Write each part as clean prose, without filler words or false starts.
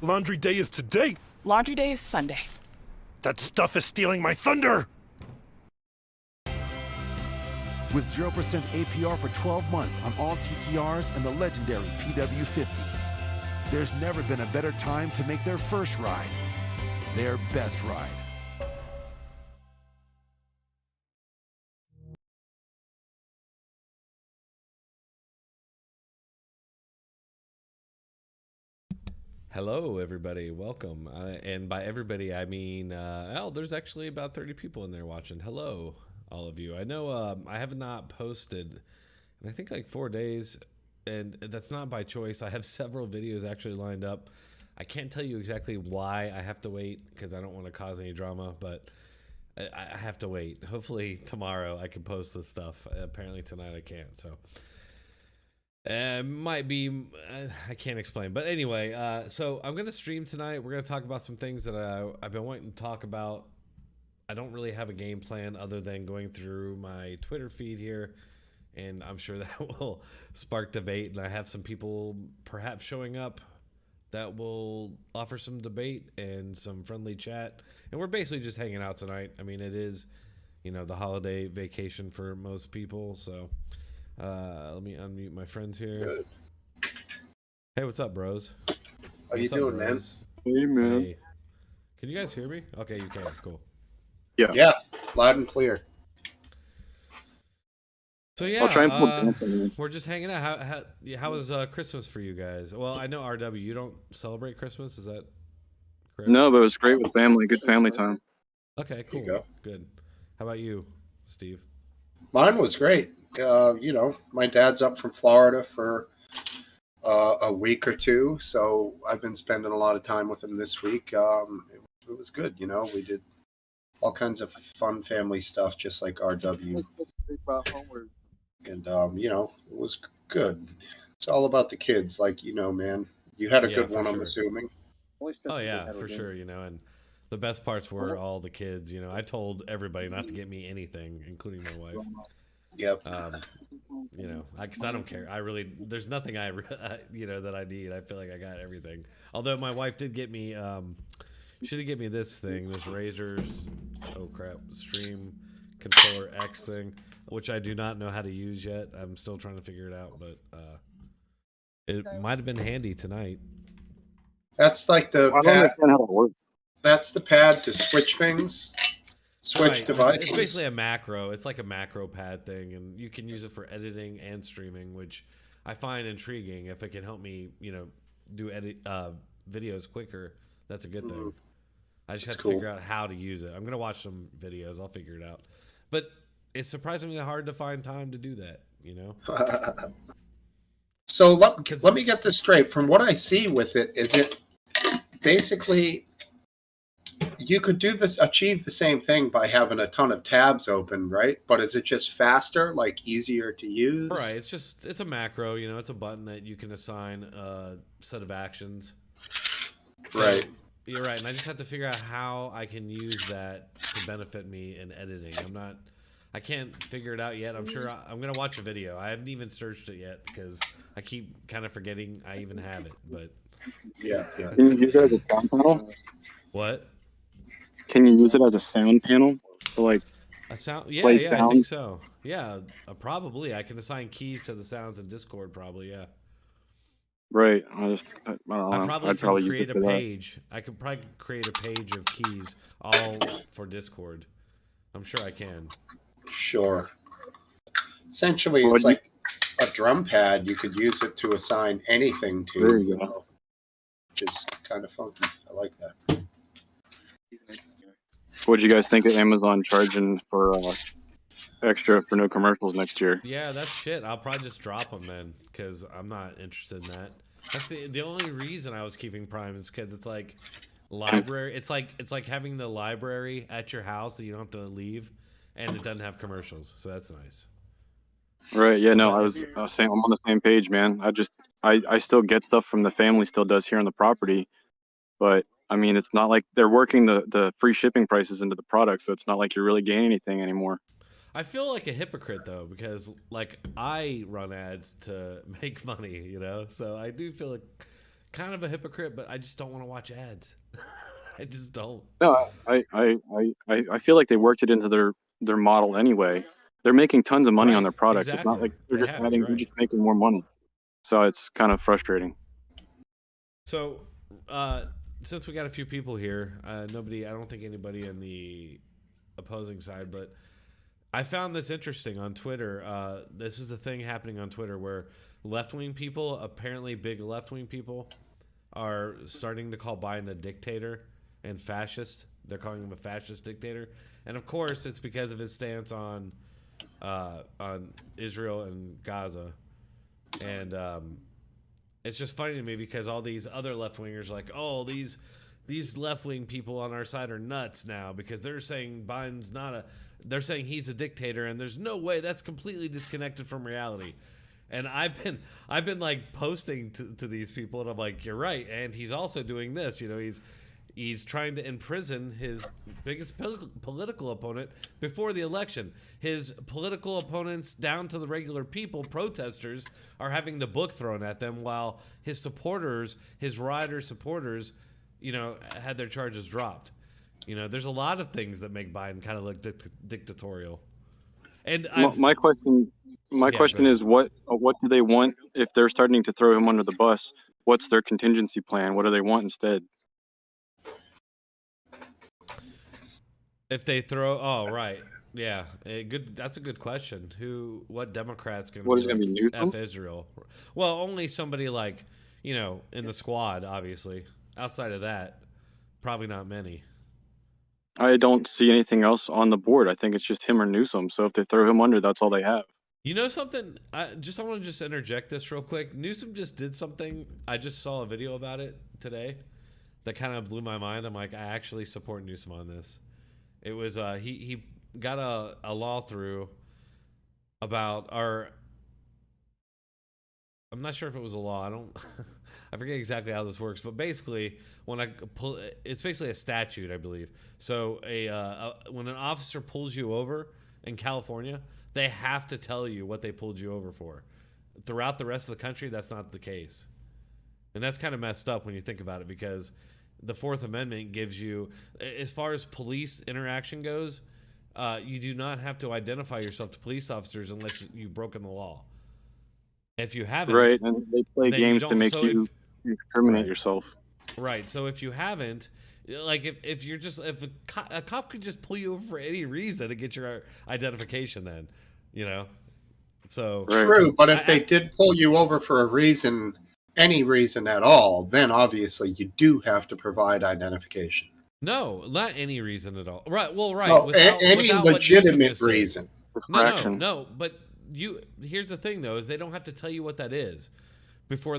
Laundry day is today. Laundry day is Sunday. That stuff is stealing my thunder. With 0% APR for 12 months on all TTRs and the legendary PW50. There's never been a better time to make their first ride their best ride. Hello, everybody. Welcome. And by everybody, I mean, there's actually about 30 people in there watching. Hello, all of you. I know I have not posted in I think like 4 days, and that's not by choice. I have several videos actually lined up. I can't tell you exactly why I have to wait because I don't want to cause any drama, but I have to wait. Hopefully tomorrow I can post this stuff. Apparently tonight I can't, so... might be, I can't explain. But anyway, so I'm going to stream tonight. We're going to talk about some things that I've been wanting to talk about. I don't really have a game plan other than going through my Twitter feed here. And I'm sure that will spark debate. And I have some people perhaps showing up that will offer some debate and some friendly chat. And we're basically just hanging out tonight. I mean, it is, you know, the holiday vacation for most people. So... let me unmute my friends here. Good. Hey, what's up, bros? How you doing, man? Hey, man. Hey. Can you guys hear me? Okay, you can. Cool. Yeah, loud and clear. So yeah, I'll try and pull dancing. we're just hanging out. How was Christmas for you guys? Well, I know RW, you don't celebrate Christmas. Is that correct? No, but it was great with family. Good family time. Okay, There you cool. go. Good. How about you, Steve? Mine was great. You know, my dad's up from Florida for a week or two, so I've been spending a lot of time with him this week. It was good. You know, we did all kinds of fun family stuff, just like RW, and you know, it was good. It's all about the kids, like you know, man. You had a Yeah, good for one, I'm sure. assuming. Oh yeah, for sure. You know, and the best parts were all the kids. You know, I told everybody not to get me anything, including my wife. Yep. You know, because I don't care. I really, there's nothing you know, that I need. I feel like I got everything. Although my wife did get me, she did get me this thing, this Razor's, oh crap, Stream Controller X thing, which I do not know how to use yet. I'm still trying to figure it out, but it might have been handy tonight. That's like the I don't pad. understand how that works. That's the pad to switch things. Switch Right. devices. It's basically a macro. It's like a macro pad thing, and you can use it for editing and streaming, which I find intriguing. If it can help me, you know, do videos quicker, that's a good thing. I just have to cool. figure out how to use it. I'm gonna watch some videos. I'll figure it out. But it's surprisingly hard to find time to do that. You know. So let me get this straight. From what I see with it, is it basically you could achieve the same thing by having a ton of tabs open, right? But is it just faster, like easier to use? Right. It's a macro. You know, it's a button that you can assign a set of actions. So, Right. You're right, and I just have to figure out how I can use that to benefit me in editing. I can't figure it out yet. I'm sure I'm gonna watch a video. I haven't even searched it yet because I keep kind of forgetting I even have it. But Yeah. Can you use it as a sound panel? what? Can you use it as a sound panel? So like, A sound? Yeah, play I think sound? so. Yeah, probably. I can assign keys to the sounds in Discord. Probably, yeah. right? I don't know. I probably I'd can probably use create it a for that. page. I could probably create a page of keys all for Discord. I'm sure I can. Sure. Essentially, Well, it's like a drum pad. You could use it to assign anything to, There you go. which is kind of funky. I like that. What do you guys think of Amazon charging for extra for no commercials next year? Yeah, that's shit. I'll probably just drop them then, because I'm not interested in that. That's the only reason I was keeping Prime is because it's like library. It's like having the library at your house that you don't have to leave, and it doesn't have commercials, so that's nice. Right? Yeah. No, I was saying I'm on the same page, man. I still get stuff from the family still does here on the property, but I mean, it's not like they're working the free shipping prices into the product, so it's not like you're really gaining anything anymore. I feel like a hypocrite though, because like I run ads to make money, you know, so I do feel like kind of a hypocrite, but I just don't want to watch ads. I just don't. No, I feel like they worked it into their model anyway. They're making tons of money on Right, their products. It's exactly. not like they're They just have, adding, you're they're right. just making more money. So it's kind of frustrating. So, since we got a few people here, I don't think anybody in the opposing side, but I found this interesting on Twitter. This is a thing happening on Twitter where left-wing people, apparently big left-wing people, are starting to call Biden a dictator and fascist. They're calling him a fascist dictator. And of course, it's because of his stance on Israel and Gaza. And it's just funny to me because all these other left-wingers are like, oh, these left-wing people on our side are nuts now because they're saying they're saying he's a dictator, and there's no way. That's completely disconnected from reality. And I've been like posting to these people, and I'm like, you're right. And he's also doing this, he's trying to imprison his biggest political opponent before the election. His political opponents, down to the regular people, protesters, are having the book thrown at them, while his supporters, his rider supporters, had their charges dropped. There's a lot of things that make Biden kind of look dictatorial. And My question is, what do they want if they're starting to throw him under the bus? What's their contingency plan? What do they want instead? If they right, yeah, that's a good question. What Democrats going What to is it gonna be, Newsom? F Israel? Well, only somebody like in the squad, obviously. Outside of that, probably not many. I don't see anything else on the board. I think it's just him or Newsom. So if they throw him under, that's all they have. You know something? I want to just interject this real quick. Newsom just did something. I just saw a video about it today that kind of blew my mind. I'm like, I actually support Newsom on this. It was he got a law through about I'm not sure if it was a law. I forget exactly how this works, but basically, it's basically a statute, I believe. So when an officer pulls you over in California, they have to tell you what they pulled you over for. Throughout the rest of the country, that's not the case, and that's kind of messed up when you think about it, because the Fourth Amendment gives you, as far as police interaction goes, you do not have to identify yourself to police officers unless you've broken the law. If you haven't, right, and they play games to make you incriminate yourself. Right. So if you haven't, like if a cop could just pull you over for any reason to get your identification, then, So Right. True, but if they did pull you over for a reason, any reason at all, then obviously you do have to provide identification. No, not any reason at all. Right. Well, right. No, without any what Newsom legitimate just did. reason. No. But here's the thing, though, is they don't have to tell you what that is before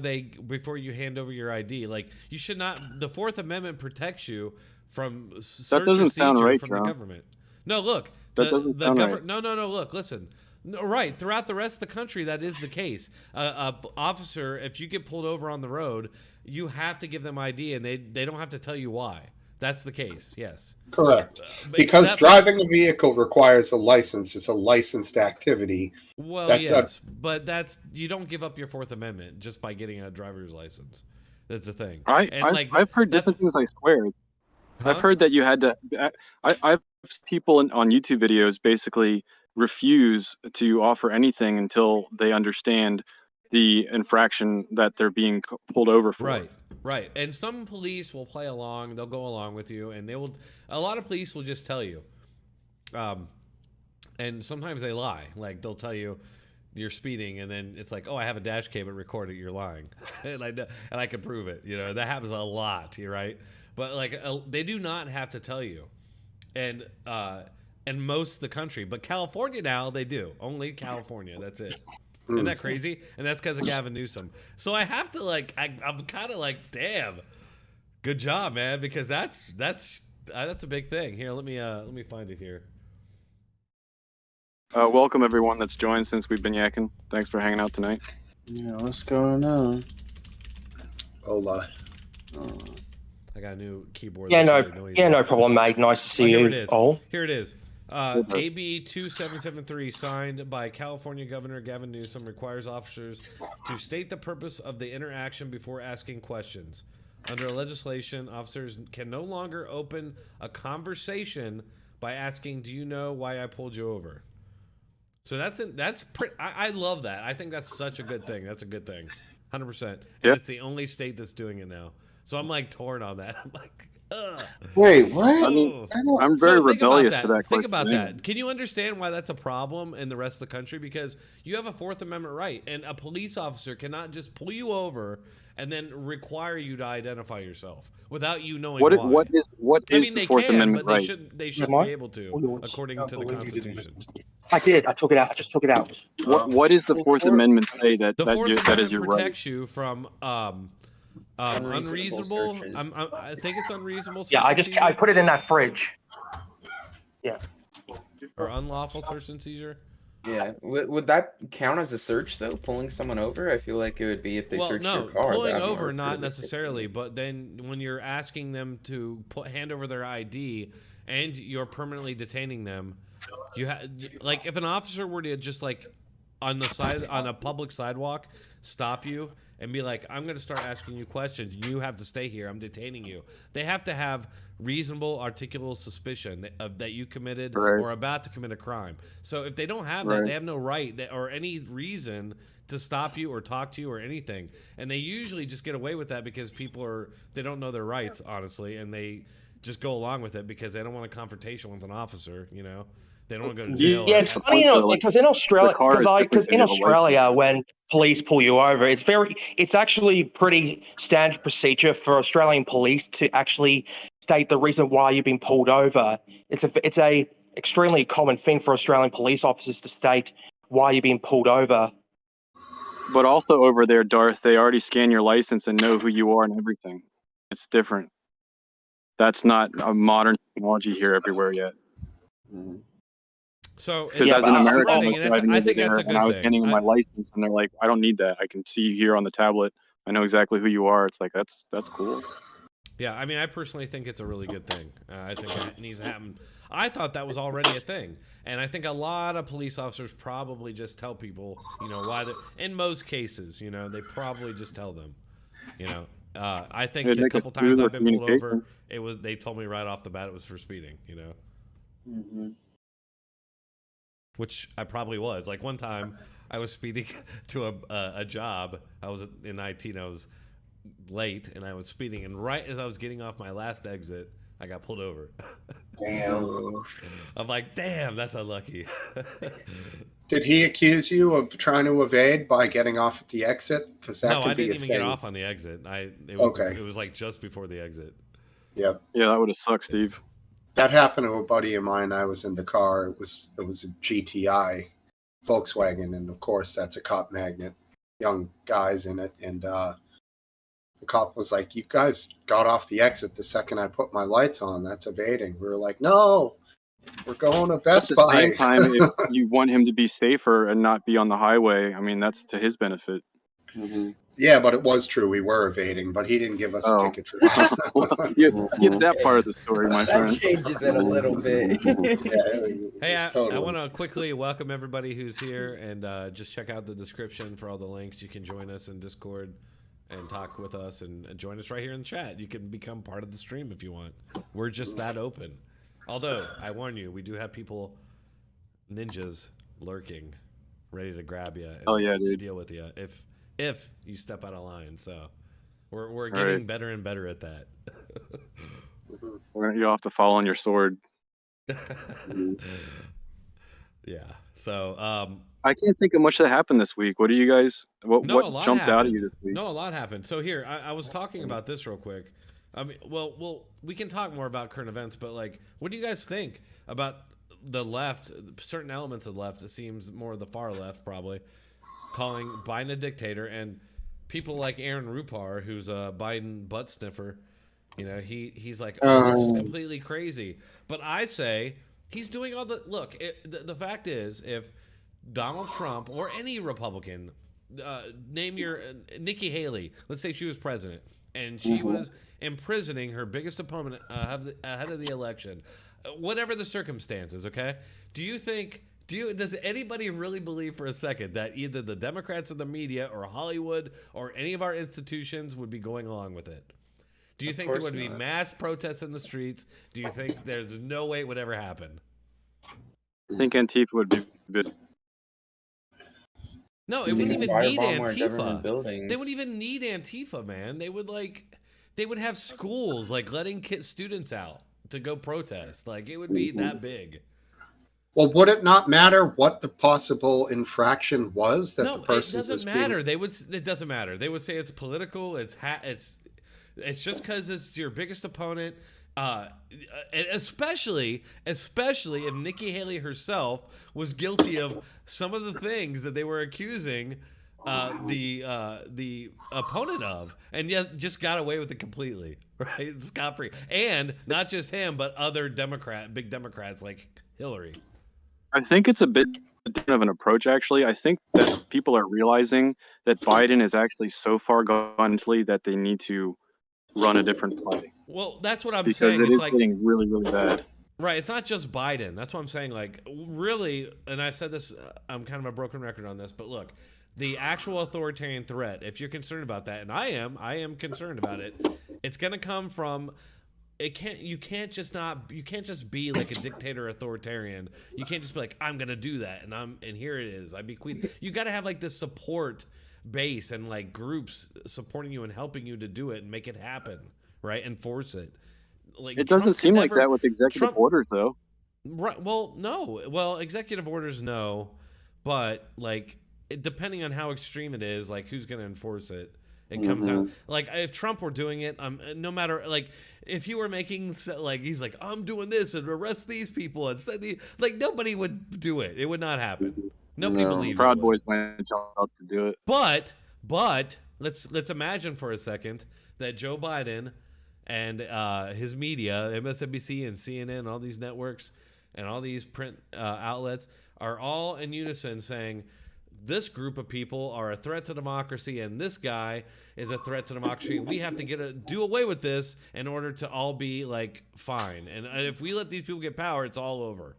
you hand over your ID. Like, you should not. The Fourth Amendment protects you from search and seizure from the government. No, look. The government. No. Look, listen. No, right. Throughout the rest of the country, that is the case. Officer, if you get pulled over on the road, you have to give them ID, and they don't have to tell you why. That's the case. Yes. Correct. Because driving a vehicle requires a license. It's a licensed activity. Well, yes, but you don't give up your Fourth Amendment just by getting a driver's license. That's the thing. I've heard different things, I swear. Huh? I've heard that you had to. I've people on YouTube videos basically refuse to offer anything until they understand the infraction that they're being pulled over for. Right. And some police will play along. They'll go along with you, and a lot of police will just tell you. And sometimes they lie. Like, they'll tell you you're speeding, and then it's like, oh, I have a dash cam and record it. You're lying, and I can prove it. That happens a lot. You're right, but like they do not have to tell you, and most of the country, but California now they do. Only California. That's it. Isn't that crazy? And that's because of Gavin Newsom. So I have to I'm kind of like, damn, good job, man, because that's a big thing. Here, let me find it here. Welcome everyone that's joined since we've been yakking. Thanks for hanging out tonight. Yeah, what's going on? Hola. I got a new keyboard. Yeah, no problem, mate. Nice to see you here it is. all. Here it is. AB 2773, signed by California Governor Gavin Newsom, requires officers to state the purpose of the interaction before asking questions. Under legislation, officers can no longer open a conversation by asking, "Do you know why I pulled you over?" So I love that. I think that's such a good thing. That's a good thing, 100%. And Yeah. it's the only state that's doing it now. So I'm like torn on that. I'm like, ugh. Wait, what? I mean, I don't- I'm very So think about rebellious that. to that Think question. about that. Can you understand why that's a problem in the rest of the country? Because you have a Fourth Amendment right, and a police officer cannot just pull you over and then require you to identify yourself without you knowing why. What I is mean, the they Fourth can, Amendment but right? they shouldn't Am I? be able to, Oh, according can't to the believe you didn't Constitution. I did. I took it out. I just took it out. What is the Fourth Amendment say that The Fourth that is Amendment your right? protects you from unreasonable. searches. I think it's unreasonable. Yeah, search and I seizure, put it in that fridge. Yeah. or unlawful search and seizure. Yeah, would that count as a search though? Pulling someone over? I feel like it would be if they Well, searched no, your car. pulling that over more not realistically. necessarily, but then when you're asking them to hand over their ID and you're permanently detaining them, like if an officer were to just like on a public sidewalk stop you and be like, "I'm going to start asking you questions. You have to stay here. I'm detaining you." They have to have reasonable articulable suspicion that you committed Right. or about to commit a crime. So if they don't have that, Right. they have no right or any reason to stop you or talk to you or anything. And they usually just get away with that because they don't know their rights, honestly, and they just go along with it because they don't want a confrontation with an officer, you know? They don't want to go to jail. Yeah, it's the funny, point though, like, because in Australia, the car is because typically in they have a license. Australia, when police pull you over, it's actually pretty standard procedure for Australian police to actually state the reason why you've been pulled over. It's a extremely common thing for Australian police officers to state why you're being pulled over. But also over there, Darth, they already scan your license and know who you are and everything. It's different. That's not a modern technology here everywhere yet. Mhm. So Because Yeah, as but an I- American, I- I was driving I over think that's there a and I good was thing. handing them my license, and they're like, "I don't need that. I can see you here on the tablet. I know exactly who you are." It's like that's cool. Yeah, I mean, I personally think it's a really good thing. I think that needs to happen. I thought that was already a thing. And I think a lot of police officers probably just tell people, you know, why they're, in most cases, you know, they probably just tell them, you know. I think It'd the make a couple times smoother I've been pulled over, communication. they told me right off the bat it was for speeding, you know, Mhm. which I probably was. Like one time I was speeding to a job. I was in IT and I was late and I was speeding, and right as I was getting off my last exit, I got pulled over. Damn. I'm like, damn, that's unlucky. Did he accuse you of trying to evade by getting off at the exit? Because that No, could I be didn't a even thing. get off on the exit. It was, Okay. It was like just before the exit. Yep. Yeah, that would have sucked, Steve. That happened to a buddy of mine. I was in the car. It was a GTI Volkswagen, and of course that's a cop magnet. Young guys in it, and the cop was like, "You guys got off the exit the second I put my lights on. That's evading." We were like, "No, we're going to Best At the Buy." same time, if you want him to be safer and not be on the highway, I mean, that's to his benefit. Mhm. Yeah, but it was true. We were evading, but he didn't give us a Oh. ticket for that. Get that part of the story, my That friend. changes it a little bit. Yeah, it Hey, was I totally. want to quickly welcome everybody who's here, and just check out the description for all the links. You can join us in Discord and talk with us, and join us right here in the chat. You can become part of the stream if you want. We're just that open. Although, I warn you, we do have people, ninjas, lurking, ready to grab you and Oh, yeah, dude. deal with you if you step out of line. So we're getting Right. better and better at that. You'll have to fall on your sword. Yeah. So I can't think of much that happened this week. What do you guys? a What lot jumped out at happened. you this week? No, a lot happened. So here, I was talking about this real quick. I mean, well, we can talk more about current events, but like, what do you guys think about the left? Certain elements of the left, it seems more the far left, probably calling Biden a dictator, and people like Aaron Rupar, who's a Biden butt sniffer. You know, he's like, oh, this is completely crazy. But I say he's doing all the look. The fact is, if Donald Trump or any Republican, name your Nikki Haley, let's say she was president and she was imprisoning her biggest opponent ahead of the election, whatever the circumstances, okay? Does anybody really believe for a second that either the Democrats or the media or Hollywood or any of our institutions would be going along with it? Do you think there would be mass protests in the streets? Do you think there's no way it would ever happen? I think Antifa would be good. No, it wouldn't even need Antifa. Buildings. They wouldn't even need Antifa, man. They would have schools like letting students out to go protest. Like it would be that big. Well, would it not matter what the possible infraction was that the person it doesn't matter. It doesn't matter. They would say it's political. It's just because it's your biggest opponent. And especially if Nikki Haley herself was guilty of some of the things that they were accusing the opponent of, and yet just got away with it completely, right? Scot-free. And not just him, but other big Democrats like Hillary. I think it's a bit different of an approach, actually. I think that people are realizing that Biden is actually so far gone mentally that they need to run a different play. Well, that's what I'm because saying. It it's is like getting really, really bad. Right. It's not just Biden. That's what I'm saying. Like, really, and I've said this, I'm kind of a broken record on this, but look, the actual authoritarian threat, if you're concerned about that, and I am concerned about it, it's going to come from. You can't just be like a dictator authoritarian. You can't just be like, I'm gonna do that and here it is. I bequeath. You got to have like this support base and like groups supporting you and helping you to do it and make it happen, right? Enforce it. Like it doesn't seem like that with executive orders, though. Right. Well, no. Well, executive orders, no, but like depending on how extreme it is, like who's gonna enforce it. It comes out like if Trump were doing it, no matter like if you were making like he's like I'm doing this and arrest these people and like nobody would do it. It would not happen. Nobody believes. Proud Boys went out to do it. But let's imagine for a second that Joe Biden and his media, MSNBC and CNN, and all these networks and all these print outlets are all in unison saying, this group of people are a threat to democracy, and this guy is a threat to democracy. We have to do away with this in order to all be like fine. And if we let these people get power, it's all over.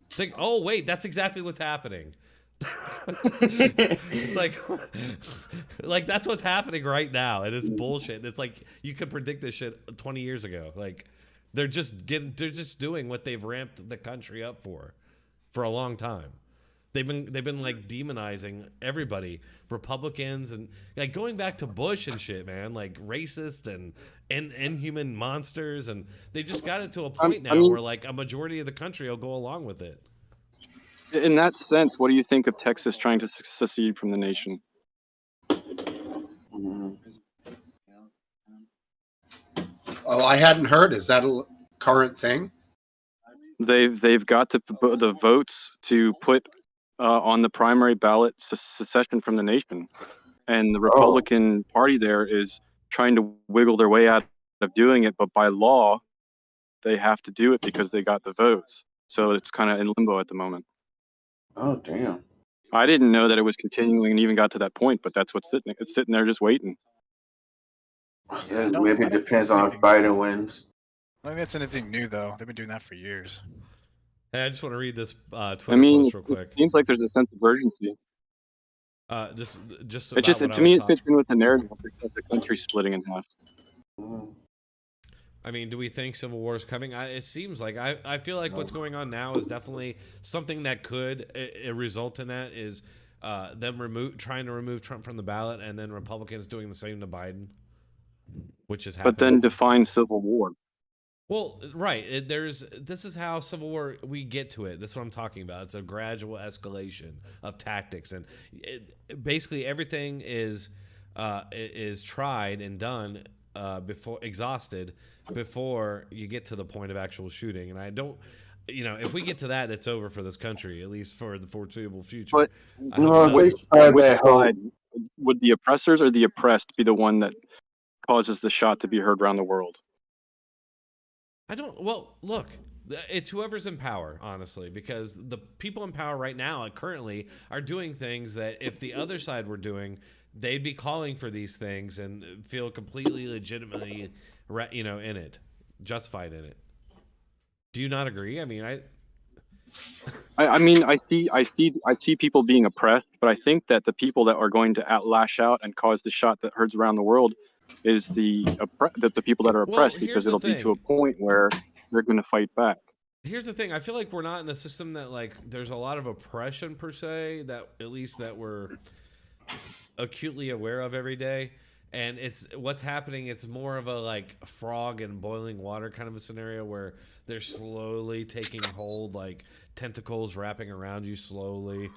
Think, oh wait, that's exactly what's happening. It's like that's what's happening right now, and it's bullshit. And it's like you could predict this shit 20 years ago. Like they're just doing what they've ramped the country up for a long time. They've been like demonizing everybody, Republicans, and like going back to Bush and shit, man, like racist and inhuman monsters, and they just got it to a point now where like a majority of the country will go along with it. In that sense, what do you think of Texas trying to secede from the nation? Oh, I hadn't heard. Is that a current thing? They've got the votes to put on the primary ballot secession from the nation, and the Republican Party there is trying to wiggle their way out of doing it, but by law they have to do it because they got the votes. So it's kind of in limbo at the moment. Oh damn! I didn't know that it was continuing and even got to that point, but that's what's sitting. It's sitting there just waiting. Yeah, maybe it depends on if Biden wins. I don't think that's anything new, though. They've been doing that for years. Hey, I just want to read this Twitter post real quick. It seems like there's a sense of urgency. Just to me, it fits in with the narrative of the country splitting in half. I mean, do we think civil war is coming? It seems like I feel like what's going on now is definitely something that could result in that is them trying to remove Trump from the ballot, and then Republicans doing the same to Biden, which is happening. But then define civil war. Well, right. This is how civil war, we get to it. This is what I'm talking about. It's a gradual escalation of tactics, and basically everything is tried and done exhausted before you get to the point of actual shooting. And I don't, if we get to that, it's over for this country, at least for the foreseeable future. But would the oppressors or the oppressed be the one that causes the shot to be heard around the world? Well, look, it's whoever's in power, honestly, because the people in power right now currently are doing things that if the other side were doing, they'd be calling for these things and feel completely legitimately, in it, justified in it. Do you not agree? I mean, I mean, I see people being oppressed, but I think that the people that are going to lash out and cause the shot that hurts around the world is the people that are well, oppressed, because it'll be to a point where they're going to fight back. Here's the thing. I feel like we're not in a system that like there's a lot of oppression per se, that at least that we're acutely aware of every day. And it's what's happening. It's more of a like frog in boiling water kind of a scenario where they're slowly taking hold, like tentacles wrapping around you slowly.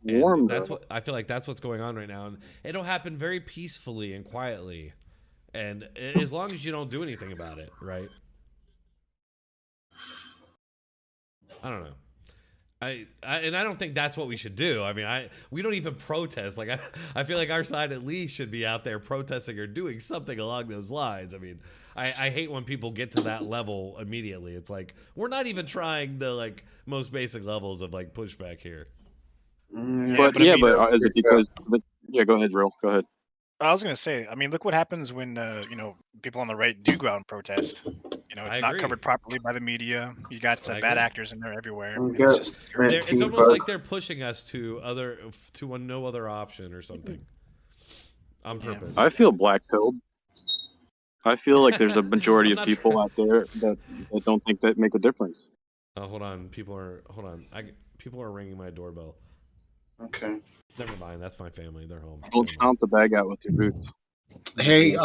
And that's what I feel like. That's what's going on right now, and it'll happen very peacefully and quietly, and as long as you don't do anything about it, right? I don't know. I don't think that's what we should do. I mean, we don't even protest. Like I feel like our side at least should be out there protesting or doing something along those lines. I mean, I hate when people get to that level immediately. It's like we're not even trying the like most basic levels of like pushback here. But is it because? Yeah, go ahead, Real. Go ahead. I was gonna say, I mean, look what happens when people on the right do go out and protest. It's not covered properly by the media. You got bad actors in there everywhere. It's almost like they're pushing us to no other option or something on purpose. I feel black-pilled. I feel like there's a majority of people out there that don't think that make a difference. Oh, hold on. People are ringing my doorbell. Okay. Never mind. That's my family. They're home. Don't stomp the bag out with your boots. Hey,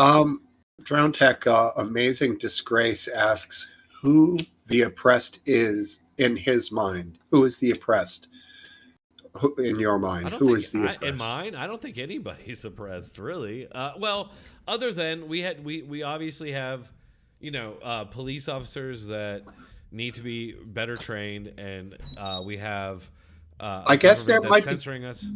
Dronetek, Amazing Disgrace asks who the oppressed is in his mind. Who is the oppressed? In your mind, who is the oppressed? In mine, I don't think anybody's oppressed, really. Well, other than we obviously have, police officers that need to be better trained, and we have. I guess there might censoring us.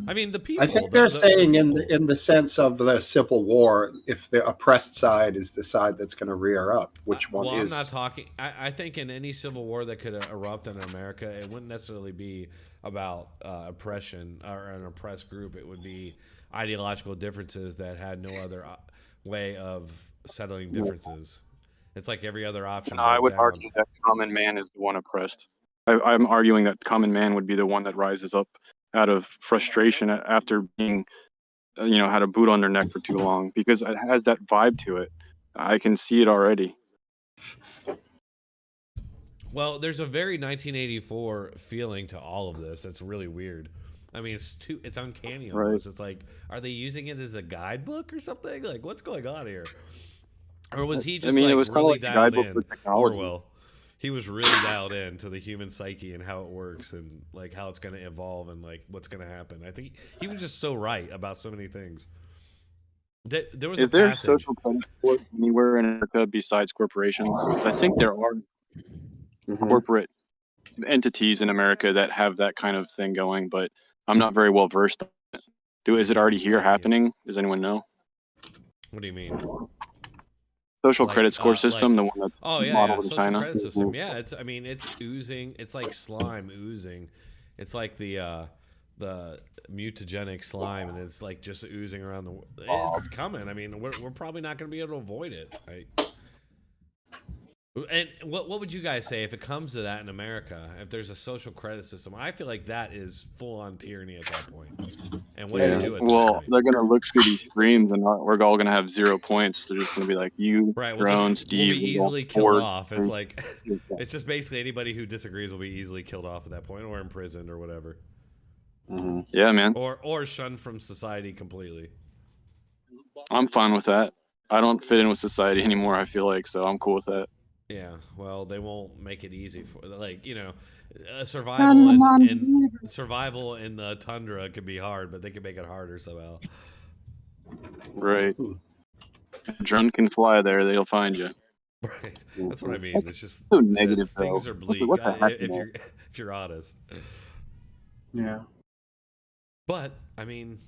I mean, the people. I think they're saying in the sense of the Civil War, if the oppressed side is the side that's going to rear up, which one is? I'm not talking. I think in any civil war that could erupt in America, it wouldn't necessarily be about oppression or an oppressed group. It would be ideological differences that had no other way of settling differences. It's like every other option. No, I would argue that common man is the one oppressed. I'm arguing that common man would be the one that rises up out of frustration after being, had a boot on their neck for too long, because it has that vibe to it. I can see it already. Well, there's a very 1984 feeling to all of this. That's really weird. I mean, it's uncanny almost. Right. It's like, are they using it as a guidebook or something? Like, what's going on here? Or was he just it was really kind of like dialed in? Orwell. He was really dialed in to the human psyche and how it works and like how it's going to evolve and like what's going to happen. I think he was just so right about so many things. There was Is there social credit support anywhere in America besides corporations? Because I think there are corporate entities in America that have that kind of thing going, but I'm not very well versed on it. Is it already here happening? Does anyone know? What do you mean? Social credit score system, the one that's modeled in China. Credit system. Yeah, it's oozing. It's like slime oozing. It's like the mutagenic slime, and it's like just oozing around the. It's coming. I mean, we're probably not going to be able to avoid it, right? And what would you guys say if it comes to that in America? If there's a social credit system, I feel like that is full on tyranny at that point. And what do you do at that point? They're gonna look through these streams, and we're all gonna have 0 points. They're just gonna be like, you, Drone, Steve. We'll be easily killed off. It's like, it's just basically anybody who disagrees will be easily killed off at that point, or imprisoned, or whatever. Yeah, man. Or shunned from society completely. I'm fine with that. I don't fit in with society anymore, I feel like, so I'm cool with that. Yeah, well, they won't make it easy for survival in the tundra could be hard, but they can make it harder somehow. Right. A drone can fly there; they'll find you. Right. That's what I mean. It's just so negative. Things are bleak. If you're honest. Yeah. But I mean,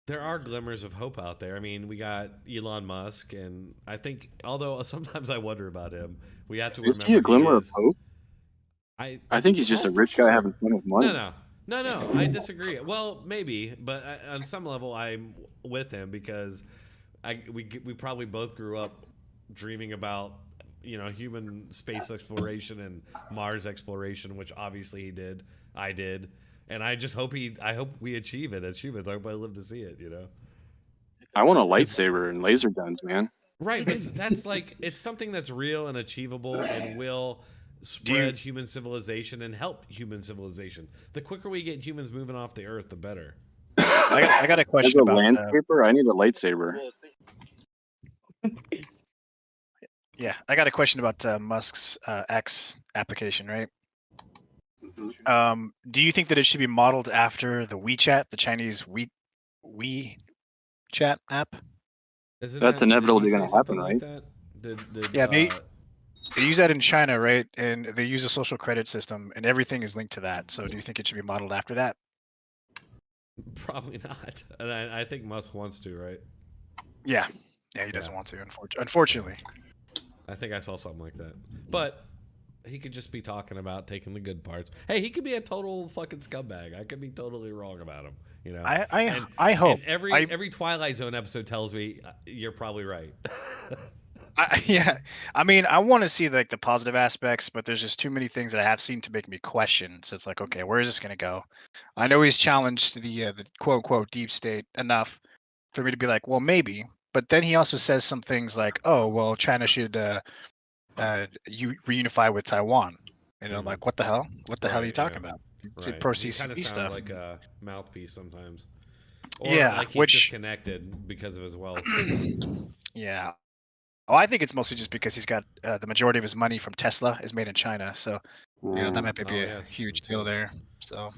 there are glimmers of hope out there. I mean, we got Elon Musk, and I think, although sometimes I wonder about him, we have to remember. Is he a glimmer of hope? I think he's just a rich guy having fun with money. No, I disagree. Well, maybe, but on some level, I'm with him because we probably both grew up dreaming about, human space exploration and Mars exploration, which obviously he did. I did. And I just hope I hope we achieve it as humans. I hope I live to see it, I want a lightsaber and laser guns, man. Right, but that's like, it's something that's real and achievable and will spread human civilization and help human civilization. The quicker we get humans moving off the earth, the better. I got a question about landscaper. I need a lightsaber. Yeah, I got a question about Musk's X application, right? Do you think that it should be modeled after the WeChat, the Chinese WeChat app? That's inevitably going to happen, right? They use that in China, right? And they use a social credit system, and everything is linked to that. So do you think it should be modeled after that? Probably not. And I think Musk wants to, right? Yeah, he doesn't want to, unfortunately. I think I saw something like that. But he could just be talking about taking the good parts. Hey, he could be a total fucking scumbag. I could be totally wrong about him. I hope. And every Twilight Zone episode tells me you're probably right. I mean, I want to see like the positive aspects, but there's just too many things that I have seen to make me question. So it's like, okay, where is this going to go? I know he's challenged the quote unquote deep state enough for me to be like, well, maybe. But then he also says some things like, oh, well, China should reunify with Taiwan. And I'm like, what the hell? What the hell are you talking about? It's pro CCP stuff. Like a mouthpiece sometimes. Or like he's disconnected because of his wealth. Yeah. Oh, I think it's mostly just because he's got the majority of his money from Tesla is made in China. So, that might be a huge deal there. So.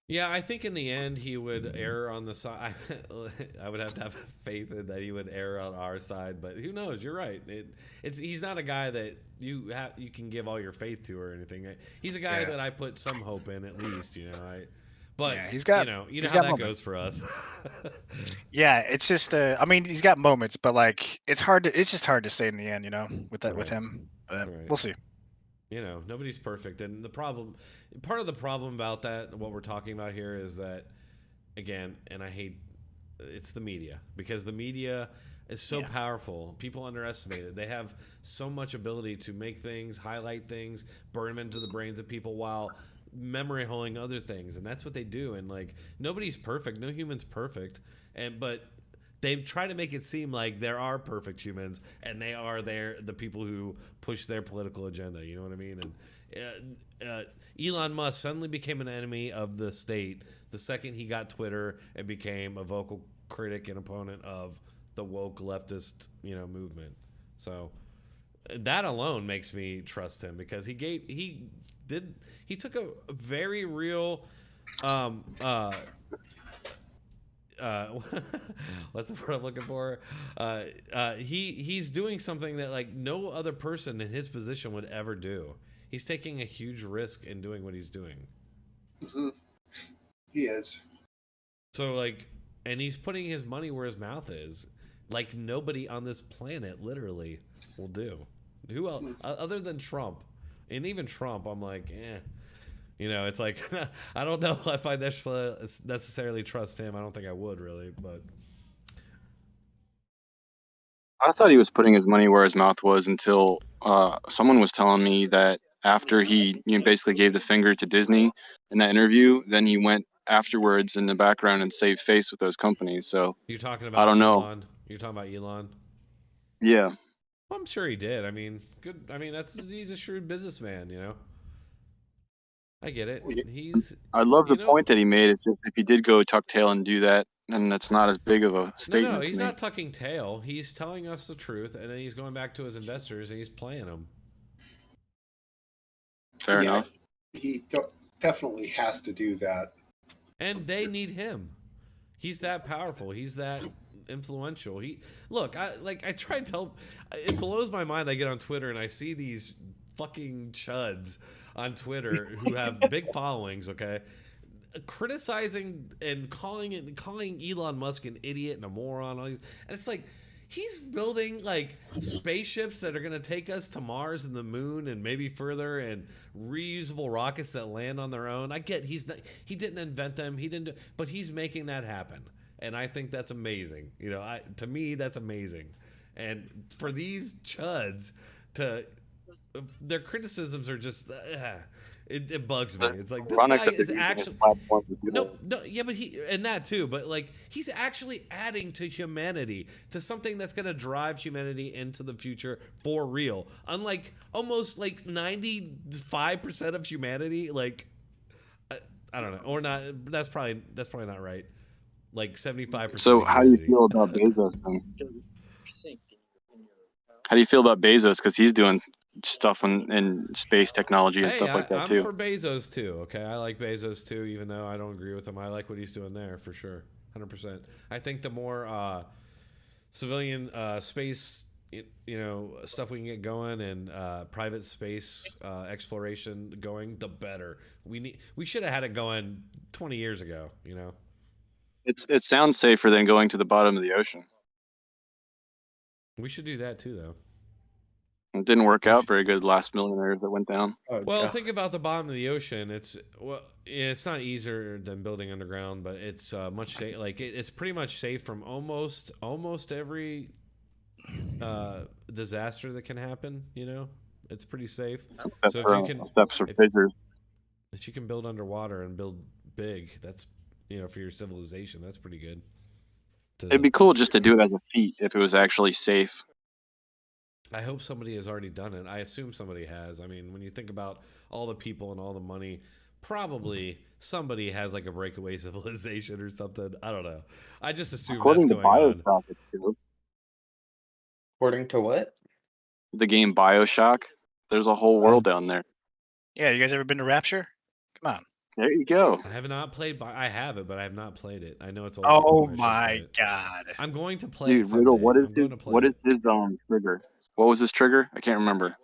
Yeah, I think in the end he would err on the side. I would have to have faith in that he would err on our side, but who knows? You're right. He's not a guy that you can give all your faith to or anything. He's a guy that I put some hope in, at least. But he's got how that moments. goes for us. Yeah, it's just I mean, he's got moments, but like it's just hard to say in the end, with him. But we'll see. Nobody's perfect, and part of the problem about that, what we're talking about here, is that, again, and I hate, it's the media, because the media is so powerful. People underestimate it. They have so much ability to make things, highlight things, burn them into the brains of people while memory holding other things, and that's what they do. And like, nobody's perfect, no human's perfect, but they try to make it seem like there are perfect humans, and they are the people who push their political agenda. You know what I mean? And Elon Musk suddenly became an enemy of the state the second he got Twitter and became a vocal critic and opponent of the woke leftist, movement. So that alone makes me trust him, because he took a very real what's the word I'm looking for? He's doing something that like no other person in his position would ever do. He's taking a huge risk in doing what he's doing. Mm-hmm. He is. So like, and he's putting his money where his mouth is, like nobody on this planet literally will do. Who else other than Trump? And even Trump, I'm like, it's like, I don't know if I necessarily trust him. I don't think I would really, but I thought he was putting his money where his mouth was until someone was telling me that after he basically gave the finger to Disney in that interview, then he went afterwards in the background and saved face with those companies. So you're talking about Elon? Know. You're talking about Elon? Yeah. Well, I'm sure he did. I mean, good. I mean, he's a shrewd businessman, I get it. I love the point that he made. It's just if he did go tuck tail and do that, then that's not as big of a statement. No, he's not tucking tail. He's telling us the truth, and then he's going back to his investors and he's playing them. Fair enough. He definitely has to do that. And they need him. He's that powerful. He's that influential. I try to tell. It blows my mind. I get on Twitter and I see these fucking chuds on Twitter who have big followings, okay, criticizing and calling Elon Musk an idiot and a moron, and it's like, he's building like spaceships that are going to take us to Mars and the moon and maybe further, and reusable rockets that land on their own. I get he didn't invent them, but he's making that happen, and I think that's amazing. To me, that's amazing. And for these chuds to their criticisms are just it bugs me. It's like this Ironic guy that they're is using his actually platform to do that. no, yeah, but and that too, but like he's actually adding to humanity, to something that's going to drive humanity into the future for real. Unlike almost like 95% of humanity, like I don't know, or not. That's probably not right. Like 75%. So of how do you humanity. feel about Bezos then? How do you feel about Bezos? Because he's doing stuff in space technology and Hey, stuff like that I'm too. for Bezos too. Okay, I like Bezos too, even though I don't agree with him. I like what he's doing there for sure, 100%. I think the more civilian space, stuff we can get going, and private space exploration going, the better. We should have had it going 20 years ago. It sounds safer than going to the bottom of the ocean. We should do that too, though. It didn't work out very good. Last millionaires that went down. Oh, Well, God. think about the bottom of the ocean. It's not easier than building underground, but it's much safe. Like it's pretty much safe from almost every disaster that can happen. It's pretty safe. Except So if for, you can, except for fissures. if you can build underwater and build big, that's for your civilization, that's pretty good. It'd be cool just to do it as a feat if it was actually safe. I hope somebody has already done it. I assume somebody has. I mean, when you think about all the people and all the money, probably somebody has like a breakaway civilization or something. I don't know. I just assume According that's to going on. Bioshock, it's true. According to what? The game Bioshock, there's a whole world down there. Yeah, you guys ever been to Rapture? Come on. There you go. I have not played. I have it, but I have not played it. I know it's old Oh school. and I should play my it. God. I'm going to play it Dude, someday. Riddle, what is I'm going his to play it. trigger? What was his trigger? I can't remember.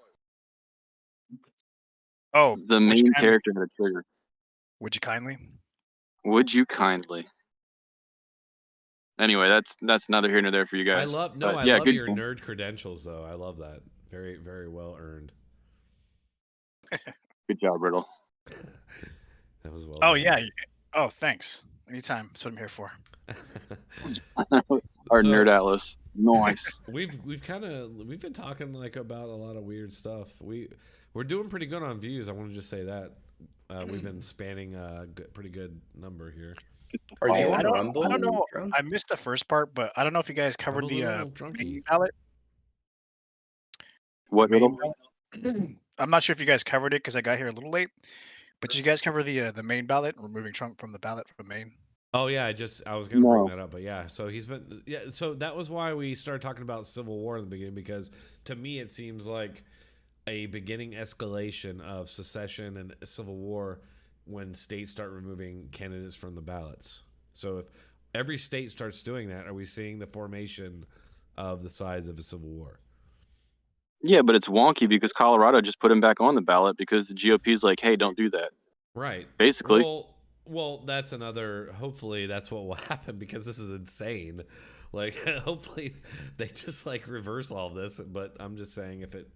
Oh, The would you main kindly? character had a trigger. Would you kindly? Would you kindly? Anyway, that's neither here nor there for you guys. I But love yeah, good your game. nerd credentials though. I love that. Very, very well earned. Good job, Riddle. That was well Oh done. yeah. Oh, thanks. Anytime. That's what I'm here for. Our So- nerd atlas. Nice. We've been talking like about a lot of weird stuff. We're doing pretty good on views. I want to just say that we've been spanning a pretty good number here. Are you Oh, on I don't Rumble? know. Drunk? I missed the first part, but I don't know if you guys covered I'm a the little drunky. main ballot. What, Main Riddle? ballot? I'm not sure if you guys covered it because I got here a little late. But did you guys cover the main ballot, removing Trump from the ballot from Maine? Oh yeah, I was gonna bring No. that up, but yeah. So so that was why we started talking about Civil War in the beginning, because to me it seems like a beginning escalation of secession and civil war when states start removing candidates from the ballots. So if every state starts doing that, are we seeing the formation of the sides of a civil war? Yeah, but it's wonky because Colorado just put him back on the ballot because the GOP's like, hey, don't do that. Right. Basically. Well, that's another. Hopefully, that's what will happen, because this is insane. Like, hopefully, they just like reverse all of this. But I'm just saying, if it.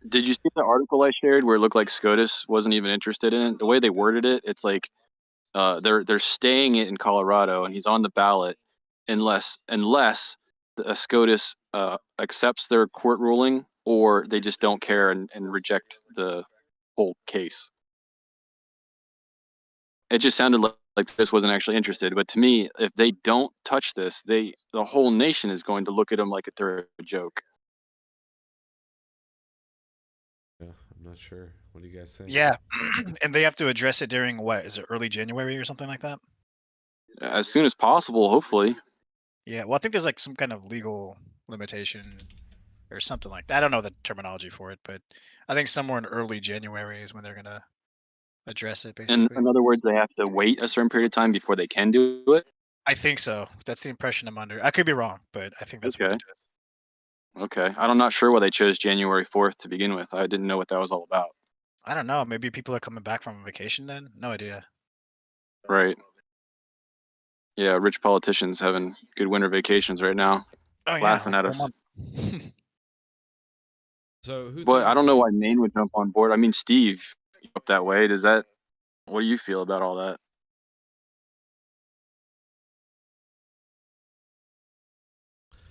Did you see the article I shared where it looked like SCOTUS wasn't even interested in it? The way they worded it, it's like they're staying it in Colorado, and he's on the ballot unless the SCOTUS accepts their court ruling, or they just don't care and reject the whole case. It just sounded like this wasn't actually interested. But to me, if they don't touch this, the whole nation is going to look at them like they're a joke. Yeah, I'm not sure. What do you guys think? Yeah, and they have to address it during what? Is it early January or something like that? As soon as possible, hopefully. Yeah, well, I think there's like some kind of legal limitation or something like that. I don't know the terminology for it, but I think somewhere in early January is when they're gonna address it, basically. In other words, they have to wait a certain period of time before they can do it. I think so. That's the impression I'm under. I could be wrong, but I think that's what Okay. it is. Okay. I'm not sure why they chose January 4th to begin with. I didn't know what that was all about. I don't know. Maybe people are coming back from vacation then. No idea. Right. Yeah, rich politicians having good winter vacations right now, Oh yeah, laughing like at a us. month. So who? But I thinks- don't know why Maine would jump on board. I mean, Steve, up that way. What do you feel about all that?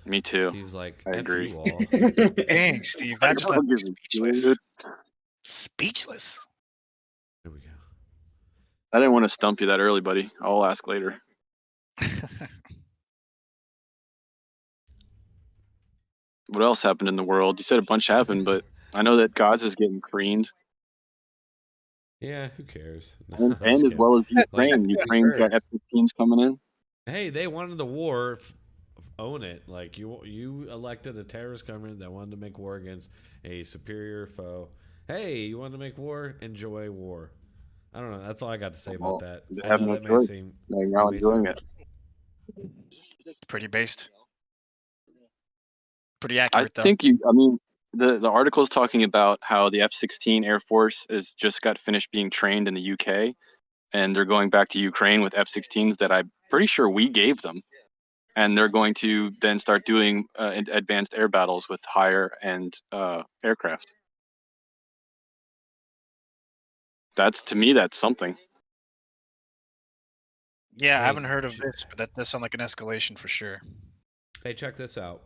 Me too. Steve's like, I F agree. you all. Dang, Steve, that just left me speechless. Dude. Speechless. Here we go. I didn't want to stump you that early, buddy. I'll ask later. What else happened in the world? You said a bunch happened, but I know that Gaza's getting creamed. Yeah, who cares? No, And, I'm just as well as kidding. Ukraine. Ukraine's got F-15s coming in. Hey, they wanted the war. Own it. Like you elected a terrorist government that wanted to make war against a superior foe. Hey, you want to make war? Enjoy war. I don't know. That's all I got to say about that. They I have know no that may choice. seem They're now enjoying it. Pretty based. Pretty I accurate, though. think you. I mean, the article is talking about how the F-16 Air Force is just got finished being trained in the UK, and they're going back to Ukraine with F-16s that I'm pretty sure we gave them, and they're going to then start doing advanced air battles with higher end aircraft. That's, to me, that's something. Yeah, I Hey, haven't heard of this, but that does sound like an escalation for sure. Hey, check this out.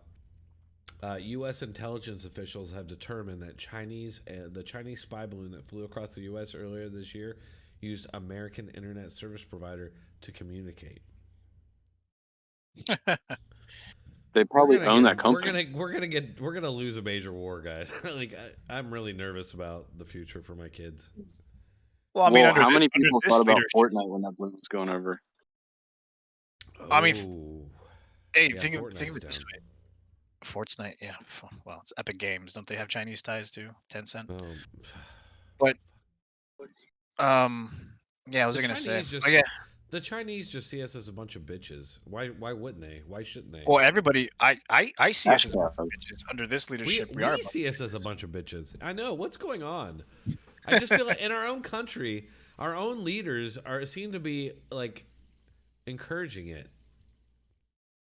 U.S. intelligence officials have determined that the Chinese spy balloon that flew across the U.S. earlier this year used American internet service provider to communicate. They probably own that company. We're gonna lose a major war, guys. Like I'm really nervous about the future for my kids. Well, I mean, how many people thought about Fortnite when that balloon was going over? I mean, hey, yeah, think of it Fortnite's this down. way. Fortnite, yeah. Well, it's Epic Games. Don't they have Chinese ties too? Tencent. But, yeah, I was gonna say. Yeah. The Chinese just see us as a bunch of bitches. Why wouldn't they? Why shouldn't they? Well, everybody, I see us as a bunch of bitches under this leadership. We see us as a bunch of bitches. I know what's going on. I just feel like in our own country, our own leaders seem to be like encouraging it.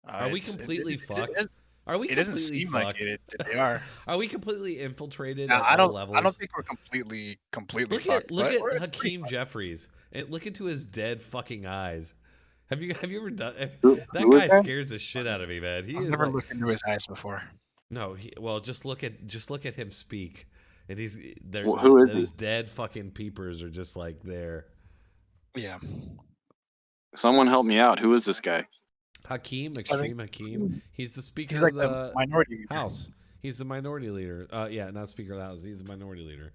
Are we completely fucked? Are we? It doesn't seem like they are. Are we completely infiltrated Now, at all levels? I don't think we're completely fucked. Look at Hakeem Jeffries and look into his dead fucking eyes. Have you ever done that? Guy scares the shit out of me, man. I've never looked into his eyes before. No, just look at him speak, and who is those he? dead fucking peepers are just like there. Yeah. Someone help me out. Who is this guy? Extreme Hakeem. He's the speaker He's like of the minority leader. House. He's the minority leader. Yeah, not speaker of the House. He's the minority leader.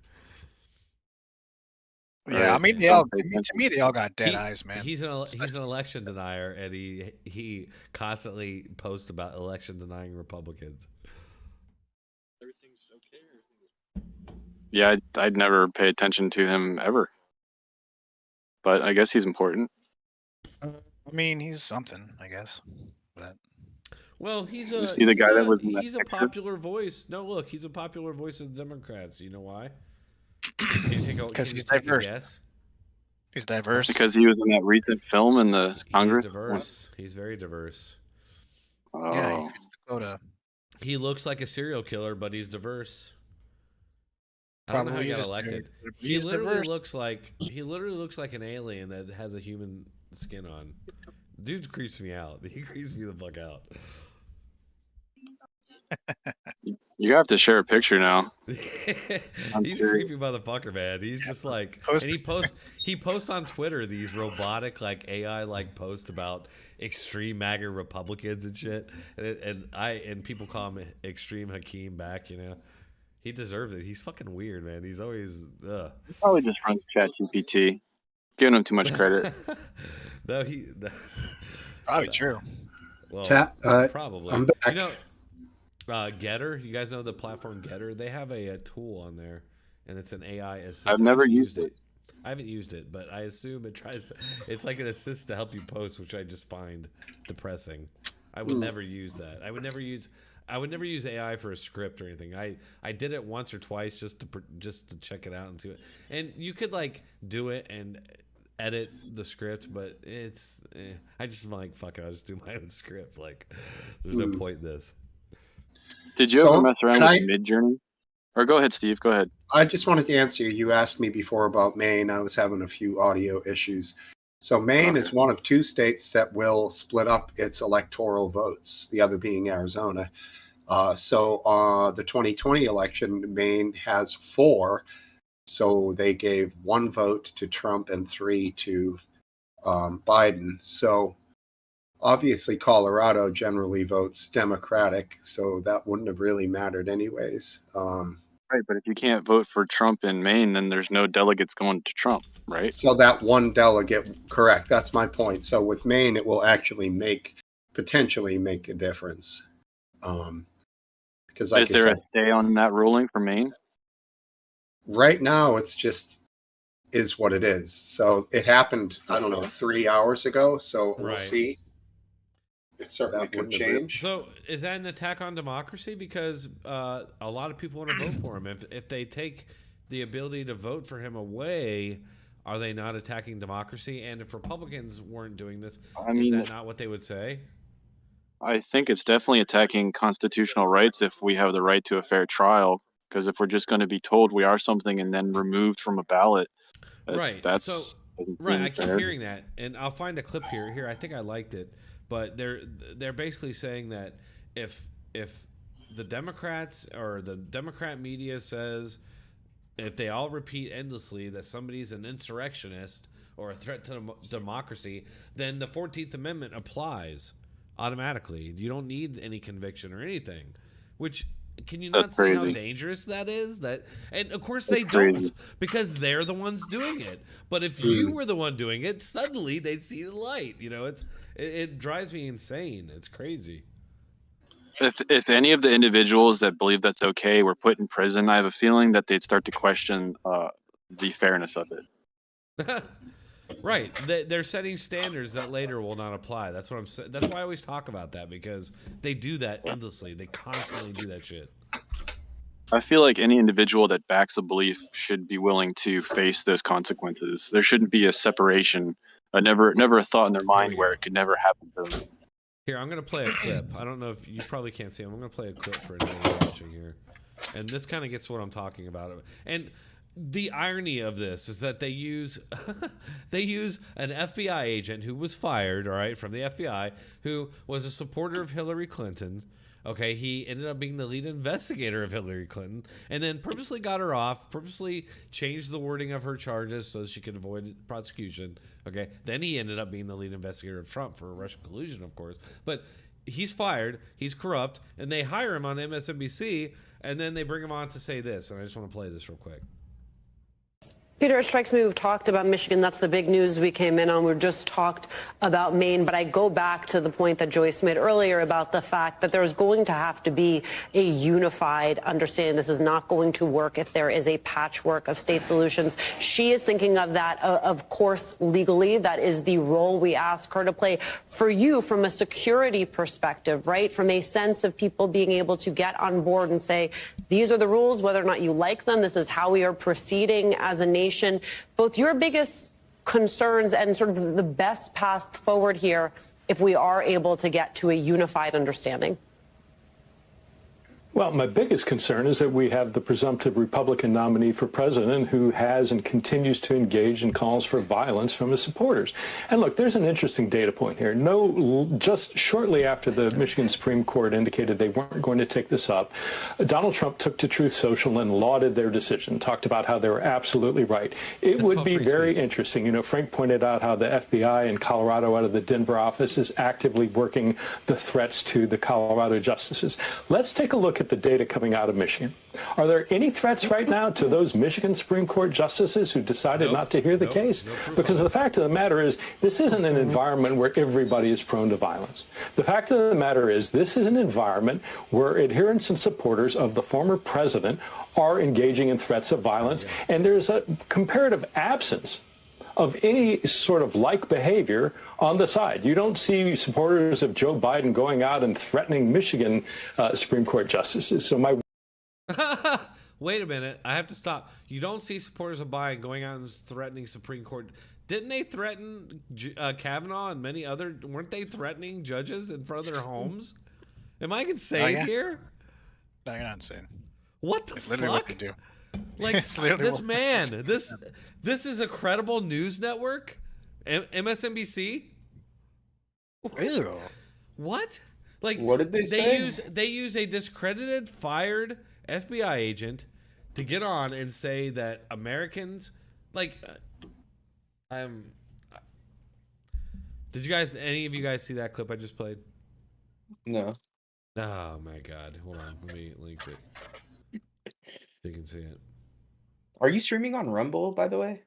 Yeah, I mean, to me, they all got dead eyes, man. He's an election denier, and he constantly posts about election denying Republicans. Everything's okay. Yeah, I'd never pay attention to him ever, but I guess he's important. I mean, he's something, I guess. But well, he's a popular voice. No, look, he's a popular voice of the Democrats. You know why? Because he's diverse. He's diverse. Because he was in that recent film in the Congress. He's diverse. He's very diverse. Oh. Yeah, he fits the quota. He looks like a serial killer, but he's diverse. I don't know how he got elected. He literally looks like an alien that has a human skin on. Dude creeps me out. He creeps me the fuck out. You have to share a picture now. He's a creepy motherfucker, man. He's just like, and he posts on Twitter these robotic like AI like posts about extreme MAGA Republicans and shit, and people call him Extreme Hakeem back. You know, he deserves it. He's fucking weird, man. He's always He probably just runs ChatGPT. Giving him too much credit. No, probably true. Well, probably. I'm back. You know, Getter. You guys know the platform Getter? They have a tool on there, and it's an AI assistant. I've never used it. I haven't used it, but I assume it tries to. It's like an assist to help you post, which I just find depressing. I would never use that. I would never use AI for a script or anything. I did it once or twice just to check it out and see it. And you could like do it and edit the script, but I just like fuck it. I'll just do my own script. Like there's no point in this. Did you ever mess around with Midjourney? Or go ahead, Steve. Go ahead. I just wanted to answer you. You asked me before about Maine. I was having a few audio issues. So Maine Okay. is one of 2 states that will split up its electoral votes, the other being Arizona. So the 2020 election, Maine has 4. So they gave 1 vote to Trump and 3 to Biden. So obviously Colorado generally votes Democratic, so that wouldn't have really mattered anyways. Right, but if you can't vote for Trump in Maine, then there's no delegates going to Trump, right? So that 1 delegate, correct, that's my point. So with Maine, it will actually potentially make a difference. Because like Is I there said, a stay on that ruling for Maine? right now it's just is what it is. So it happened, I don't know, 3 hours ago. So we'll Right. see. It certainly could change. So is that an attack on democracy? Because a lot of people want to vote for him. If they take the ability to vote for him away, are they not attacking democracy? And if Republicans weren't doing this, I mean, is that not what they would say? I think it's definitely attacking constitutional rights if we have the right to a fair trial. Because if we're just going to be told we are something and then removed from a ballot, Right. that's So doesn't right, seem I keep fair. hearing that, and I'll find a clip here. Here, I think I liked it, but they're basically saying that if the Democrats or the Democrat media says, if they all repeat endlessly that somebody's an insurrectionist or a threat to democracy, then the 14th Amendment applies automatically. You don't need any conviction or anything. Which, can you not That's see how crazy. dangerous that is? And of course That's they crazy. don't, because they're the ones doing it. But if you were the one doing it, suddenly they'd see the light. You know, it drives me insane. It's crazy. If any of the individuals that believe that's okay were put in prison, I have a feeling that they'd start to question the fairness of it. Right. They're setting standards that later will not apply. That's what I'm saying. That's why I always talk about that, because they do that endlessly. They constantly do that shit. I feel like any individual that backs a belief should be willing to face those consequences. There shouldn't be a separation, never a thought in their mind where it could never happen to them. Here, I'm going to play a clip. I don't know if you probably can't see them. I'm going to play a clip for anybody watching here. And this kind of gets what I'm talking about. And the irony of this is that they use an FBI agent who was fired, all right, from the FBI, who was a supporter of Hillary Clinton. Okay, he ended up being the lead investigator of Hillary Clinton, and then purposely got her off, purposely changed the wording of her charges so she could avoid prosecution. Okay, then he ended up being the lead investigator of Trump for Russian collusion, of course. But he's fired, he's corrupt, and they hire him on MSNBC, and then they bring him on to say this, and I just want to play this real quick. Peter, it strikes me we've talked about Michigan. That's the big news we came in on. We've just talked about Maine. But I go back to the point that Joyce made earlier about the fact that there's going to have to be a unified understanding. This is not going to work if there is a patchwork of state solutions. She is thinking of that, of course, legally. That is the role we ask her to play. For you, from a security perspective, right, from a sense of people being able to get on board and say, these are the rules, whether or not you like them, this is how we are proceeding as a nation. Both your biggest concerns and sort of the best path forward here if we are able to get to a unified understanding? Well, my biggest concern is that we have the presumptive Republican nominee for president who has and continues to engage in calls for violence from his supporters. And look, there's an interesting data point here. Just shortly after the Michigan Supreme Court indicated they weren't going to take this up, Donald Trump took to Truth Social and lauded their decision, talked about how they were absolutely right. It would be very interesting. You know, Frank pointed out how the FBI in Colorado out of the Denver office is actively working the threats to the Colorado justices. Let's take a look at the data coming out of Michigan. Are there any threats right now to those Michigan Supreme Court justices who decided not to hear the case? Because the fact of the matter is, this isn't an environment where everybody is prone to violence. The fact of the matter is, this is an environment where adherents and supporters of the former president are engaging in threats of violence, and there's a comparative absence of any sort of like behavior on the side. You don't see supporters of Joe Biden going out and threatening Michigan Supreme Court justices. So my Wait a minute. I have to stop. You don't see supporters of Biden going out and threatening Supreme Court. Didn't they threaten Kavanaugh and many other? Weren't they threatening judges in front of their homes? Am I insane here? No, you're not insane. What the It's fuck? literally what they do. Like It's literally this what- man, this is a credible news network. MSNBC? Ew. What? Like, What did they say? They use a discredited, fired FBI agent to get on and say that Americans, like, did any of you guys see that clip I just played? No. Oh my God! Hold on, let me link it. So you can see it. Are you streaming on Rumble, by the way?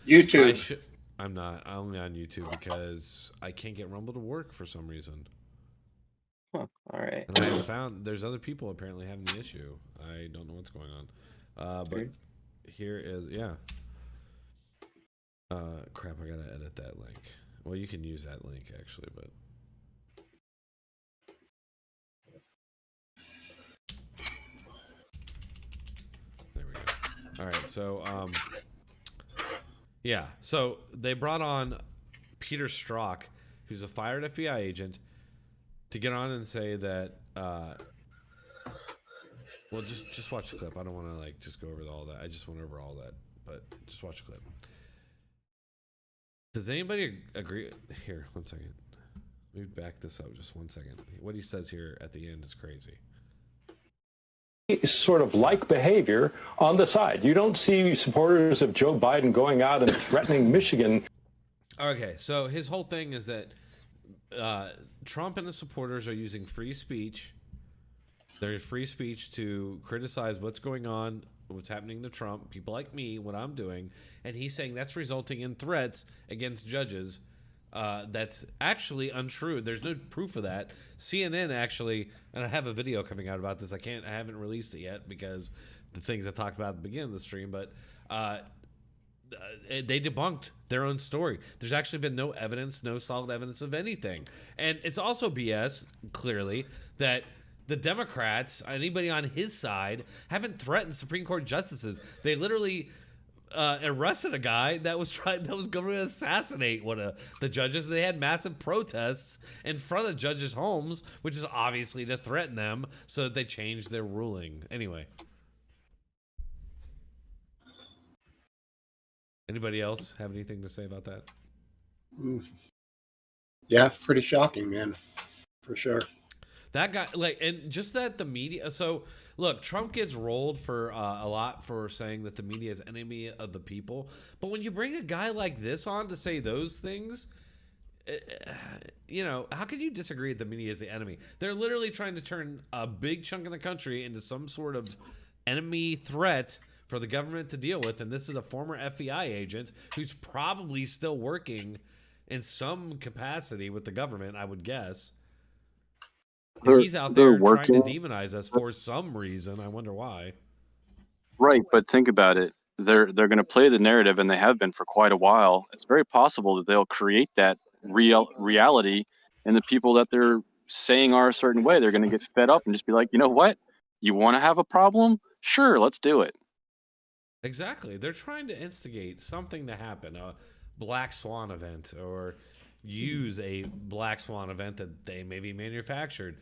YouTube. I'm not. I'm only on YouTube because I can't get Rumble to work for some reason. Huh. All right. And I have found there's other people apparently having the issue. I don't know what's going on. But here is crap. I gotta edit that link. Well, you can use that link actually, but. There we go. All right, so yeah, so they brought on Peter Strzok, who's a fired FBI agent, to get on and say that. Well, just watch the clip. I don't want to like just go over all that. I just went over all that, but just watch the clip. Does anybody agree? Here, 1 second. Let me back this up just 1 second. What he says here at the end is crazy. Sort of like behavior on the side. You don't see supporters of Joe Biden going out and threatening Michigan. Okay, so his whole thing is that Trump and his supporters are using free speech. There's free speech to criticize what's going on, what's happening to Trump, people like me, what I'm doing, and he's saying that's resulting in threats against judges. That's actually untrue. There's no proof of that. CNN actually, and I have a video coming out about this. I haven't released it yet because the things I talked about at the beginning of the stream, but they debunked their own story. There's actually been no evidence, no solid evidence of anything. And it's also BS, clearly, that the Democrats, anybody on his side, haven't threatened Supreme Court justices. They literally arrested a guy that was going to assassinate one of the judges. They had massive protests in front of judges' homes, which is obviously to threaten them, so that they changed their ruling. Anyway. Anybody else have anything to say about that? Yeah, pretty shocking, man. For sure. That guy, like, and just that the media. So, look, Trump gets rolled for a lot for saying that the media is enemy of the people. But when you bring a guy like this on to say those things, you know, how can you disagree that the media is the enemy? They're literally trying to turn a big chunk of the country into some sort of enemy threat for the government to deal with. And this is a former FBI agent who's probably still working in some capacity with the government, I would guess. He's out there trying to demonize us for some reason. I wonder why. Right, but think about it. They're going to play the narrative, and they have been for quite a while. It's very possible that they'll create that reality, and the people that they're saying are a certain way, they're going to get fed up and just be like, you know what? You want to have a problem? Sure, let's do it. Exactly. They're trying to instigate something to happen, a black swan event, or use a black swan event that they maybe manufactured.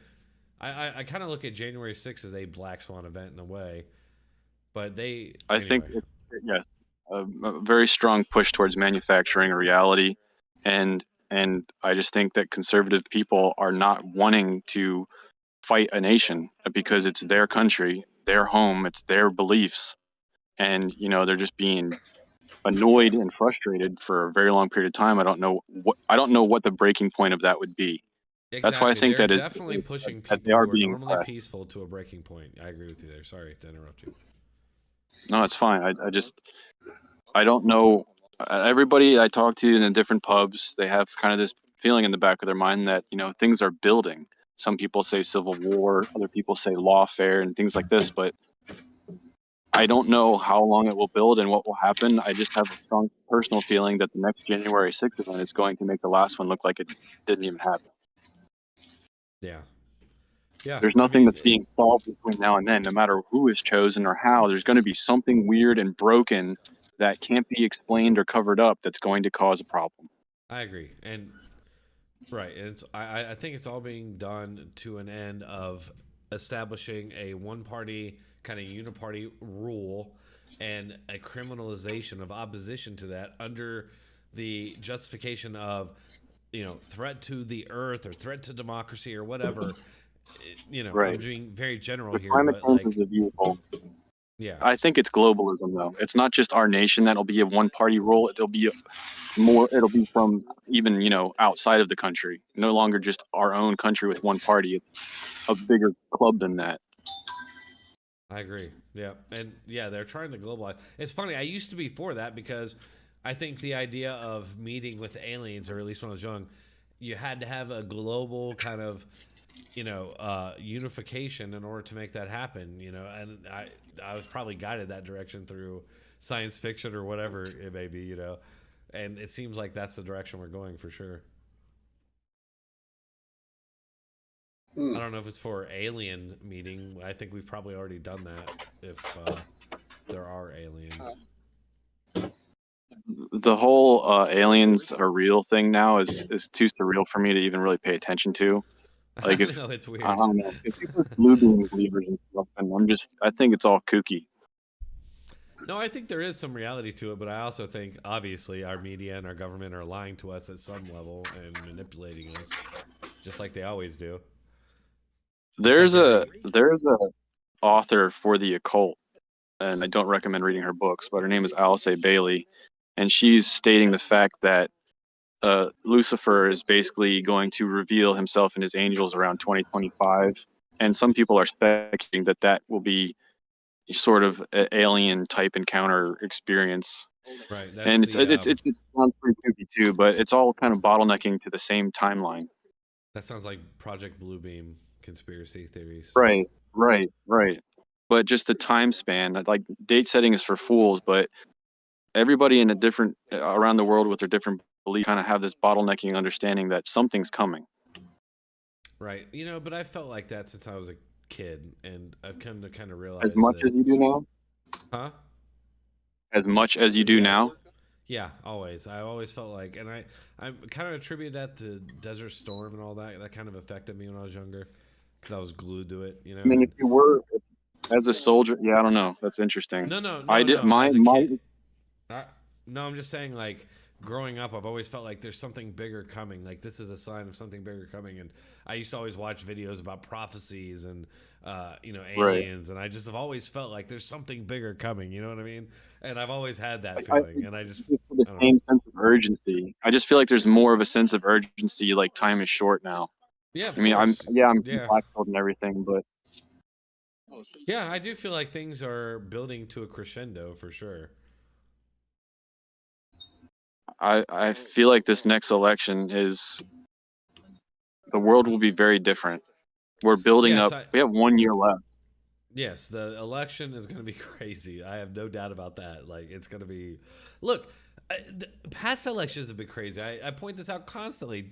I kind of look at January 6th as a black swan event in a way, but I think a very strong push towards manufacturing a reality, and I just think that conservative people are not wanting to fight a nation because it's their country, their home, it's their beliefs, and you know they're just being annoyed and frustrated for a very long period of time. I don't know what the breaking point of that would be. Exactly. That's why I think they're that definitely pushing people they are who are being normally peaceful to a breaking point. I agree with you there. Sorry to interrupt you. No, it's fine. I don't know. Everybody I talk to in the different pubs, they have kind of this feeling in the back of their mind that, you know, things are building. Some people say civil war, other people say lawfare and things like this, but I don't know how long it will build and what will happen. I just have a strong personal feeling that the next January 6th event is going to make the last one look like it didn't even happen. Yeah. Yeah. There's nothing that's being solved between now and then, no matter who is chosen or how. There's going to be something weird and broken that can't be explained or covered up that's going to cause a problem. I agree. And right. And I think it's all being done to an end of establishing a one-party kind of uniparty rule and a criminalization of opposition to that under the justification of, threat to the earth or threat to democracy or whatever. Right. I'm being very general The here, climate but change like, is a vehicle. yeah, I think it's globalism, though. It's not just our nation that'll be a one-party rule. It'll be more. It'll be from even outside of the country. No longer just our own country with one party. It's a bigger club than that. I agree. Yeah. And yeah, they're trying to globalize. It's funny. I used to be for that because I think the idea of meeting with aliens, or at least when I was young, you had to have a global kind of, unification in order to make that happen, and I was probably guided that direction through science fiction or whatever it may be, and it seems like that's the direction we're going for sure. I don't know if it's for alien meeting. I think we've probably already done that if there are aliens. The whole aliens are real thing now is too surreal for me to even really pay attention to. Like I if know, it's weird. I don't know if people are blue beam believers and stuff, and I think it's all kooky. No, I think there is some reality to it, but I also think obviously our media and our government are lying to us at some level and manipulating us, just like they always do. There's a author for the occult, and I don't recommend reading her books, but her name is Alice A. Bailey, and she's stating the fact that Lucifer is basically going to reveal himself and his angels around 2025, and some people are speculating that will be sort of an alien type encounter experience. Right. And it sounds pretty kooky too, but it's all kind of bottlenecking to the same timeline. That sounds like Project Bluebeam conspiracy theories. Right. But just the time span, like date setting is for fools, but everybody in a different around the world with their different beliefs kind of have this bottlenecking understanding that something's coming. Right. But I felt like that since I was a kid, and I've come to kind of realize As much as you do now? Huh? As much as you do now? Yeah, always. I always felt like, and I kind of attribute that to Desert Storm and all that. That kind of affected me when I was younger because I was glued to it. I mean, if you were as a soldier, yeah, I don't know. That's interesting. No. I did As a kid. No, I'm just saying, like, growing up, I've always felt like there's something bigger coming. Like, this is a sign of something bigger coming. And I used to always watch videos about prophecies and, aliens. And I just have always felt like there's something bigger coming. You know what I mean? And I've always had that feeling. And I just the same sense of urgency. I just feel like there's more of a sense of urgency. Like time is short now. Yeah, of I mean, course. I'm black belt and everything, but yeah, I do feel like things are building to a crescendo for sure. I feel like this next election the world will be very different. We're building up. We have 1 year left. Yes, the election is going to be crazy. I have no doubt about that. Like, it's going to be. Look, the past elections have been crazy. I point this out constantly.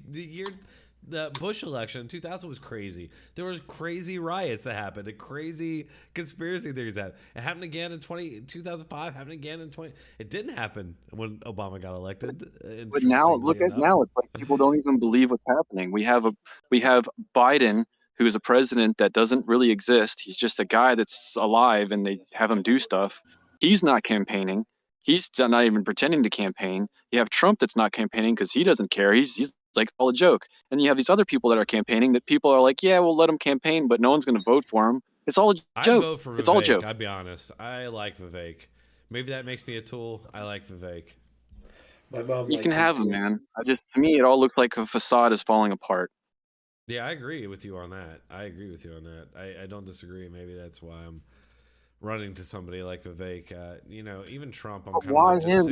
The Bush election in 2000 was crazy. There was crazy riots that happened, and crazy conspiracy theories that it happened again in 2005. Happened again in 20. It didn't happen when Obama got elected. But now, look at now. It's like people don't even believe what's happening. We have Biden, who is a president that doesn't really exist. He's just a guy that's alive, and they have him do stuff. He's not campaigning. He's not even pretending to campaign. You have Trump that's not campaigning because he doesn't care. He's like all a joke. And you have these other people that are campaigning that people are like, yeah, we'll let him campaign, but no one's going to vote for him. It's all a joke. I vote for Vivek. It's all a joke. I'll be honest. I like Vivek. Maybe that makes me a tool. I like Vivek. My mom. You can have him, man. To me, it all looks like a facade is falling apart. Yeah, I agree with you on that. I don't disagree. Maybe that's why I'm running to somebody like Vivek. Even Trump. I'm kind of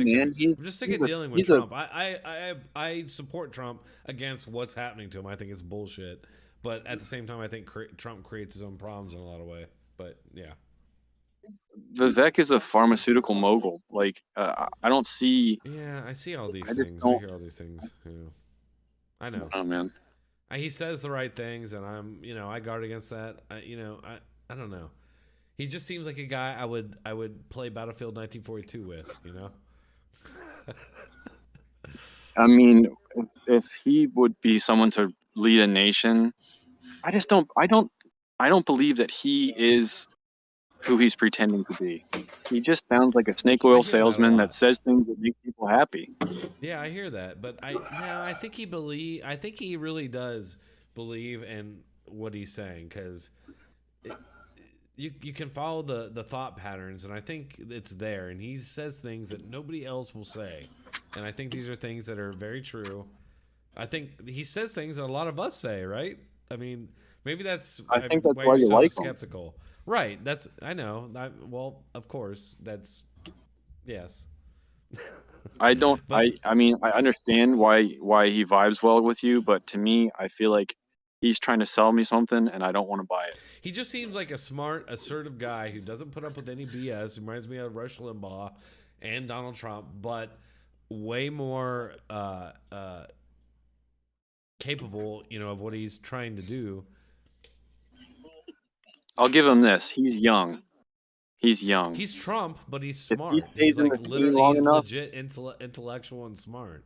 just sick of dealing with Trump. I support Trump against what's happening to him. I think it's bullshit. But at the same time, I think Trump creates his own problems in a lot of way. But yeah. Vivek is a pharmaceutical mogul. Like, I don't see. Yeah, I see all these things. I hear all these things. Yeah. I know. Oh man. He says the right things, and I guard against that. I don't know. He just seems like a guy I would play Battlefield 1942 with. I mean, if he would be someone to lead a nation, I don't believe that he is who he's pretending to be. He just sounds like a snake I oil hear that a salesman lot. that says things that make people happy. Yeah, I hear that, but I think I think he really does believe in what he's saying, because you can follow the thought patterns, and I think it's there. And he says things that nobody else will say, and I think these are things that are very true. I think he says things that a lot of us say, right? I mean, maybe that's I think that's why why you're you so like him. skeptical, right? That's I know. Well, of course, that's yes. I don't. But I mean, I understand why he vibes well with you, but to me, I feel like he's trying to sell me something, and I don't want to buy it. he just seems like a smart, assertive guy who doesn't put up with any BS. Reminds me of Rush Limbaugh and Donald Trump, but way more capable, of what he's trying to do. I'll give him this. He's young. He's young. He's Trump, but he's If smart. he stays He's in like the game literally, long he's enough, legit intellectual and smart.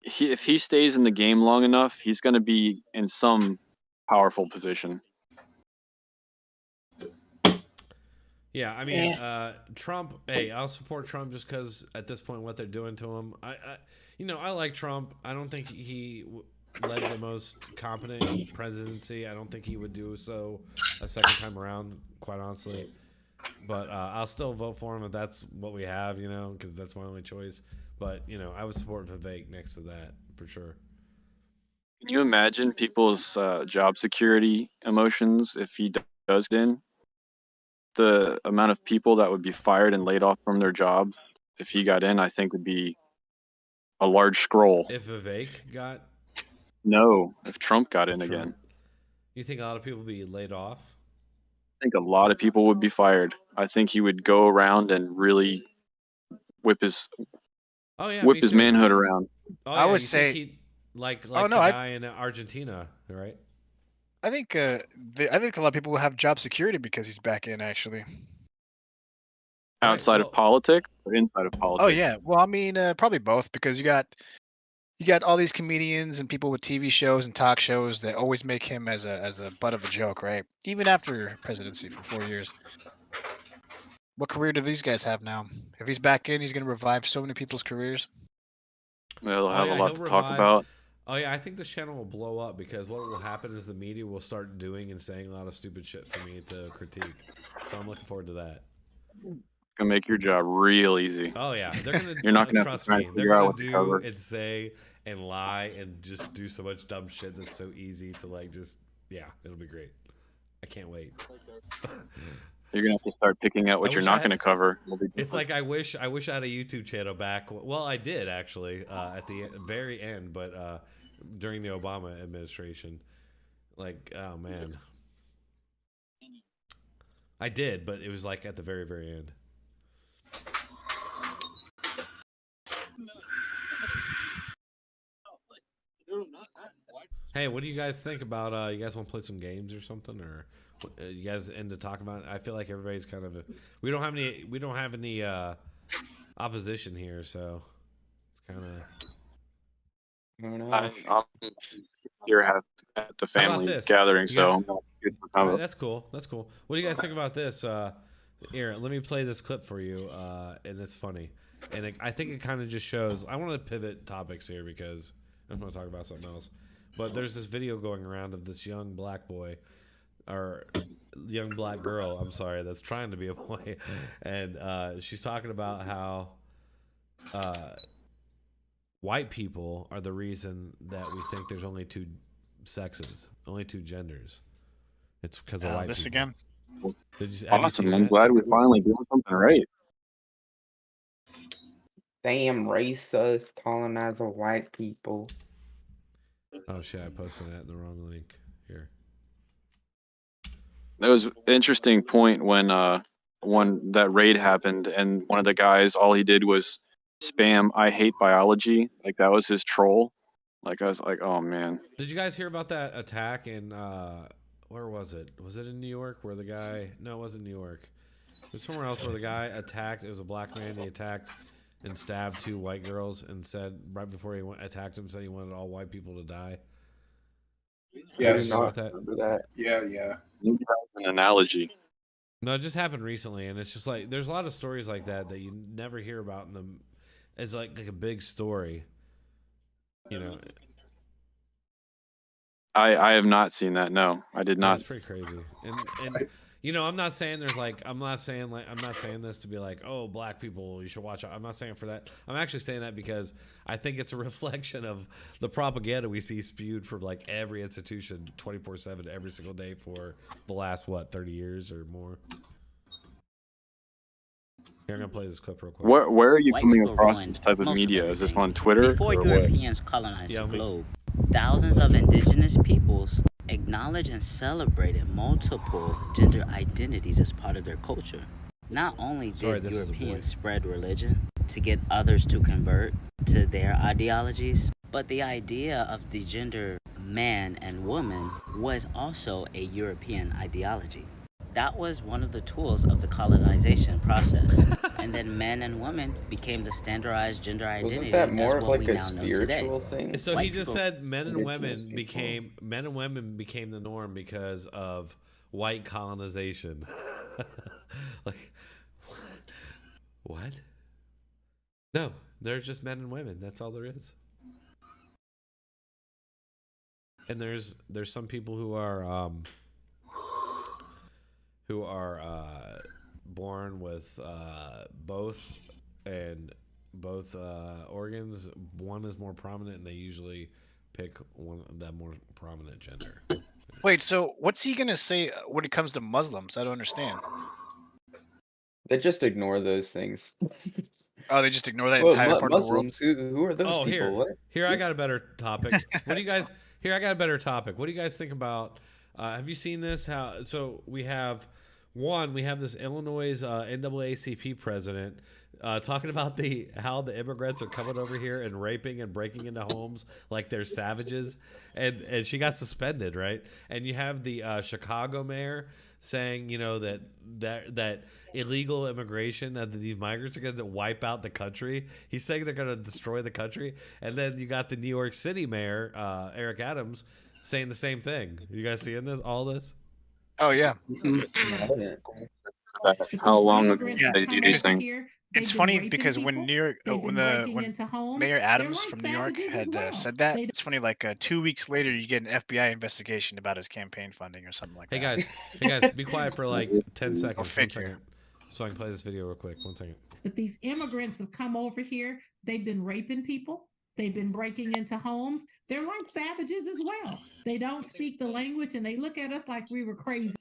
if he stays in the game long enough, he's going to be in some powerful position. Yeah, I mean, Trump. Hey, I'll support Trump just because at this point, what they're doing to him, I like Trump. I don't think he led the most competent presidency. I don't think he would do so a second time around, quite honestly. But I'll still vote for him if that's what we have, because that's my only choice. But I would support Vivek next to that for sure. Can you imagine people's job security emotions if he does get in? The amount of people that would be fired and laid off from their job if he got in, I think would be a large scroll. If Vivek got, No, if Trump got in Trump, again, you think a lot of people would be laid off? I think a lot of people would be fired. I think he would go around and really whip his Oh yeah, me too. manhood around. Oh I yeah, would you say- think he like Oh, no, the I- guy in Argentina, right? I think I think a lot of people will have job security because he's back in actually. Outside well- of politics or inside of politics? Oh yeah, well I mean probably both because you got all these comedians and people with TV shows and talk shows that always make him as a butt of a joke, right? Even after presidency for 4 years. What career do these guys have now? If he's back in, he's going to revive so many people's careers. They'll have a lot he'll to talk revive- about. Oh yeah, I think this channel will blow up because what will happen is the media will start doing and saying a lot of stupid shit for me to critique. So I'm looking forward to that. It's gonna make your job real easy. Oh yeah, they're gonna. You're not gonna have to trust try me. to They're figure out gonna what to do cover. and say and lie and just do so much dumb shit that's so easy to it'll be great. I can't wait. You're gonna have to start picking out what I you're wish not I gonna cover. It's like I wish I had a YouTube channel back. Well, I did actually at the very end, but during the Obama administration, like oh man, I did, but it was like at the very very end. Hey, what do you guys think about? You guys want to play some games or something, or you guys into talking about it? I feel like everybody's kind of we don't have any opposition here, so it's kind of. I don't know. I'm here at the How about family this? gathering, You so got- I'm not good for All right, combo. that's cool. That's cool. What do you guys think about this? Here, let me play this clip for you, and it's funny, and I think it kind of just shows. I want to pivot topics here because I want to talk about something else. But there's this video going around of this young black boy, or young black girl. I'm sorry, that's trying to be a boy, and she's talking about how white people are the reason that we think there's only two sexes, only two genders. It's because of white This people. again. Have you Awesome. seen I'm that? glad we finally doing something right. Damn racist colonizer white people. Oh shit! I posted that in the wrong link. Here. That was an interesting point when that raid happened and one of the guys, all he did was spam "I hate biology." Like that was his troll. Like I was like, oh man. Did you guys hear about that attack in where was it? Was it in New York where the guy? No, it wasn't New York. It was somewhere else where the guy attacked. It was a black man. He attacked and stabbed two white girls and said right before he attacked him, said he wanted all white people to die. Yes. I do About not that? remember that. Yeah. Maybe that's an analogy. No, it just happened recently, and it's just like there's a lot of stories like that that you never hear about in them as like a big story. You know, I have not seen that. No, I did yeah, not. it's pretty crazy. And you know, I'm not saying I'm not saying this to be like, oh, black people, you should watch it. I'm not saying for that. I'm actually saying that because I think it's a reflection of the propaganda we see spewed from like every institution 24/7 every single day for the last 30 years or more. Here, I'm gonna play this clip real quick. Where are you White coming people across ruined this type of most of media? Is this everything. on Twitter Before or what? Europeans colonized Yeah, the me. globe, thousands of indigenous peoples acknowledged and celebrated multiple gender identities as part of their culture. Not only Sorry, did this is a boy. Europeans spread religion to get others to convert to their ideologies, but the idea of the gender man and woman was also a European ideology. That was one of the tools of the colonization process. And then men and women became the standardized gender identity Wasn't that more as of what like we a now know today. spiritual thing? So White he just people- said men and Indigenous women people. became the norm because of white colonization. Like what? No, there's just men and women. That's all there is. And there's some people who are born with both organs. One is more prominent, and they usually pick one that more prominent gender. Wait, so what's he gonna say when it comes to Muslims? I don't understand. They just ignore those things. Oh, they just ignore that Well, entire part of the world. Muslims, who are those Oh, people? What? here I got a better topic. What do you guys? Here I got a better topic. What do you guys think about? Have you seen this? We have this Illinois NAACP president talking about how the immigrants are coming over here and raping and breaking into homes like they're savages, and she got suspended, right? And you have the Chicago mayor saying, you know, that illegal immigration, that these migrants are going to wipe out the country. He's saying they're going to destroy the country. And then you got the New York City mayor, Eric Adams, saying the same thing. You guys seeing all this? Oh yeah. How long ago Yeah, did they do these things? It's funny because when Mayor Adams from New York had said that, it's funny. Like 2 weeks later, you get an FBI investigation about his campaign funding or something like that. Hey guys, be quiet for like 10 seconds. Go 1 figure. second, so I can play this video real quick. 1 second. But these immigrants have come over here. They've been raping people. They've been breaking into homes. They're like savages as well. They don't speak the language and they look at us like we were crazy.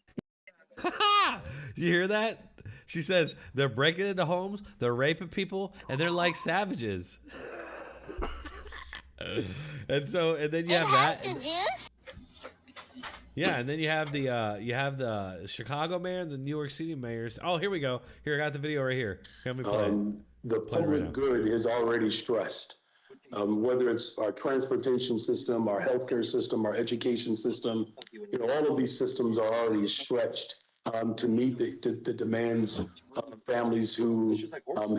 You hear that? She says they're breaking into homes, they're raping people, and they're like savages. and then you have that. Yeah, and then you have the Chicago mayor and the New York City mayors. Oh, here we go. Here, I got the video right here. Here, let me play it. The Play it right public now. good is already stressed. Whether it's our transportation system, our healthcare system, our education system, you know, all of these systems are already stretched to meet the demands of families who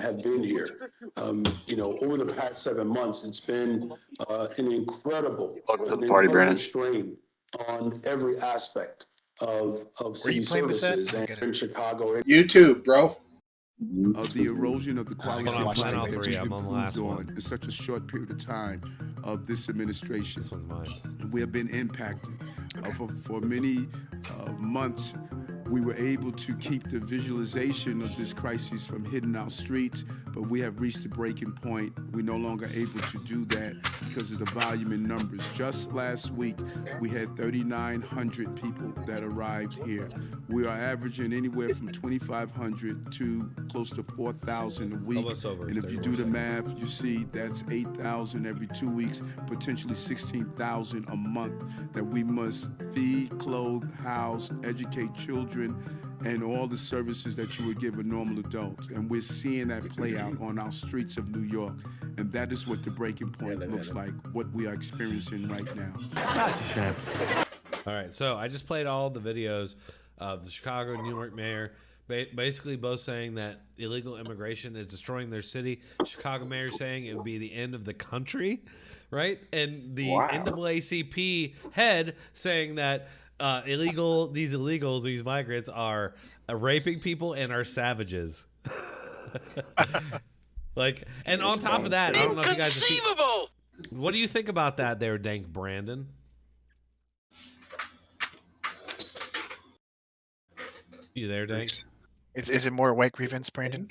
have been here. You know, over the past 7 months, it's been an incredible strain on every aspect of city services and in Chicago. YouTube, bro. Of the erosion of the quality Hold on, of I'm playing all life that three. we've I'm on the last improved one. on in such a short period of time of this administration. This one's mine. We have been impacted. For many months, we were able to keep the visualization of this crisis from hitting our streets, but we have reached a breaking point. We're no longer able to do that because of the volume in numbers. Just last week, we had 3,900 people that arrived here. We are averaging anywhere from 2,500 to close to 4,000 a week. Almost over. And if you do the math, you see that's 8,000 every 2 weeks, potentially 16,000 a month that we must feed, clothe, house, educate children, and all the services that you would give a normal adult. And we're seeing that play out on our streets of New York. And that is what the breaking point looks like, what we are experiencing right now. All right, so I just played all the videos of the Chicago and New York mayor basically both saying that illegal immigration is destroying their city. Chicago mayor saying it would be the end of the country, right? And the Wow. NAACP head saying that these migrants are raping people and are savages. Like, and on top of that, I don't know if you guys have seen, what do you think about that there, Dank Brandon? You there, Dank? Is it more white grievance, Brandon?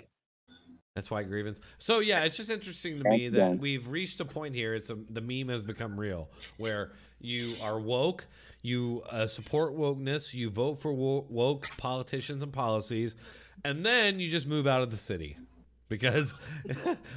That's white grievance. So yeah, it's just interesting to me that we've reached a point here. The meme has become real, where you are woke, you support wokeness, you vote for woke politicians and policies, and then you just move out of the city. Because,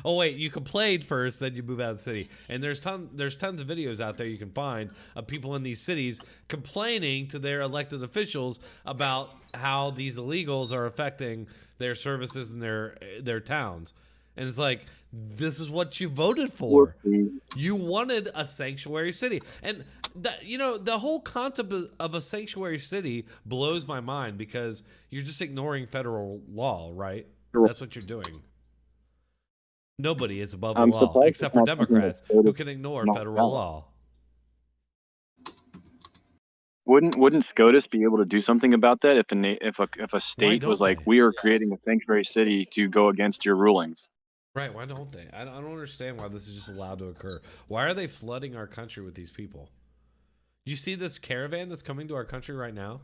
oh wait, you complained first, then you move out of the city. And there's tons of videos out there you can find of people in these cities complaining to their elected officials about how these illegals are affecting their services in their towns. And it's like, this is what you voted for. You wanted a sanctuary city. And the whole concept of a sanctuary city blows my mind, because you're just ignoring federal law, right? That's what you're doing. Nobody is above the law, except for Democrats, who can ignore federal law. Wouldn't SCOTUS be able to do something about that if a state was like, we are creating a sanctuary city to go against your rulings? Right? Why don't they? I don't understand why this is just allowed to occur. Why are they flooding our country with these people? You see this caravan that's coming to our country right now?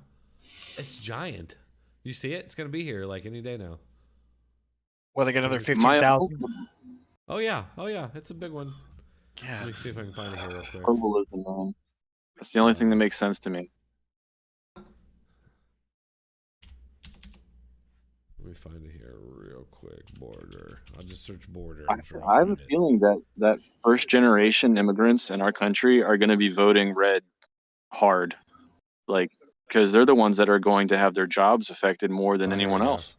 It's giant. You see it? It's going to be here like any day now. Well, they get another 15,000. Oh yeah, it's a big one. Yeah. Let me see if I can find it here real quick. Herbalism, man. That's the only thing that makes sense to me. Let me find it here real quick. Border. I'll just search border. I have a feeling that first generation immigrants in our country are going to be voting red hard, like, because they're the ones that are going to have their jobs affected more than anyone else.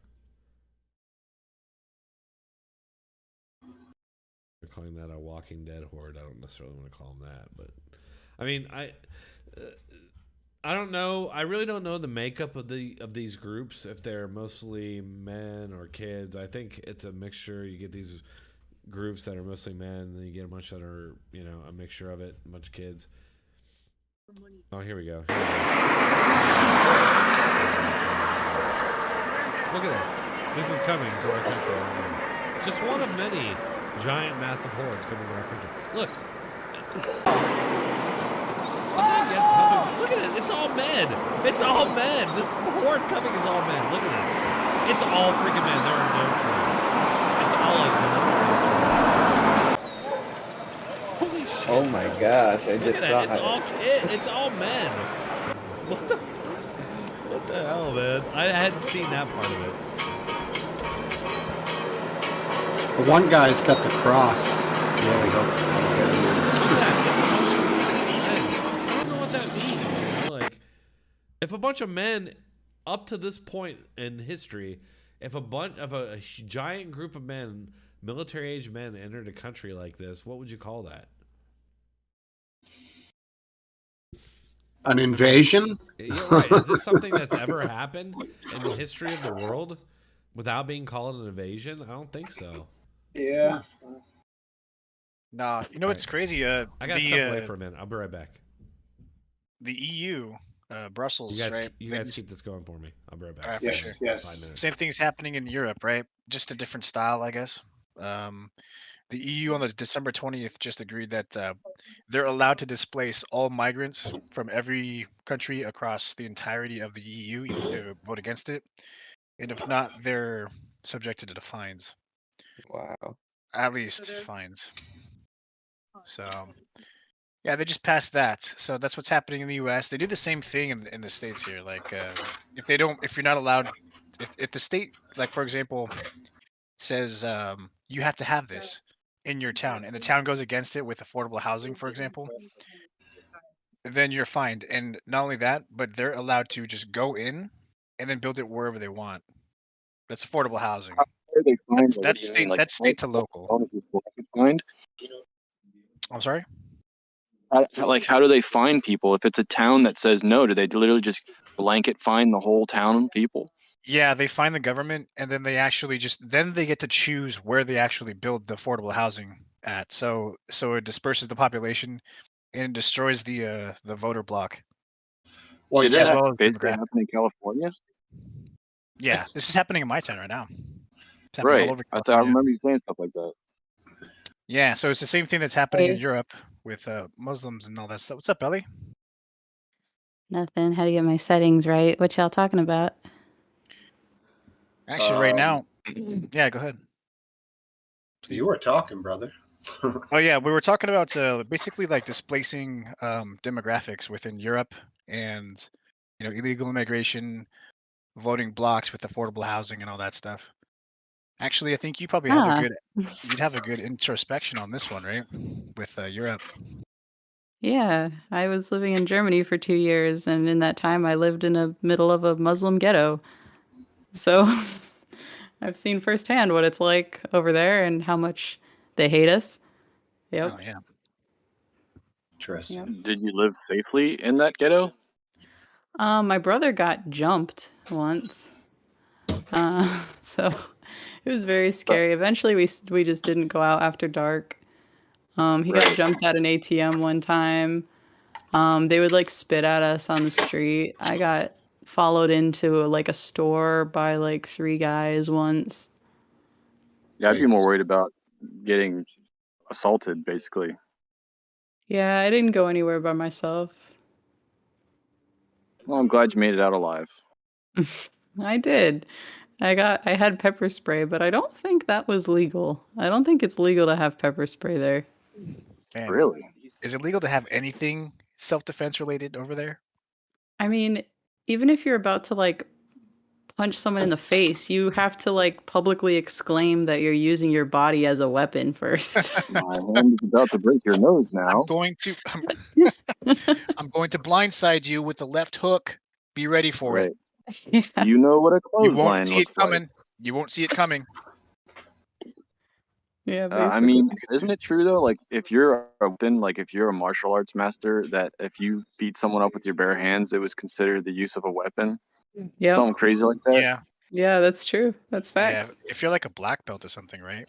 They're calling that a Walking Dead horde. I don't necessarily want to call them that, but I mean, I don't know. I really don't know the makeup of these groups, if they're mostly men or kids. I think it's a mixture. You get these groups that are mostly men, and then you get a bunch that are, a mixture of it, a bunch of kids. Oh, here we go. Look at this. This is coming to our country. Just one of many giant, massive hordes coming to our country. Look. Look at it. It's all men. It's all men. This horde coming is all men. Look at this. It's all freaking men. There are no kids. It's all like military. Holy shit. Oh my gosh, I Look just at saw that. It's all men. What the hell, man? I hadn't seen that part of it. The one guy's got the cross. Really hope that'll get him in. I don't know what that means. Like, if a bunch of men, up to this point in history, if a giant group of men, military-age men, entered a country like this, what would you call that? An invasion? Yeah, right. Is this something that's ever happened in the history of the world without being called an invasion? I don't think so. Yeah. Nah, you know what's crazy? I gotta step away for a minute. I'll be right back. The EU, Brussels, right? You guys keep this going for me. I'll be right back. All right, Yes, for sure. yes. 5 minutes. Same thing's happening in Europe, right? Just a different style, I guess. The EU on the December 20th just agreed that they're allowed to displace all migrants from every country across the entirety of the EU, even if they vote against it. And if not, they're subjected to fines. Wow. At least fines. So, yeah, they just passed that. So that's what's happening in the U.S. They do the same thing in the states here. Like, if you're not allowed, if the state, like for example, says you have to have this in your town, and the town goes against it with affordable housing, for example, then you're fined. And not only that, but they're allowed to just go in and then build it wherever they want. That's affordable housing. That's state to local. I'm sorry? How do they fine people if it's a town that says no? Do they literally just blanket fine the whole town people? Yeah, they find the government, and then they actually then they get to choose where they actually build the affordable housing at. So it disperses the population and destroys the voter block. Well, Did as it well as basically demographic. happen in California? Yeah, this is happening in my town right now. It's happening all Right. over I California. remember you saying stuff like that. Yeah, so it's the same thing that's happening in Hey. Europe with Muslims and all that stuff. What's up, Ellie? Nothing. How to get my settings right? What y'all talking about? Actually, right now, yeah, go ahead. You were talking, brother. Oh yeah, we were talking about basically like displacing demographics within Europe and illegal immigration, voting blocks with affordable housing and all that stuff. Actually, I think you probably have Ah. you'd have a good introspection on this one, right? With Europe. Yeah, I was living in Germany for 2 years, and in that time, I lived in the middle of a Muslim ghetto. So I've seen firsthand what it's like over there and how much they hate us. Yep. Oh yeah. Interesting. Did you live safely in that ghetto? My brother got jumped once. So it was very scary. Eventually, we just didn't go out after dark. He got jumped at an ATM one time. They would like spit at us on the street. I got followed into like a store by like 3 guys once. Yeah, I'd be more worried about getting assaulted, basically. Yeah, I didn't go anywhere by myself. Well, I'm glad you made it out alive. I did. I had pepper spray, but I don't think that was legal. I don't think it's legal to have pepper spray there. Man, really? Is it legal to have anything self-defense related over there? I mean, even if you're about to like punch someone in the face, you have to like publicly exclaim that you're using your body as a weapon first. My hand is about to break your nose now. I'm going to blindside you with the left hook. Be ready for it. You know what a You won't clothesline see it looks like. coming. You won't see it coming. Yeah, I mean, isn't it true though? Like, if you're a martial arts master, that if you beat someone up with your bare hands, it was considered the use of a weapon. Yep. Something crazy like that. Yeah. Yeah, that's true. That's facts. Yeah, if you're like a black belt or something, right?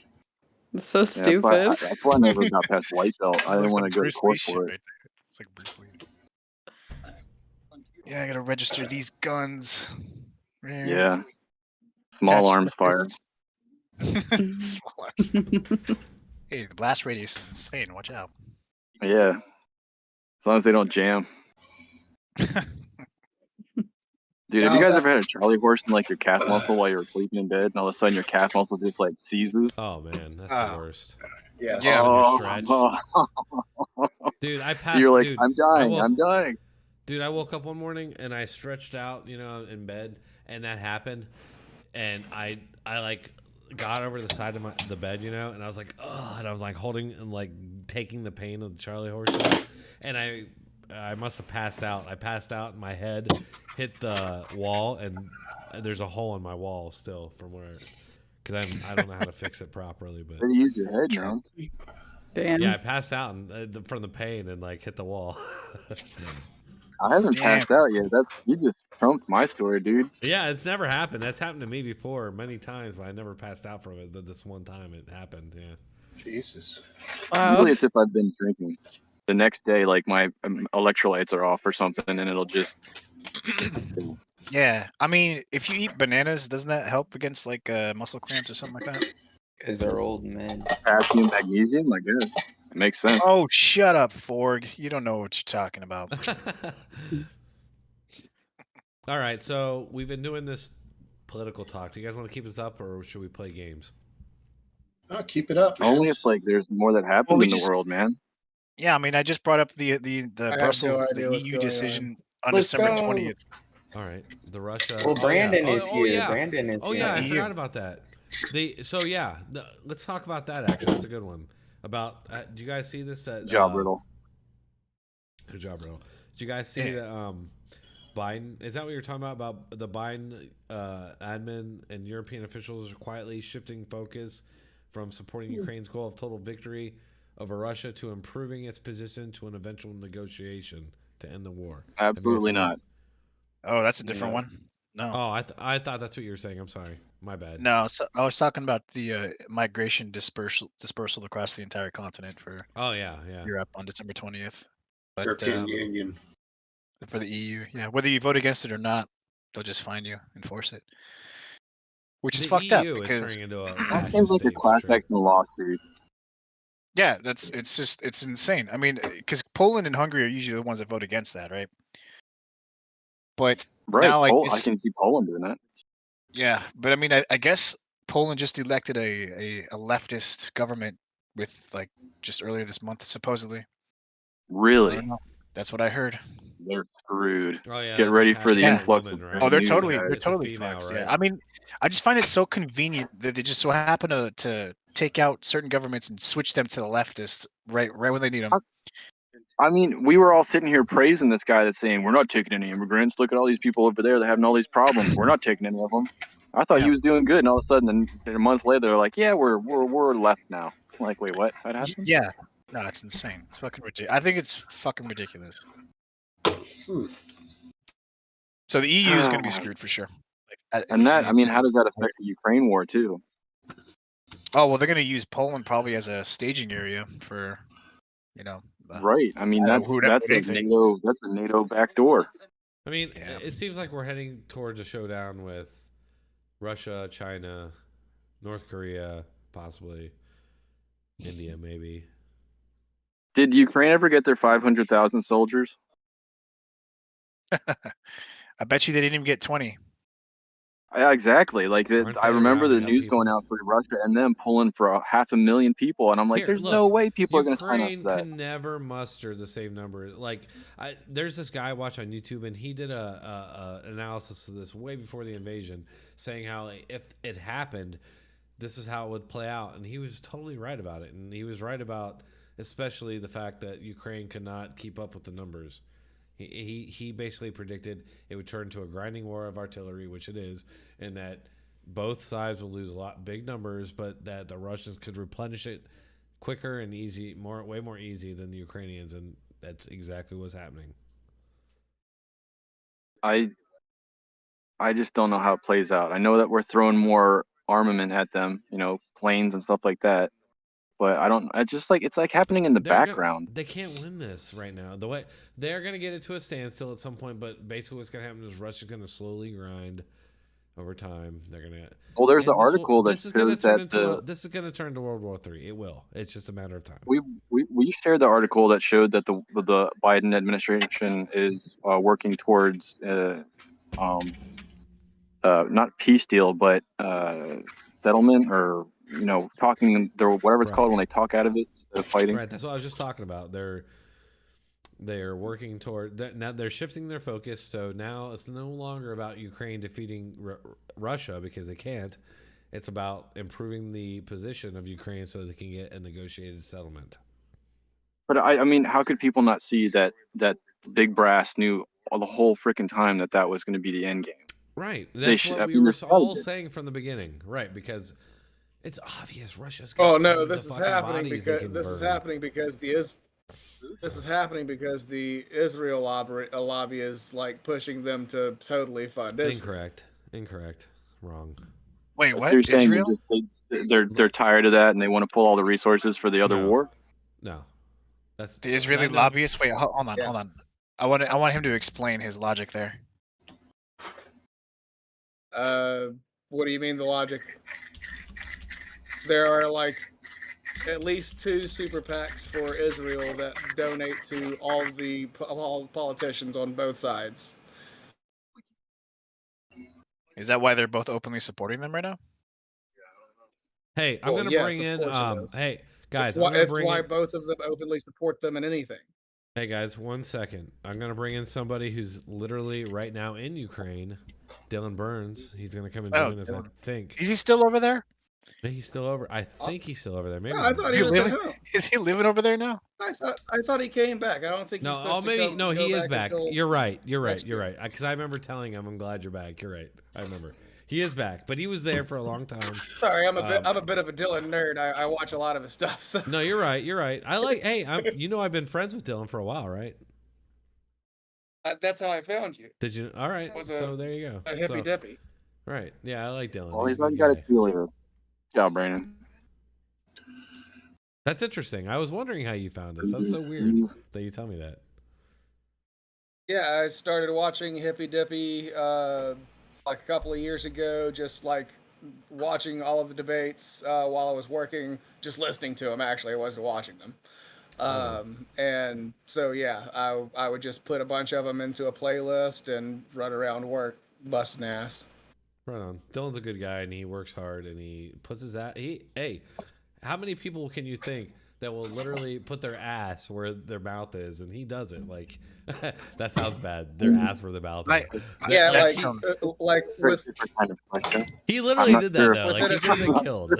It's so Yeah, stupid. that's why I never got past white belt. I didn't want to go to Bruce court Lee shit for it. right there. It's like Bruce Lee. Yeah, I gotta register these guns. Yeah. Small Attach arms fire. Small arms. Hey, the blast radius is insane. Watch out. Yeah. As long as they don't jam. Dude, have you guys ever had a Charlie horse in like your calf muscle while you were sleeping in bed, and all of a sudden your calf muscle just like seizes? Oh man, that's the worst. Yeah. You're stretched. Dude, I passed. You're like, dude, I'm dying. I'm dying. Dude, I woke up one morning and I stretched out, in bed, and that happened, and I like got over the side of the bed, and I was like, ugh, and I was like holding and like taking the pain of the Charlie horse, and I must have passed out. I passed out and my head hit the wall, and there's a hole in my wall still from where, because I don't know how to fix it properly. But you use your head, man. Damn. Yeah, I passed out and, from the pain and like hit the wall. I haven't passed out yet. You just trumped my story, dude. Yeah, it's never happened. That's happened to me before many times, but I never passed out from it. But this one time it happened. Yeah. Jesus. Usually it's if I've been drinking. The next day, like my electrolytes are off or something, and it'll just. Yeah, I mean, if you eat bananas, doesn't that help against like muscle cramps or something like that? Because they're old men. Potassium, magnesium, I guess. It makes sense. Oh, shut up, Forg. You don't know what you're talking about. All right, so we've been doing this political talk. Do you guys want to keep this up, or should we play games? Oh, keep it up. Man. Only if like there's more that happened in the world, man. Yeah, I mean, I just brought up the Brussels, the EU decision on December 20th. All right, the Russia. Well, Brandon is Oh, here. yeah. Brandon is here. I forgot about that. Let's talk about that. Actually, that's a good one. About do you guys see this? Job riddle. Good job, riddle. Did you guys see that? Biden, is that what you're talking about the Biden admin and European officials are quietly shifting focus from supporting Ukraine's goal of total victory over Russia to improving its position to an eventual negotiation to end the war? Absolutely not. Oh, that's a different one. No. Oh, I thought that's what you were saying. I'm sorry. My bad. No, so I was talking about the migration dispersal across the entire continent for Oh yeah, yeah. Europe on December 20th. But European Union. for the EU, yeah, whether you vote against it or not, they'll just fine you, enforce it, which is The fucked up EU is because turning into a That fascist seems like a state for class sure. action lawsuit. yeah, it's insane. I mean, because Poland and Hungary are usually the ones that vote against that, right? But Right. now I I guess can see Poland doing that. yeah, but I mean, I guess Poland just elected a leftist government with like just earlier this month, supposedly. So I Really? don't know. That's what I heard. They're screwed. Oh yeah. Get It ready just for the happened as a influx woman, of right? Oh, they're news totally guys. It's a totally female, fucked. right? Yeah, I mean, I just find it so convenient that they just so happen to take out certain governments and switch them to the leftists right when they need them. I mean, we were all sitting here praising this guy that's saying we're not taking any immigrants. Look at all these people over there that having all these problems. We're not taking any of them. I thought Yeah. he was doing good, and all of a sudden, a month later, they're like, "Yeah, we're left now." I'm like, wait, what? That happened? Yeah, no, it's insane. It's fucking ridiculous. I think it's fucking ridiculous. So the EU is going to be screwed for sure. And that, I mean, it's how does that affect the Ukraine war too? oh well, they're going to use Poland probably as a staging area for, Right. I mean, who would that's they a think? NATO backdoor. I mean, it seems like we're heading towards a showdown with Russia, China, North Korea, possibly India, maybe. Did Ukraine ever get their 500,000 soldiers? I bet you they didn't even get 20. Yeah, exactly. Like Aren't I they remember the rounding up news people? going out for Russia and them pulling for 500,000 people, and I'm like, Here, there's look, no way people are going to sign up Ukraine for that. can never muster the same number. Like, there's this guy I watch on YouTube, and he did a analysis of this way before the invasion, saying how if it happened, this is how it would play out, and he was totally right about it. And he was right about especially the fact that Ukraine could not keep up with the numbers. He basically predicted it would turn to a grinding war of artillery, which it is, and that both sides will lose big numbers, but that the Russians could replenish it quicker and way more easy than the Ukrainians, and that's exactly what's happening. I just don't know how it plays out. I know that we're throwing more armament at them, planes and stuff like that. But I don't. It's like happening in the background. They can't win this right now. The way they're going to get it to a standstill at some point, but basically what's going to happen is Russia's going to slowly grind over time. They're going to. Well, there's the article that this is going to shows turn that this is going to turn to World War III. It will. It's just a matter of time. we shared the article that showed that the Biden administration is working towards not peace deal, but settlement, or talking, whatever it's called when they talk out of it, fighting. Right, that's what I was just talking about. They're working toward now. They're shifting their focus, so now it's no longer about Ukraine defeating Russia, because they can't. It's about improving the position of Ukraine so they can get a negotiated settlement. But I mean, how could people not see that Big Brass knew the whole freaking time that was going to be the end game? Right. That's what we were all saying from the beginning. Right, because it's obvious Russia's got Oh no, tons this of is fucking happening bodies because they can this is burn. happening because the Israel lobby is like pushing them to totally fund Israel. Incorrect. Wrong. Wait, what? So you're saying Israel? they're tired of that and they want to pull all the resources for the other war? No. That's The Israeli lobbyists? Wait, hold on. I want him to explain his logic there. What do you mean the logic? There are like at least 2 super PACs for Israel that donate to all the politicians on both sides. Is that why they're both openly supporting them right now? Hey, I'm going to bring in hey guys, It's why both of them openly support them in anything. Hey guys, 1 second. I'm going to bring in somebody who's literally right now in Ukraine, Dylan Burns. He's going to come and join us, I think. Is he still over there? He's still over. I think he's still over there. Maybe. No, I thought he was at home. Is he living over there now? I thought he came back. I don't think he's supposed to come. No, he is back. Until You're right. Because I remember telling him, "I'm glad you're back." You're right. I remember. He is back, but he was there for a long time. Sorry, I'm a bit of a Dylan nerd. I watch a lot of his stuff. So. No, you're right. I like. Hey, I've been friends with Dylan for a while, right? That's how I found you. Did you? All right. Was So there you go. a hippy So, dippy. right. Yeah, I like Dylan. Well, He's he's a good got a guy. cheerleader. Yeah, Brandon. That's interesting. I was wondering how you found us. That's so weird that you tell me that. Yeah, I started watching Hippy Dippy like a couple of years ago, just like watching all of the debates while I was working, just listening to them. Actually, I wasn't watching them. And so, yeah, I would just put a bunch of them into a playlist and run around work busting ass. Right on. Dylan's a good guy and he works hard and he puts his ass. Hey, how many people can you think that will literally put their ass where their mouth is, and he does it? Like, that sounds bad. Their ass where their mouth is. Yeah, like with, he literally did that though. Like, he could have been killed.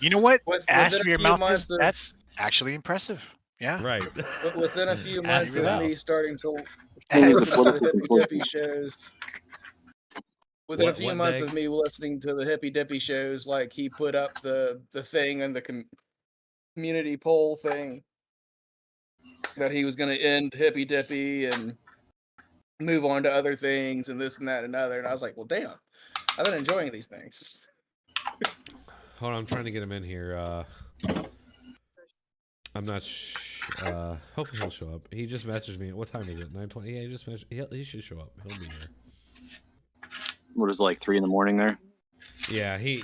You know what? Ass within where a your few mouth months is. of- That's actually impressive. Yeah. Right. Within a few months your of mouth. me starting to Ass. listen to the Hippy Dippy shows, within a few What months day? of me listening to the Hippy Dippy shows, like he put up the thing and the community poll thing that he was going to end Hippy Dippy and move on to other things and this and that and other. And I was like, well, damn, I've been enjoying these things. Hold on, I'm trying to get him in here. I'm not hopefully he'll show up. He just messaged me. What time is it? 9:20. Yeah, he just messaged. He should show up. He'll be here. What is it, like 3 in the morning there? Yeah, he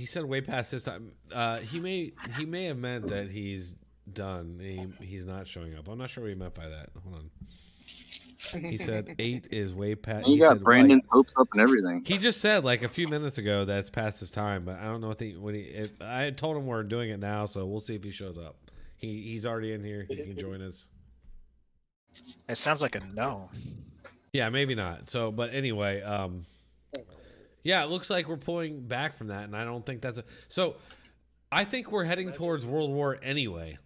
said way past his time. He may have meant that he's done. He's not showing up. I'm not sure what he meant by that. Hold on. He said 8 is way past. And you got Brandon's hopes up and everything. He just said like a few minutes ago that's past his time, but I don't know I told him we're doing it now, so we'll see if he shows up. He's already in here. He can join us. It sounds like a no. Yeah, maybe not. So, but anyway, yeah, it looks like we're pulling back from that, and I don't think that's so. I think we're heading towards World War anyway.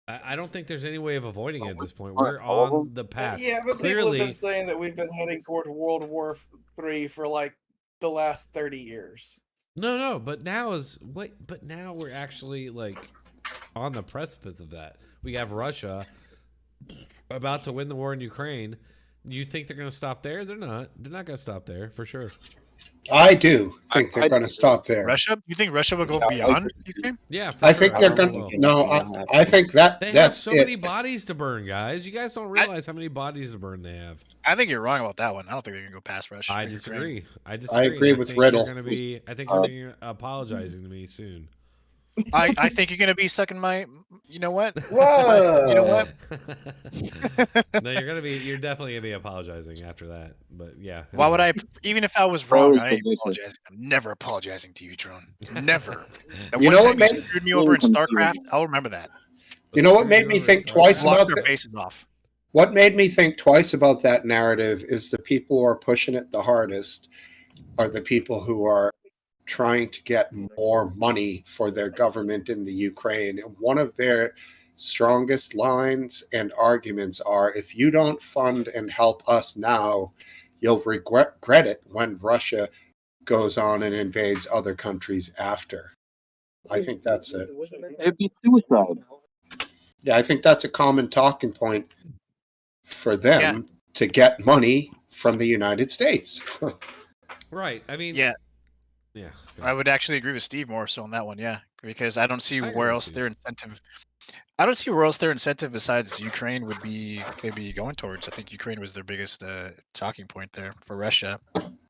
I don't think there's any way of avoiding it at this point. We're on the path. Yeah, but people Clearly, have been saying that we've been heading toward World War III for like the last 30 years. no, but now now we're actually like on the precipice of that. We have Russia about to win the war in Ukraine. You think they're going to stop there? They're not. They're not going to stop there for sure. I do think they're going to stop there. Russia? You think Russia will go beyond Ukraine? Yeah, I think they're going to. No, I think that's have so it. many bodies to burn, guys. You guys don't realize how many bodies to burn they have. I think you're wrong about that one. I don't think they're going to go past Russia. I or disagree. Ukraine. I agree with think Riddle. You're gonna be, I think you're gonna be apologizing to me soon. I think you're going to be sucking my. You know what? Whoa. You know what? No, you're definitely gonna be apologizing after that. But yeah. Why would anyway. I? Even if I was wrong, I ain't apologizing. I'm never apologizing to you, Drone. Never. That You one know time what, you man? screwed me over in StarCraft. I'll remember that. You know what made me think twice Block about their that? faces off. What made me think twice about that narrative is the people who are pushing it the hardest are the people who are trying to get more money for their government in the Ukraine. And one of their strongest lines and arguments are, if you don't fund and help us now, you'll regret it when Russia goes on and invades other countries after. I think that's it. It'd be suicide. Yeah, I think that's a common talking point for them to get money from the United States. Right. I mean. Yeah. Yeah. I would actually agree with Steve more so on that one. Yeah, because I don't see agree where with else Steve. their incentive. I don't see where else their incentive besides Ukraine would be maybe going towards. I think Ukraine was their biggest talking point there for Russia,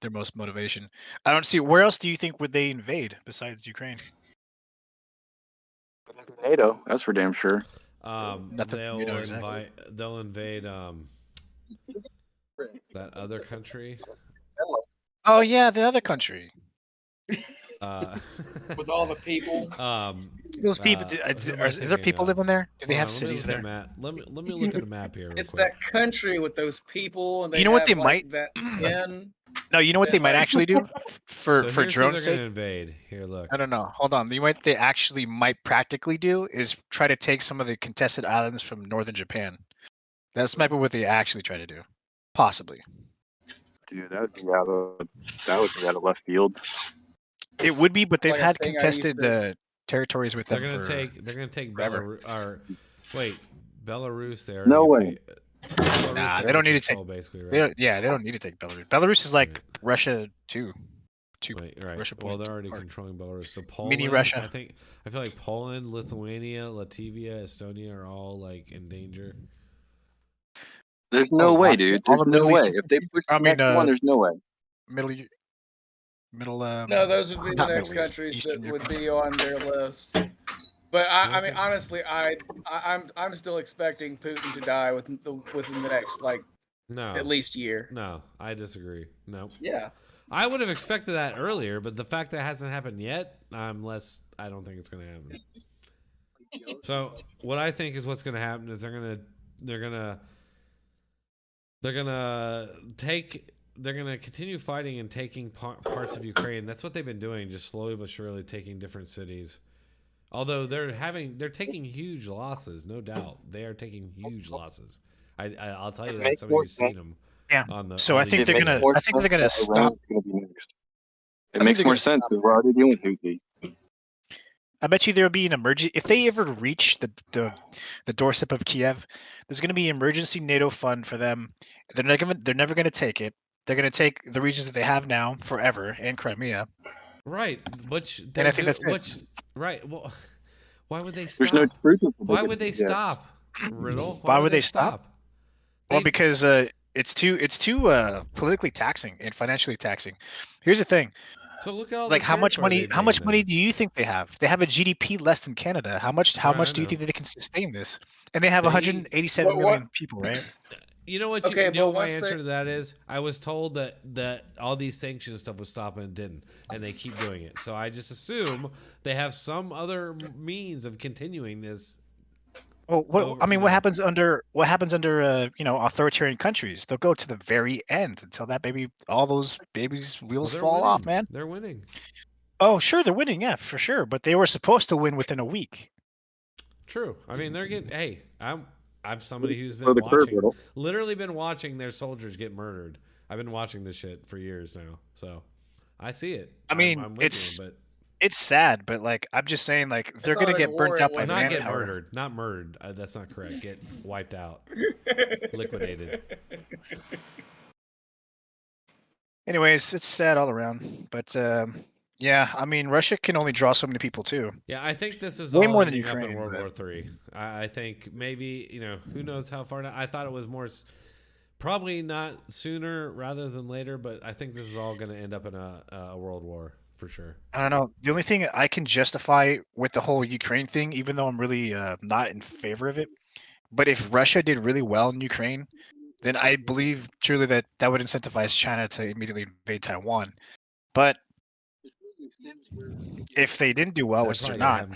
their most motivation. I don't see where else do you think would they invade besides Ukraine? NATO, that's for damn sure. Nothing, They'll you know, exactly. They'll invade that other country. Oh yeah, the other country. With all the people. Those people. who am I Is there thinking people of? living there? Do they Hold have on, let me cities look at there? a map. Let me look at a map here. Real It's quick. that country with those people, and they You know what have, they like, might- that skin. No, you know what they might actually do for So here's who drone's they're sake. gonna invade. Here, look. I don't know. Hold on. What they actually might practically do is try to take some of the contested islands from northern Japan. That's might be what they actually try to do, possibly. Dude, that would be out of left field. It would be, but they've Like a had thing I contested used to- territories with They're them gonna for take. They're gonna take forever. Belarus. Or wait, Belarus. There. No way. Nah, they don't need to take. Basically, right? They don't need to take Belarus. Belarus is like Russia too. Right. Russia Well, point they're already or controlling Belarus. So Poland, mini Russia. I feel like Poland, Lithuania, Latvia, Estonia are all like in danger. There's no way, dude. There's no way. If they push the next one, there's no way. Middle. No, those would be the not next Middle East, countries Eastern that Europe. would be on their list. But I mean, honestly, I'm still expecting Putin to die within the next at least year. No, I disagree. No. Yeah. I would have expected that earlier, but the fact that it hasn't happened yet, I don't think it's going to happen. So what I think is what's going to happen is they're gonna continue fighting and taking parts of Ukraine. That's what they've been doing, just slowly but surely taking different cities. Although they're taking huge losses, no doubt. They are taking huge losses. I'll tell you that. Some of you've seen them. Yeah. So I think they're gonna stop. It makes more sense because we're already dealing with Houthi. I bet you there'll be an emergency if they ever reach the doorstep of Kiev. There's going to be an emergency NATO fund for them. They're never going to take it. They're going to take the regions that they have now forever and Crimea. Right, and I think that's it. Right. Well, why would they stop? There's no truth. Why would they stop? Riddle. Why would they stop? Well, because it's too politically taxing and financially taxing. Here's the thing. So look at all like how much money do you think they have? They have a GDP less than Canada. How much do you think they can sustain this? And they have 187 million people, right? You know what? You know what my answer to that is? I was told that all these sanctions stuff was stopping and didn't, and they keep doing it. So I just assume they have some other means of continuing this. Well, what happens under authoritarian countries? They'll go to the very end until all those babies' wheels fall off, man. They're winning. Oh, sure, they're winning, yeah, for sure. But they were supposed to win within a week. True. I mean, they're getting. Hey, I'm somebody who's been watching, literally been watching their soldiers get murdered. I've been watching this shit for years now, so I see it. I mean, it's sad, but like I'm just saying, like they're gonna get burnt out by not get murdered, not murdered. That's not correct. Get wiped out, liquidated. Anyways, it's sad all around, but yeah, I mean Russia can only draw so many people too. Yeah, I think this is way all more than ending Ukraine up in World War III. I think maybe who knows how far. I thought it was more. Probably not sooner rather than later, but I think this is all going to end up in a world war. For sure. I don't know. The only thing I can justify with the whole Ukraine thing, even though I'm really not in favor of it, but if Russia did really well in Ukraine, then I believe truly that would incentivize China to immediately invade Taiwan. But if they didn't do well, which they're not,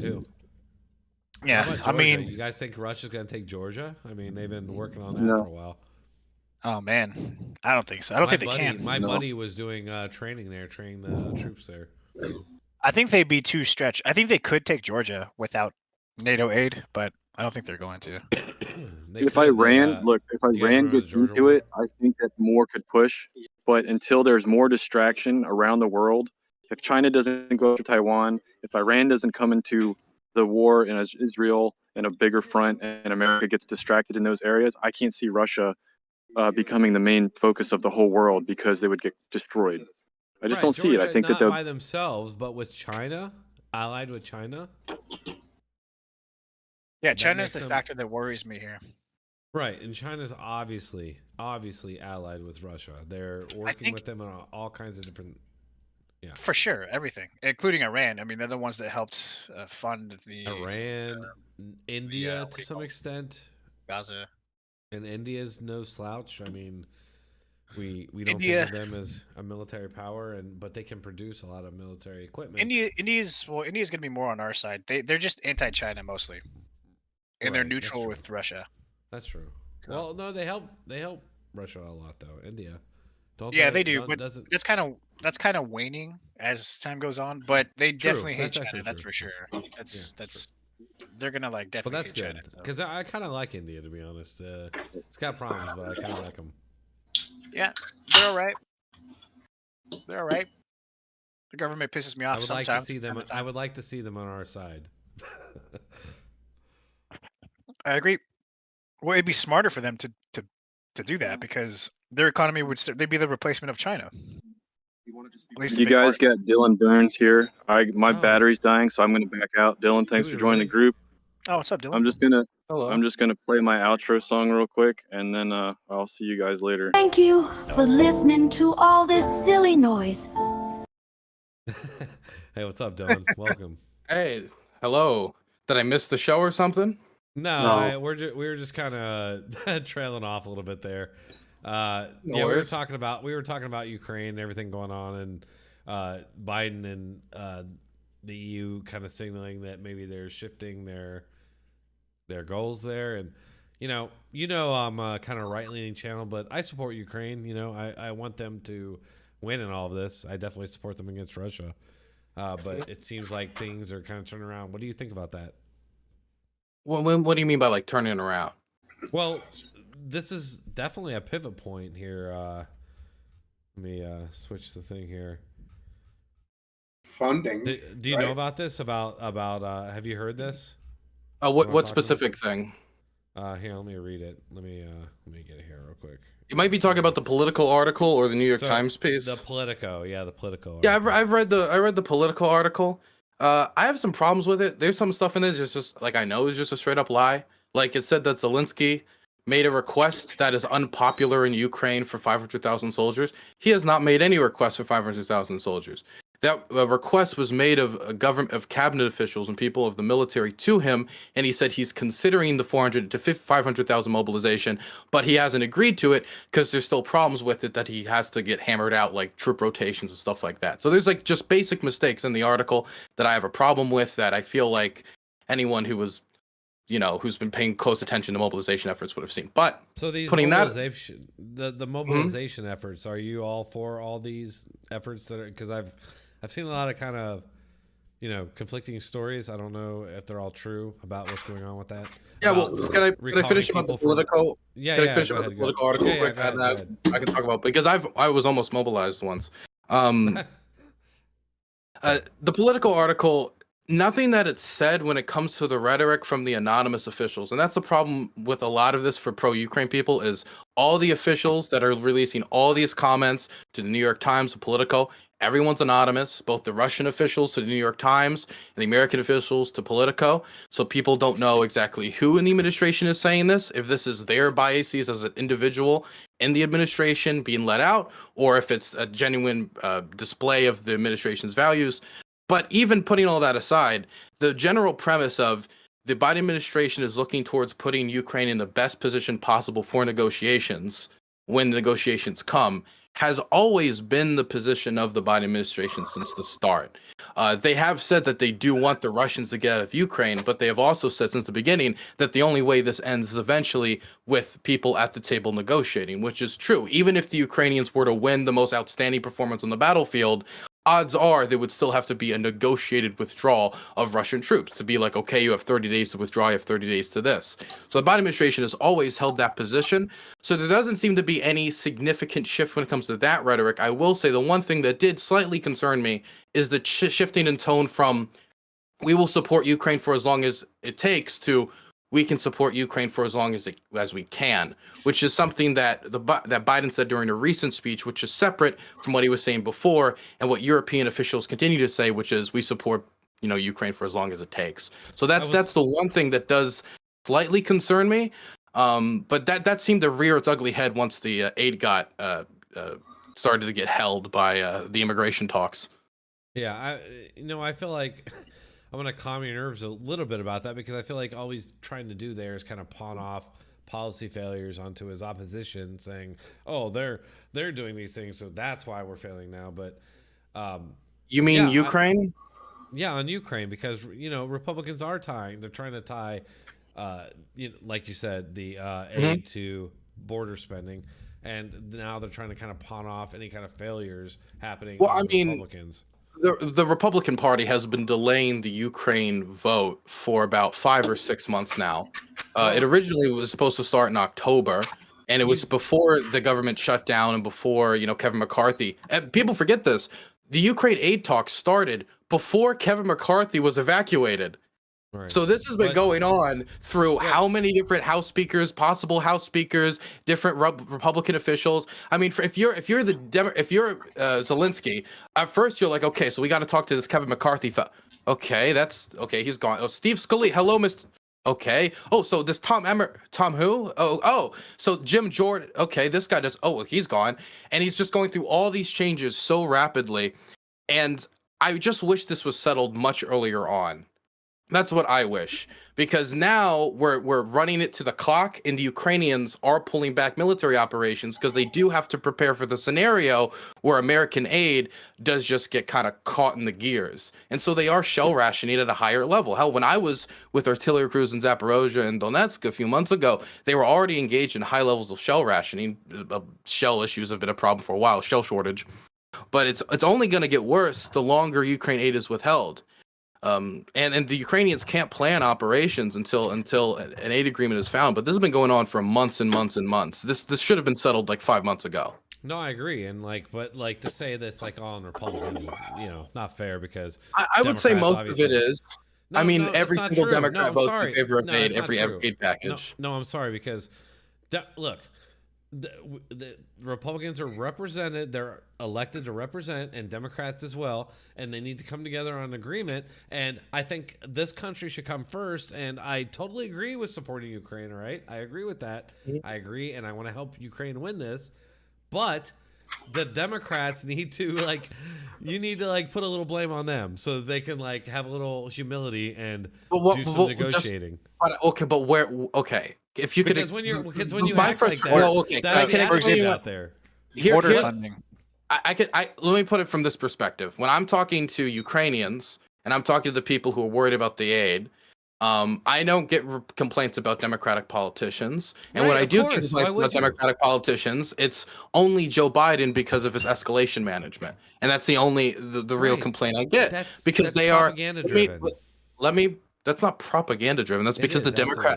yeah, I mean, you guys think Russia's going to take Georgia? I mean, they've been working on that for a while. Oh man, I don't think so. I don't think they can. My buddy was doing training there, training the troops there. I think they'd be too stretched. I think they could take Georgia without NATO aid, but I don't think they're going to. If Iran gets into it, I think that more could push. But until there's more distraction around the world, if China doesn't go after Taiwan, if Iran doesn't come into the war in Israel in a bigger front, and America gets distracted in those areas, I can't see Russia becoming the main focus of the whole world because they would get destroyed. I just don't see it. I think not that by themselves, but with China, allied with China. Yeah, China's the factor that worries me here. Right, and China's obviously allied with Russia. They're working with them on all kinds of different. Yeah, for sure, everything, including Iran. I mean, they're the ones that helped fund the Iran, India to some extent, Gaza. And India's no slouch. I mean, we don't think of them as a military power, but they can produce a lot of military equipment. India's going to be more on our side. They're just anti-China mostly, and they're neutral with Russia. That's true. So. Well, no, they help Russia a lot though. India, they do, but that's kind of waning as time goes on. But they definitely hate China. That's for sure. That's. They're gonna definitely. Well, that's good because I kind of like India, to be honest. It's got problems, but I kind of like them. Yeah, they're all right. They're all right. The government pisses me off. I would like to see them. I would like to see them on our side. I agree. Well, it'd be smarter for them to to do that because their economy would they'd be the replacement of China. At least a You big guys part. got Dylan Burns here. My Oh. battery's dying, so I'm gonna back out. Dylan, thanks Did for we joining really? the group. Oh, what's up, Dylan? I'm just gonna play my outro song real quick, and then I'll see you guys later. Thank you for listening to all this silly noise. Hey, what's up, Dylan? Welcome. Hey, hello. Did I miss the show or something? No, we were just kind of trailing off a little bit there. Yeah, we were worries. talking about Ukraine and everything going on, and Biden and the EU kind of signaling that maybe they're shifting their goals there. And you know, I'm a kind of right leaning channel, but I support Ukraine. You know, I want them to win in all of this. I definitely support them against Russia. But it seems like things are kind of turning around. What do you think about that? What do you mean by like turning around? Well, this is definitely a pivot point here. Let me switch the thing here. Funding. Do you know about this? About have you heard this? What specific thing? Here, let me read it. Let me get it here real quick. You might be talking about the Political article or the New York Times piece. The Politico, yeah, the Politico. Yeah, I read the Political article. I have some problems with it. There's some stuff in it that's just like I know is just a straight up lie. Like it said that Zelensky made a request that is unpopular in Ukraine for 500,000 soldiers. He has not made any request for 500,000 soldiers. That request was made of cabinet officials and people of the military to him, and he said he's considering the 400 to 500,000 mobilization, but he hasn't agreed to it because there's still problems with it that he has to get hammered out, like troop rotations and stuff like that. So there's like just basic mistakes in the article that I have a problem with that I feel like anyone who was, who's been paying close attention to mobilization efforts would have seen. But so these putting mobilization, the mobilization efforts, are you all for all these efforts that are? Because I've seen a lot of kind of, conflicting stories. I don't know if they're all true about what's going on with that. Yeah, well, can I finish about the Politico? Can I finish about the Politico article quick? Go ahead. I can talk about because I was almost mobilized once. The Politico article, nothing that it said when it comes to the rhetoric from the anonymous officials, and that's the problem with a lot of this for pro-Ukraine people is all the officials that are releasing all these comments to the New York Times, the Politico. Everyone's anonymous, both the Russian officials to the New York Times and the American officials to Politico. So people don't know exactly who in the administration is saying this, if this is their biases as an individual in the administration being let out, or if it's a genuine display of the administration's values. But even putting all that aside, the general premise of the Biden administration is looking towards putting Ukraine in the best position possible for negotiations when the negotiations come has always been the position of the Biden administration since the start. They have said that they do want the Russians to get out of Ukraine, but they have also said since the beginning that the only way this ends is eventually with people at the table negotiating, which is true. Even if the Ukrainians were to win the most outstanding performance on the battlefield, odds are there would still have to be a negotiated withdrawal of Russian troops to be like, okay, you have 30 days to withdraw, you have 30 days to this. So the Biden administration has always held that position. So there doesn't seem to be any significant shift when it comes to that rhetoric. I will say the one thing that did slightly concern me is the shifting in tone from we will support Ukraine for as long as it takes to we can support Ukraine for as long as we can, which is something that that Biden said during a recent speech, which is separate from what he was saying before and what European officials continue to say, which is we support Ukraine for as long as it takes. So that's the one thing that does slightly concern me. But that seemed to rear its ugly head once the aid got started to get held by the immigration talks. Yeah, I feel like I want to calm your nerves a little bit about that because I feel like all he's trying to do there is kind of pawn off policy failures onto his opposition, saying, "Oh, they're doing these things, so that's why we're failing now." But you mean Ukraine? On Ukraine, because Republicans are they're trying to tie, like you said, the aid to border spending, and now they're trying to kind of pawn off any kind of failures happening. Well, on the Republicans. The Republican Party has been delaying the Ukraine vote for about 5 or 6 months now. It originally was supposed to start in October, and it was before the government shut down and before Kevin McCarthy. And people forget this: the Ukraine aid talks started before Kevin McCarthy was evacuated. Right. So this has been But- going on through how many different House speakers, possible House speakers, different Republican officials. I mean, if you're Zelensky, at first you're like, okay, so we got to talk to this Kevin McCarthy. Okay, that's okay. He's gone. Oh, Steve Scully. Hello, Mr. Okay. Oh, so this Tom who? Oh, so Jim Jordan. Okay, this guy does. Oh, he's gone, and he's just going through all these changes so rapidly, and I just wish this was settled much earlier on. That's what I wish, because now we're running it to the clock, and the Ukrainians are pulling back military operations because they do have to prepare for the scenario where American aid does just get kind of caught in the gears, and so they are shell rationing at a higher level. Hell, when I was with artillery crews in Zaporozhye and Donetsk a few months ago, they were already engaged in high levels of shell rationing. Shell issues have been a problem for a while, shell shortage, but it's only going to get worse the longer Ukraine aid is withheld. And the Ukrainians can't plan operations until an aid agreement is found. But this has been going on for months and months and months. This should have been settled like 5 months ago. No, I agree, and but to say that it's like all on Republicans is, not fair, because I would say most of it is. No, I mean, no, every it's not single true. Democrat No, I'm votes in sorry. favor of No, aid, it's not every true. aid package. No, I'm sorry, because look, the Republicans are represented. They're elected to represent, and Democrats as well, and they need to come together on an agreement. And I think this country should come first. And I totally agree with supporting Ukraine. All right, I agree with that. I agree, and I want to help Ukraine win this. But the Democrats need to you need to put a little blame on them so that they can have a little humility and do some negotiating. But where? Okay, if you because could, when you act like that, well, okay, that's the attitude out there. Here's, let me put it from this perspective. When I'm talking to Ukrainians and I'm talking to the people who are worried about the aid, I don't get complaints about Democratic politicians. And when I do get complaints about Democratic politicians, it's only Joe Biden because of his escalation management. And that's the real complaint I get. Because they are propaganda driven. Let me that's not propaganda driven. That's because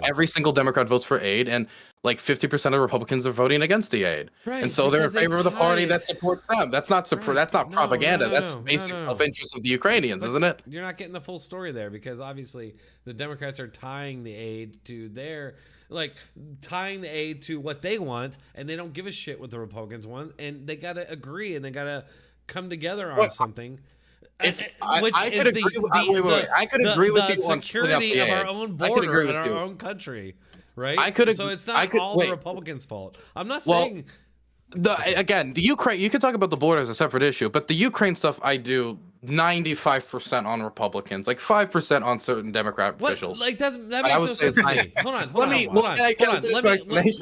every single Democrat votes for aid, and 50% of Republicans are voting against the aid. Right, and so they're in favor of the party that supports them. That's not that's not propaganda. That's basic self-interest of the Ukrainians, isn't it? You're not getting the full story there, because obviously the Democrats are tying the aid to their tying the aid to what they want, and they don't give a shit what the Republicans want, and they got to agree, and they got to come together on something. I could agree with you on security of our own border and our own country, right? So it's not all the Republicans' fault. I'm not saying. The Ukraine, you could talk about the border as a separate issue, but the Ukraine stuff I do 95% on Republicans, 5% on certain Democrat officials. That makes no sense to me. Hold on. Can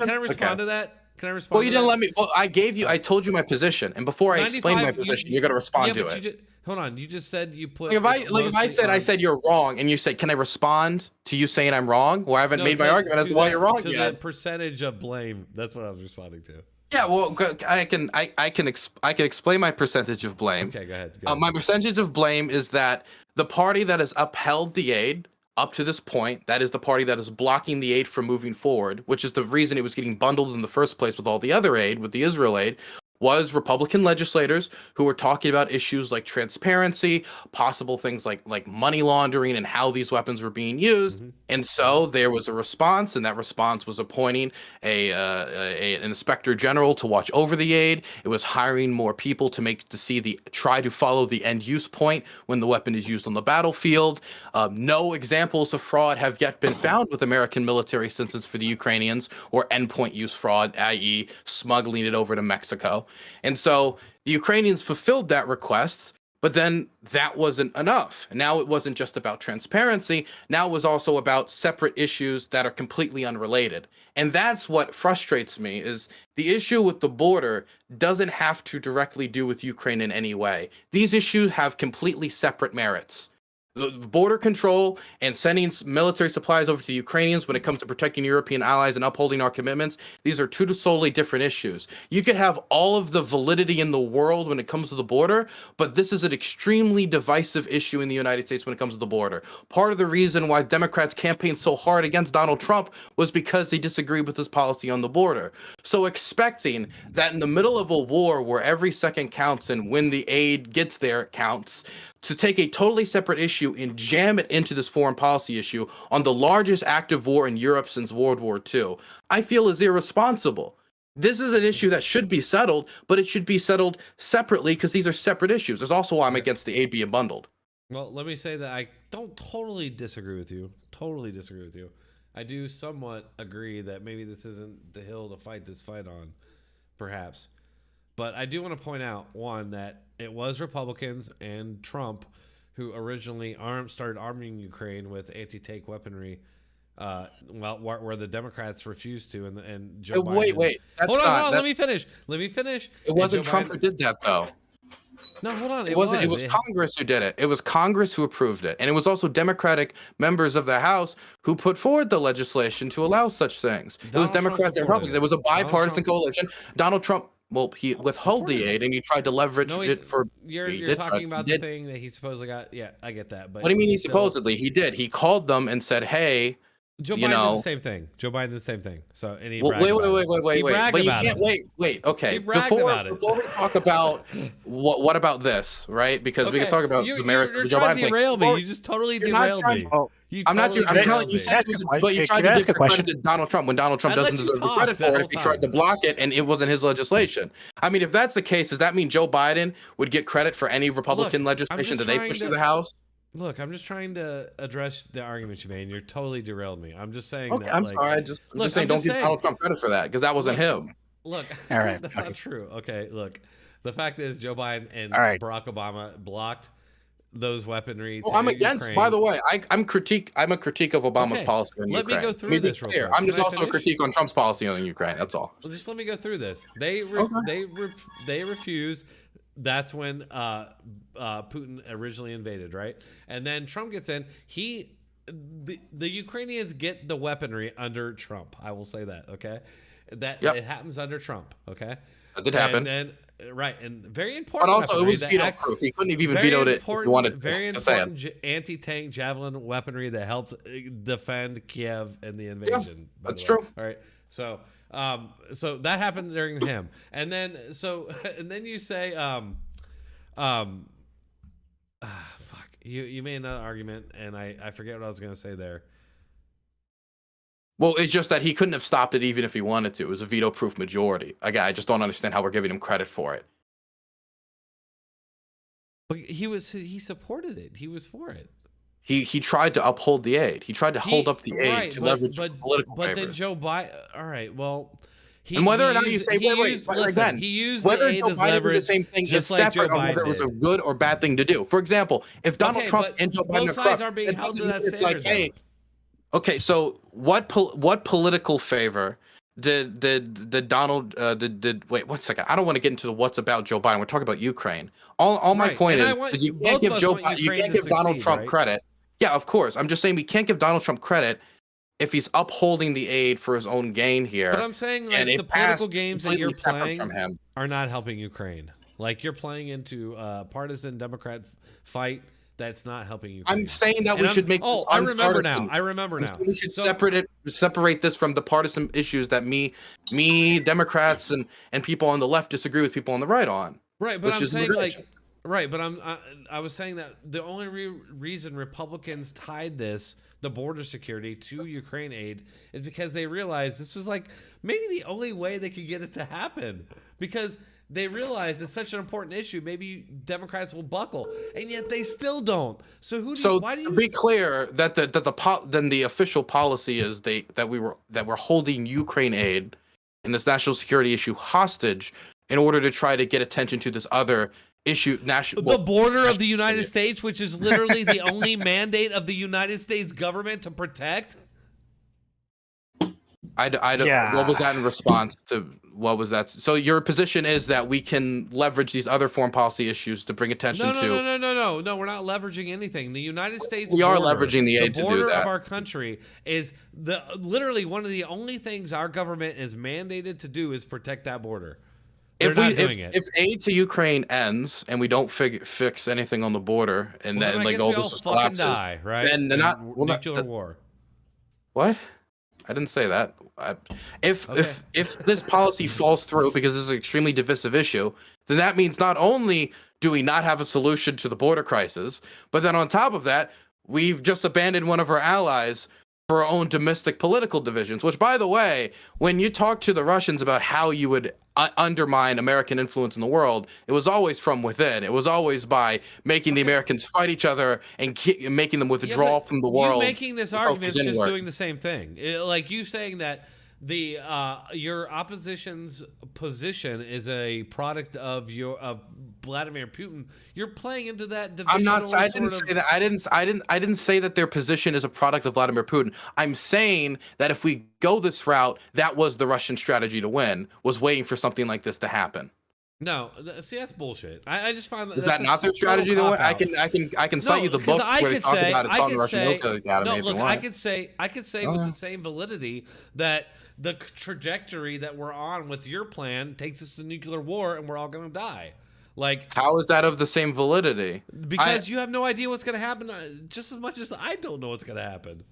I respond to that? Can I respond? Well, you didn't let me. Well, I told you my position, and before I explain my position, you're gonna respond to it. Hold on, you just said you put. If I said you're wrong, and you said, can I respond to you saying I'm wrong? Well, I haven't made my argument as to why you're wrong yet. The percentage of blame. That's what I was responding to. Yeah, well, I can explain my percentage of blame. Okay, go ahead. My percentage of blame is that the party that has upheld the aid up to this point, that is the party that is blocking the aid from moving forward, which is the reason it was getting bundled in the first place with all the other aid, with the Israel aid, was Republican legislators who were talking about issues like transparency, possible things like money laundering, and how these weapons were being used. And so there was a response, and that response was appointing an inspector general to watch over the aid. It was hiring more people to try to follow the end use point when the weapon is used on the battlefield. No examples of fraud have yet been found with American military assistance for the Ukrainians, or endpoint use fraud, i.e. smuggling it over to Mexico. And so the Ukrainians fulfilled that request, but then that wasn't enough. Now it wasn't just about transparency. Now it was also about separate issues that are completely unrelated. And that's what frustrates me, is the issue with the border doesn't have to directly do with Ukraine in any way. These issues have completely separate merits. The border control and sending military supplies over to the Ukrainians when it comes to protecting European allies and upholding our commitments, these are two solely different issues. You could have all of the validity in the world when it comes to the border, but this is an extremely divisive issue in the United States when it comes to the border. Part of the reason why Democrats campaigned so hard against Donald Trump was because they disagreed with his policy on the border. So expecting that in the middle of a war where every second counts and when the aid gets there it counts, to take a totally separate issue issue and jam it into this foreign policy issue on the largest active war in Europe since World War II, I feel is irresponsible. This is an issue that should be settled, but it should be settled separately because these are separate issues. There's also why I'm against the aid being bundled. Well, let me say that I don't totally disagree with you. Totally disagree with you. I do somewhat agree that maybe this isn't the hill to fight this fight on, perhaps. But I do want to point out, one, that it was Republicans and Trump who originally started arming Ukraine with anti-tank weaponry, where the Democrats refused to, and Joe Biden... Wait. Hold on, let me finish. It wasn't Trump who did that, though. No, hold on. It wasn't. It was Congress who did it. It was Congress who approved it, and it was also Democratic members of the House who put forward the legislation to allow such things. It was Democrats and Republicans. It was a bipartisan coalition. Donald Trump, well, he withheld the aid, and he tried to leverage it for. You're talking about the thing that he supposedly got. Yeah, I get that. But what do you mean he supposedly? He did. He called them and said, "Hey." Joe Biden did the same thing. Joe Biden did the same thing. So, and he bragged wait. But you can't wait. Okay. He bragged about it. Before we talk about what about this, right? Because we can talk about the merits of the Joe Biden thing. You're trying to derail me. You just totally derailed me. I'm not. I'm telling you. But you tried to give credit to Donald Trump when Donald Trump doesn't deserve the credit for it. If he tried to block it and it wasn't his legislation. I mean, if that's the case, does that mean Joe Biden would get credit for any Republican legislation that they push through the House? Look, I'm just trying to address the argument you made, and you're totally derailed me. I'm just saying that. I'm sorry. I'm just saying, don't give Donald Trump credit for that because that wasn't him. Look, all right, that's not true. Okay, look, the fact is Joe Biden and Barack Obama blocked those weaponry. Well, I'm against. Ukraine. By the way, I'm a critique of Obama's policy on Ukraine. Let me go through this real quick. I'm just also a critique on Trump's policy on Ukraine. That's all. Well, just let me go through this. They refused. That's when Putin originally invaded, right? And then Trump gets in. The Ukrainians get the weaponry under Trump. I will say that, okay? It happens under Trump, okay? That did happen. And and very important. But also, it was veto-proof. He couldn't have even vetoed it if he wanted. Very important anti-tank javelin weaponry that helped defend Kiev and the invasion. Yeah, that's true. All right, so. So that happened during him, and then you say, fuck, you made another argument, and I forget what I was gonna say there. Well, it's just that he couldn't have stopped it even if he wanted to. It was a veto-proof majority. Again, I just don't understand how we're giving him credit for it. But he supported it. He was for it. He tried to uphold the aid. He tried to hold up the aid to leverage political favor. But then Joe Biden. All right. Well, and whether or not you say he used whether Joe Biden did the same thing is separate on whether it was a good or bad thing to do. For example, if Donald Trump and Joe Biden both sides are being held to that standard. It's like, hey, okay, so what political favor did Donald wait 1 second? I don't want to get into the what's about Joe Biden. We're talking about Ukraine. All my point is you can't give Donald Trump credit. Yeah, of course. I'm just saying we can't give Donald Trump credit if he's upholding the aid for his own gain here. But I'm saying like the political games that you're playing are not helping Ukraine. Like you're playing into a partisan Democrat fight that's not helping Ukraine. I'm saying that we should make this I remember now. We should separate this from the partisan issues that me Democrats and people on the left disagree with people on the right on. Right, but I'm saying I was saying that the only reason Republicans tied the border security to Ukraine aid is because they realized this was like maybe the only way they could get it to happen, because they realize it's such an important issue. Maybe Democrats will buckle, and yet they still don't. So why do you? To be clear, that the official policy is that we're holding Ukraine aid and this national security issue hostage in order to try to get attention to this other issue. The border of the United States, which is literally the only mandate of the United States government to protect. I don't. What was that in response to? What was that? So your position is that we can leverage these other foreign policy issues to bring attention to. No. We're not leveraging anything. The United States. We are leveraging the aid to do that. The border of our country is literally one of the only things our government is mandated to do is protect that border. If aid to Ukraine ends and we don't fix anything on the border, and then like all this collapses, die, right? Then not nuclear war. What? I didn't say that. If this policy falls through because this is an extremely divisive issue, then that means not only do we not have a solution to the border crisis? But then on top of that, we've just abandoned one of our allies for our own domestic political divisions, which, by the way, when you talk to the Russians about how you would undermine American influence in the world, it was always from within. It was always by making the Americans fight each other and making them withdraw from the world. You making this argument is just doing the same thing. Like you saying that the your opposition's position is a product of Vladimir Putin. You're playing into that division. I'm not. I didn't say that. I didn't say that their position is a product of Vladimir Putin. I'm saying that if we go this route, that was the Russian strategy to win. Was waiting for something like this to happen. No, see, that's bullshit. I just find is that not their strategy to win? I can cite you the books where they talk about it on the Russian Military Academy. No, look, I could say with the same validity that the trajectory that we're on with your plan takes us to nuclear war, and we're all going to die. Like, how is that of the same validity? Because you have no idea what's going to happen, just as much as I don't know what's going to happen.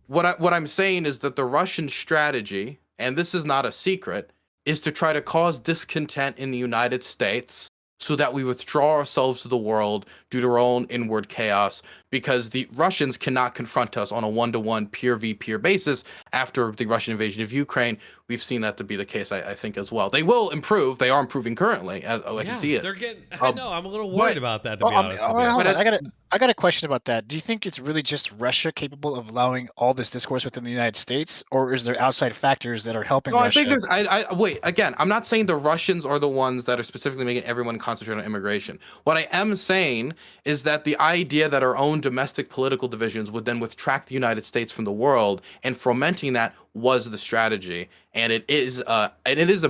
What I'm saying is that the Russian strategy, and this is not a secret, is to try to cause discontent in the United States so that we withdraw ourselves to the world due to our own inward chaos, because the Russians cannot confront us on a one-to-one peer v peer basis after the Russian invasion of Ukraine. We've seen that to be the case, I think, as well. They will improve. They are improving currently, as I can see it. They're getting. I know. I'm a little worried about that, to be honest with you. Hold on, I got a question about that. Do you think it's really just Russia capable of allowing all this discourse within the United States, or is there outside factors that are helping Russia? I think there's. I wait again. I'm not saying the Russians are the ones that are specifically making everyone concentrate on immigration. What I am saying is that the idea that our own domestic political divisions would then withtract the United States from the world, and fomenting that was the strategy, and it is a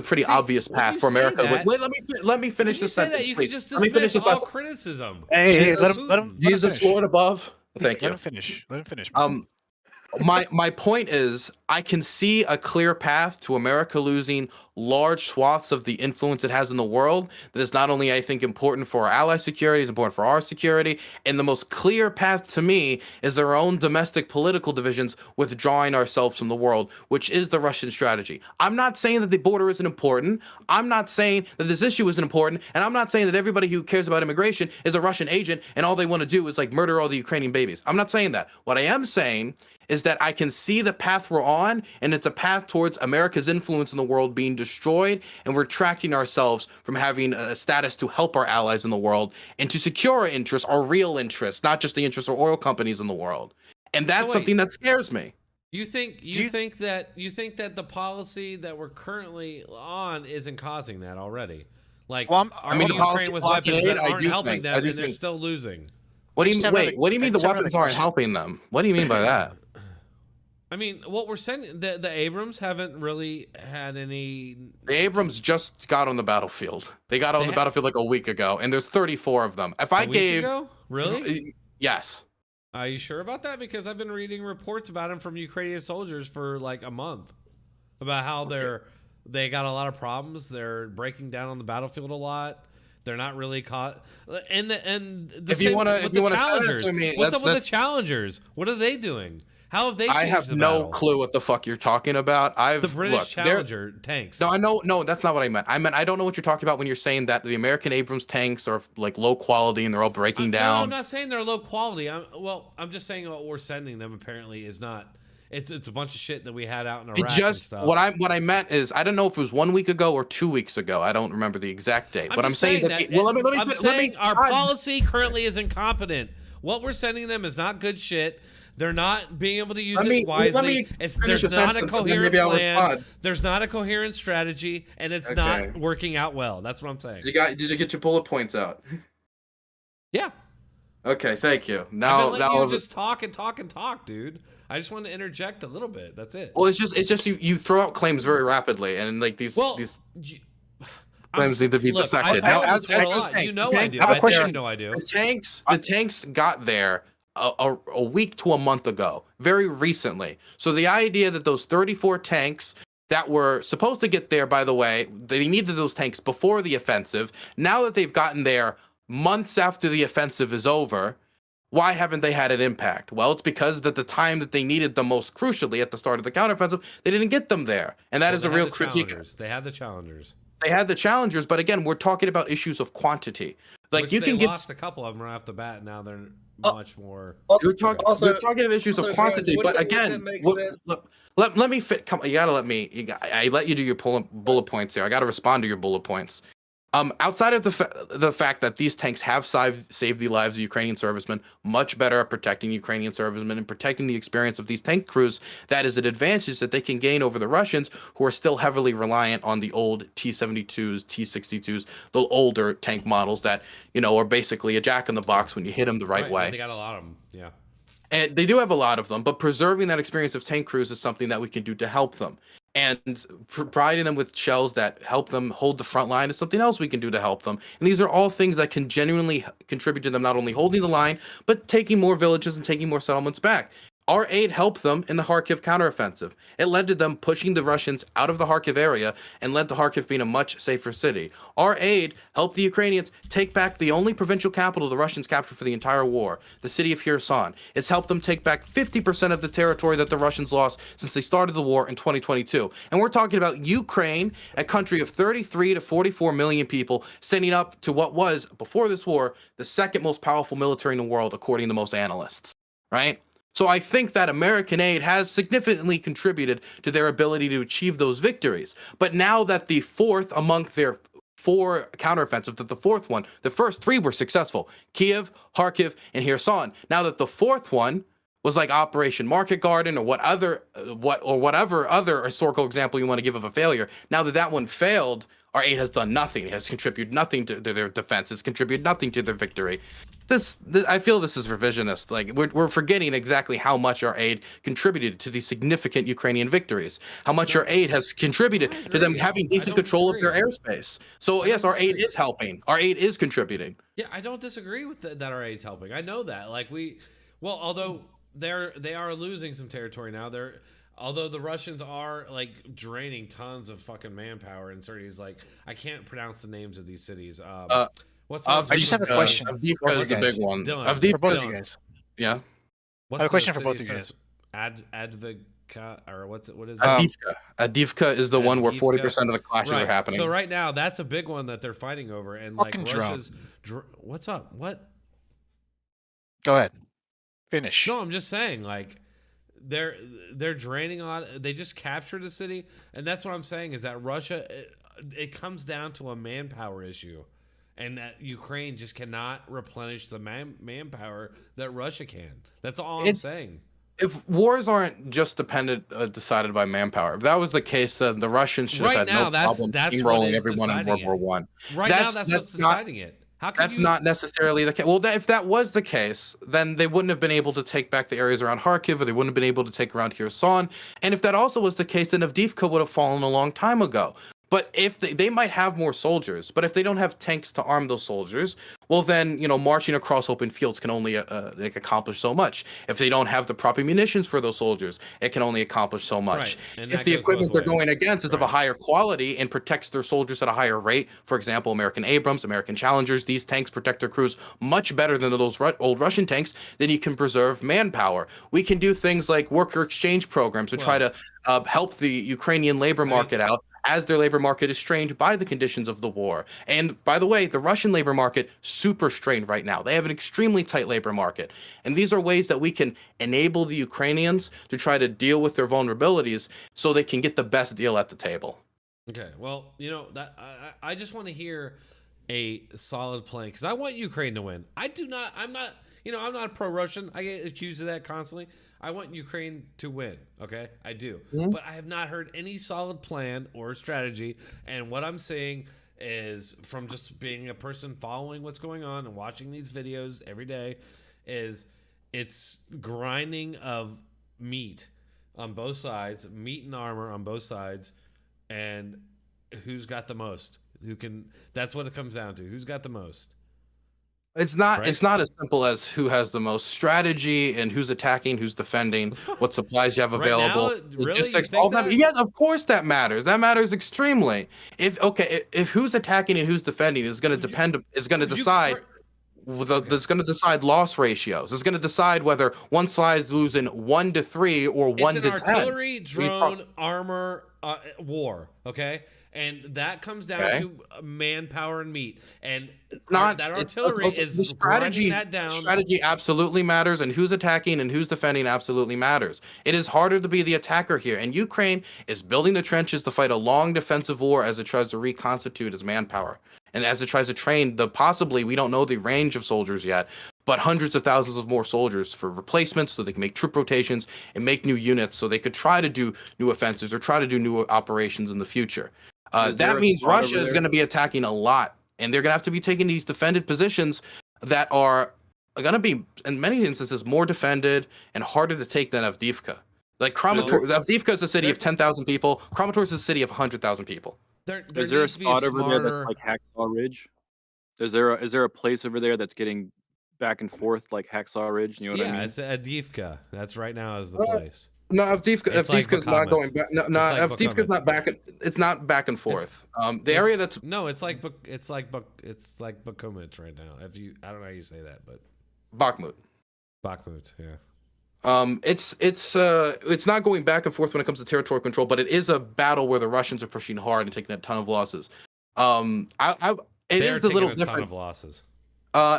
pretty obvious path for America. Wait, let me finish this sentence. You can just dismiss all criticism. Hey, let him Jesus finish. Lord above. Thank you. Let him finish. Let him finish. My point is, I can see a clear path to America losing large swaths of the influence it has in the world. That is not only, I think, important for our ally security, it's important for our security. And the most clear path to me is our own domestic political divisions withdrawing ourselves from the world, which is the Russian strategy. I'm not saying that the border isn't important. I'm not saying that this issue isn't important. And I'm not saying that everybody who cares about immigration is a Russian agent and all they want to do is like murder all the Ukrainian babies. I'm not saying that. What I am saying is that I can see the path we're on, and it's a path towards America's influence in the world being destroyed, and retracting ourselves from having a status to help our allies in the world and to secure our interests, our real interests, not just the interests of oil companies in the world. And that's something that scares me. You think that the policy that we're currently on isn't causing that already? Like, the policy with weapons that aren't helping think, them, and they're still losing. What do you mean? What do you mean the weapons aren't helping them? What do you mean by that? I mean, what we're sending, the Abrams haven't really had any. The Abrams just got on the battlefield. They got on the battlefield like a week ago, and there's 34 of them. If I gave, really? Yes. Are you sure about that? Because I've been reading reports about them from Ukrainian soldiers for like a month, about how they got a lot of problems. They're breaking down on the battlefield a lot. They're not really caught. And the challengers. What's up with the challengers? What are they doing? How have they changed I have the no battle? clue what the fuck you're talking about. The British Challenger tanks. No, I know. No, that's not what I meant. I don't know what you're talking about when you're saying that the American Abrams tanks are like low quality and they're all breaking down. No, I'm not saying they're low quality. I'm just saying what we're sending them apparently is not. It's a bunch of shit that we had out in Iraq and stuff. What I meant is I don't know if it was 1 week ago or 2 weeks ago. I don't remember the exact date. But I'm saying that. Our policy currently is incompetent. What we're sending them is not good shit. They're not being able to use it wisely. There's not a coherent plan. There's not a coherent strategy, and it's not working out well. That's what I'm saying. Did you get your bullet points out? Yeah. Okay, thank you. Now you just talk, dude. I just want to interject a little bit. That's it. Well, it's just you throw out claims very rapidly, and like these claims need to be dissected. You know I do. I have a question. No, I do. The tanks got there a week to a month ago, very recently. So the idea that those 34 tanks that were supposed to get there, by the way, they needed those tanks before the offensive. Now that they've gotten there months after the offensive is over, why haven't they had an impact? Well, it's because at the time that they needed them most crucially at the start of the counteroffensive, they didn't get them there. And that is a real critique. They had the challengers. They had the Challengers, but again, we're talking about issues of quantity. Like Which you they can get lost a couple of them right off the bat. Now they're much more. Also, you're talking of issues of quantity, but again, let me fit. Come, you gotta let me. I let you do your bullet points here. I gotta respond to your bullet points. Outside of the fact that these tanks have saved the lives of Ukrainian servicemen, much better at protecting Ukrainian servicemen and protecting the experience of these tank crews, that is an advantage that they can gain over the Russians, who are still heavily reliant on the old T-72s, T-62s, the older tank models that, are basically a jack in the box when you hit them the right way. They got a lot of them, yeah. And they do have a lot of them, but preserving that experience of tank crews is something that we can do to help them. And providing them with shells that help them hold the front line is something else we can do to help them. And these are all things that can genuinely contribute to them not only holding the line, but taking more villages and taking more settlements back. Our aid helped them in the Kharkiv counteroffensive. It led to them pushing the Russians out of the Kharkiv area and led to Kharkiv being a much safer city. Our aid helped the Ukrainians take back the only provincial capital the Russians captured for the entire war, the city of Kherson. It's helped them take back 50% of the territory that the Russians lost since they started the war in 2022. And we're talking about Ukraine, a country of 33 to 44 million people, standing up to what was, before this war, the second most powerful military in the world, according to most analysts, right? So I think that American aid has significantly contributed to their ability to achieve those victories. But now that the fourth among their 4 counteroffensive, that the fourth one, the first 3 were successful, Kiev, Kharkiv, and Kherson. Now that the fourth one was like Operation Market Garden or whatever other historical example you want to give of a failure, now that one failed, our aid has done nothing. It has contributed nothing to their defense. It's contributed nothing to their victory. This I feel this is revisionist. Like we're forgetting exactly how much our aid contributed to these significant Ukrainian victories. How much our aid has contributed to them having decent control of their airspace. So yes, our aid is helping. Our aid is contributing. Yeah, I don't disagree with that our aid's helping. I know that. Although they are losing some territory now. Although the Russians are draining tons of fucking manpower in cities, I can't pronounce the names of these cities. I just have a question. Avdiivka is the big one. Dylan, for both of you guys. Yeah. I have a question for both of you guys. Advika, or what is it? Avdiivka is the one where 40% of the clashes are happening. So right now, that's a big one that they're fighting over, and Russia's. What's up? What? Go ahead. Finish. No, I'm just saying, they're draining a lot. They just captured a city, and that's what I'm saying is that Russia, it comes down to a manpower issue, and that Ukraine just cannot replenish the manpower that Russia can. That's all I'm saying. If wars aren't just decided by manpower, if that was the case, then the Russians just had no problem steamrolling everyone in World War One. Right now, that's what's deciding it. That's not necessarily the case. Well, if that was the case, then they wouldn't have been able to take back the areas around Kharkiv, or they wouldn't have been able to take around Kherson. And if that also was the case, then Avdiivka would have fallen a long time ago. But if they might have more soldiers, but if they don't have tanks to arm those soldiers, well then, marching across open fields can only accomplish so much. If they don't have the proper munitions for those soldiers, it can only accomplish so much. Right. If the equipment they're going against is of a higher quality and protects their soldiers at a higher rate, for example, American Abrams, American Challengers, these tanks protect their crews much better than those old Russian tanks, then you can preserve manpower. We can do things like worker exchange programs to try to help the Ukrainian labor market out, as their labor market is strained by the conditions of the war. And by the way, the Russian labor market, super strained right now. They have an extremely tight labor market. And these are ways that we can enable the Ukrainians to try to deal with their vulnerabilities so they can get the best deal at the table. Okay, well, that I just want to hear a solid plan, because I want Ukraine to win. I'm not pro-Russian. I get accused of that constantly. I want Ukraine to win, okay? I do. Mm-hmm. But I have not heard any solid plan or strategy. And what I'm saying is, from just being a person following what's going on and watching these videos every day, is it's grinding of meat on both sides, meat and armor on both sides, and who's got the most? That's what it comes down to. Who's got the most? It's not as simple as who has the most strategy and who's attacking, who's defending, what supplies you have available. Logistics, all that. Yes, of course that matters. That matters extremely. If who's attacking and who's defending is going to decide loss ratios. It's going to decide whether one side is losing 1 to 3 or 1 to 10. It's an artillery, drone, armor war, okay? and that comes down Okay. to manpower and meat. And Not that it's- artillery it's- is the strategy. grinding that down. Strategy absolutely matters, and who's attacking and who's defending absolutely matters. It is harder to be the attacker here, and Ukraine is building the trenches to fight a long defensive war as it tries to reconstitute its manpower, and as it tries to train the possibly, we don't know the range of soldiers yet, but hundreds of thousands of more soldiers for replacements so they can make troop rotations and make new units so they could try to do new offensives or try to do new operations in the future. Is there That a means spot Russia over is there? going to be attacking a lot, and they're going to have to be taking these defended positions that are going to be, in many instances, more defended and harder to take than Avdiivka. Like Avdiivka is a city of 10,000 people. Kramatorsk is a city of 100,000 people. Is there a spot over there that's like Hacksaw Ridge? Is there a place over there that's getting back and forth like Hacksaw Ridge? You know what I mean? It's Avdiivka. That's right now is the place. No, Avdiivka It's like is not Bakhmut. going back. No, It's like Avdiivka is Bakhmut. not back. It's not back and forth. The area that's no, it's like Bakhmut right now. I don't know how you say that, but Bakhmut. Bakhmut, yeah. It's not going back and forth when it comes to territorial control, but it is a battle where the Russians are pushing hard and taking a ton of losses. It is a little different. Ton of losses.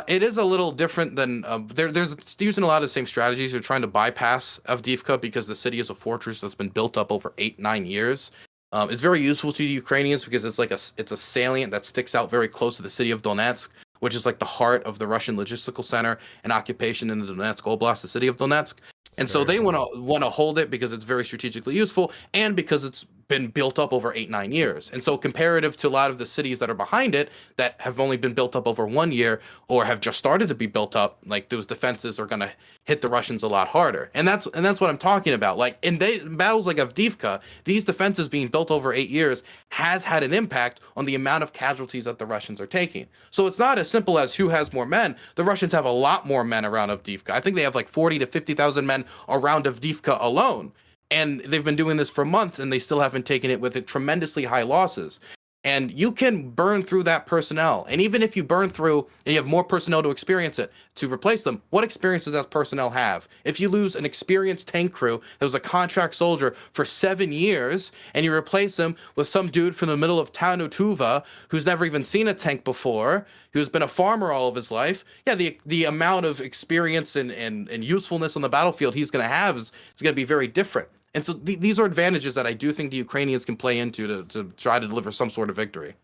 It is a little different than there's using a lot of the same strategies. They're trying to bypass Avdiivka because the city is a fortress that's been built up over 8-9 years. It's very useful to the Ukrainians because it's a salient that sticks out very close to the city of Donetsk, which is like the heart of the Russian logistical center and occupation in the Donetsk Oblast, the city of Donetsk. And so they want to hold it because it's very strategically useful and because it's been built up over 8-9 years. And so comparative to a lot of the cities that are behind it that have only been built up over 1 year or have just started to be built up, like those defenses are going to hit the Russians a lot harder. And that's what I'm talking about. Like in battles like Avdiivka, these defenses being built over 8 years has had an impact on the amount of casualties that the Russians are taking. So it's not as simple as who has more men. The Russians have a lot more men around Avdiivka. I think they have like 40 to 50,000 men around Avdiivka alone. And they've been doing this for months and they still haven't taken it with tremendously high losses. And you can burn through that personnel. And even if you burn through and you have more personnel to experience it, to replace them, what experience does that personnel have? If you lose an experienced tank crew that was a contract soldier for 7 years and you replace him with some dude from the middle of Tanutuva who's never even seen a tank before, who's been a farmer all of his life, yeah, the amount of experience and usefulness on the battlefield he's going to have is going to be very different. And so these are advantages that I do think the Ukrainians can play into to try to deliver some sort of victory.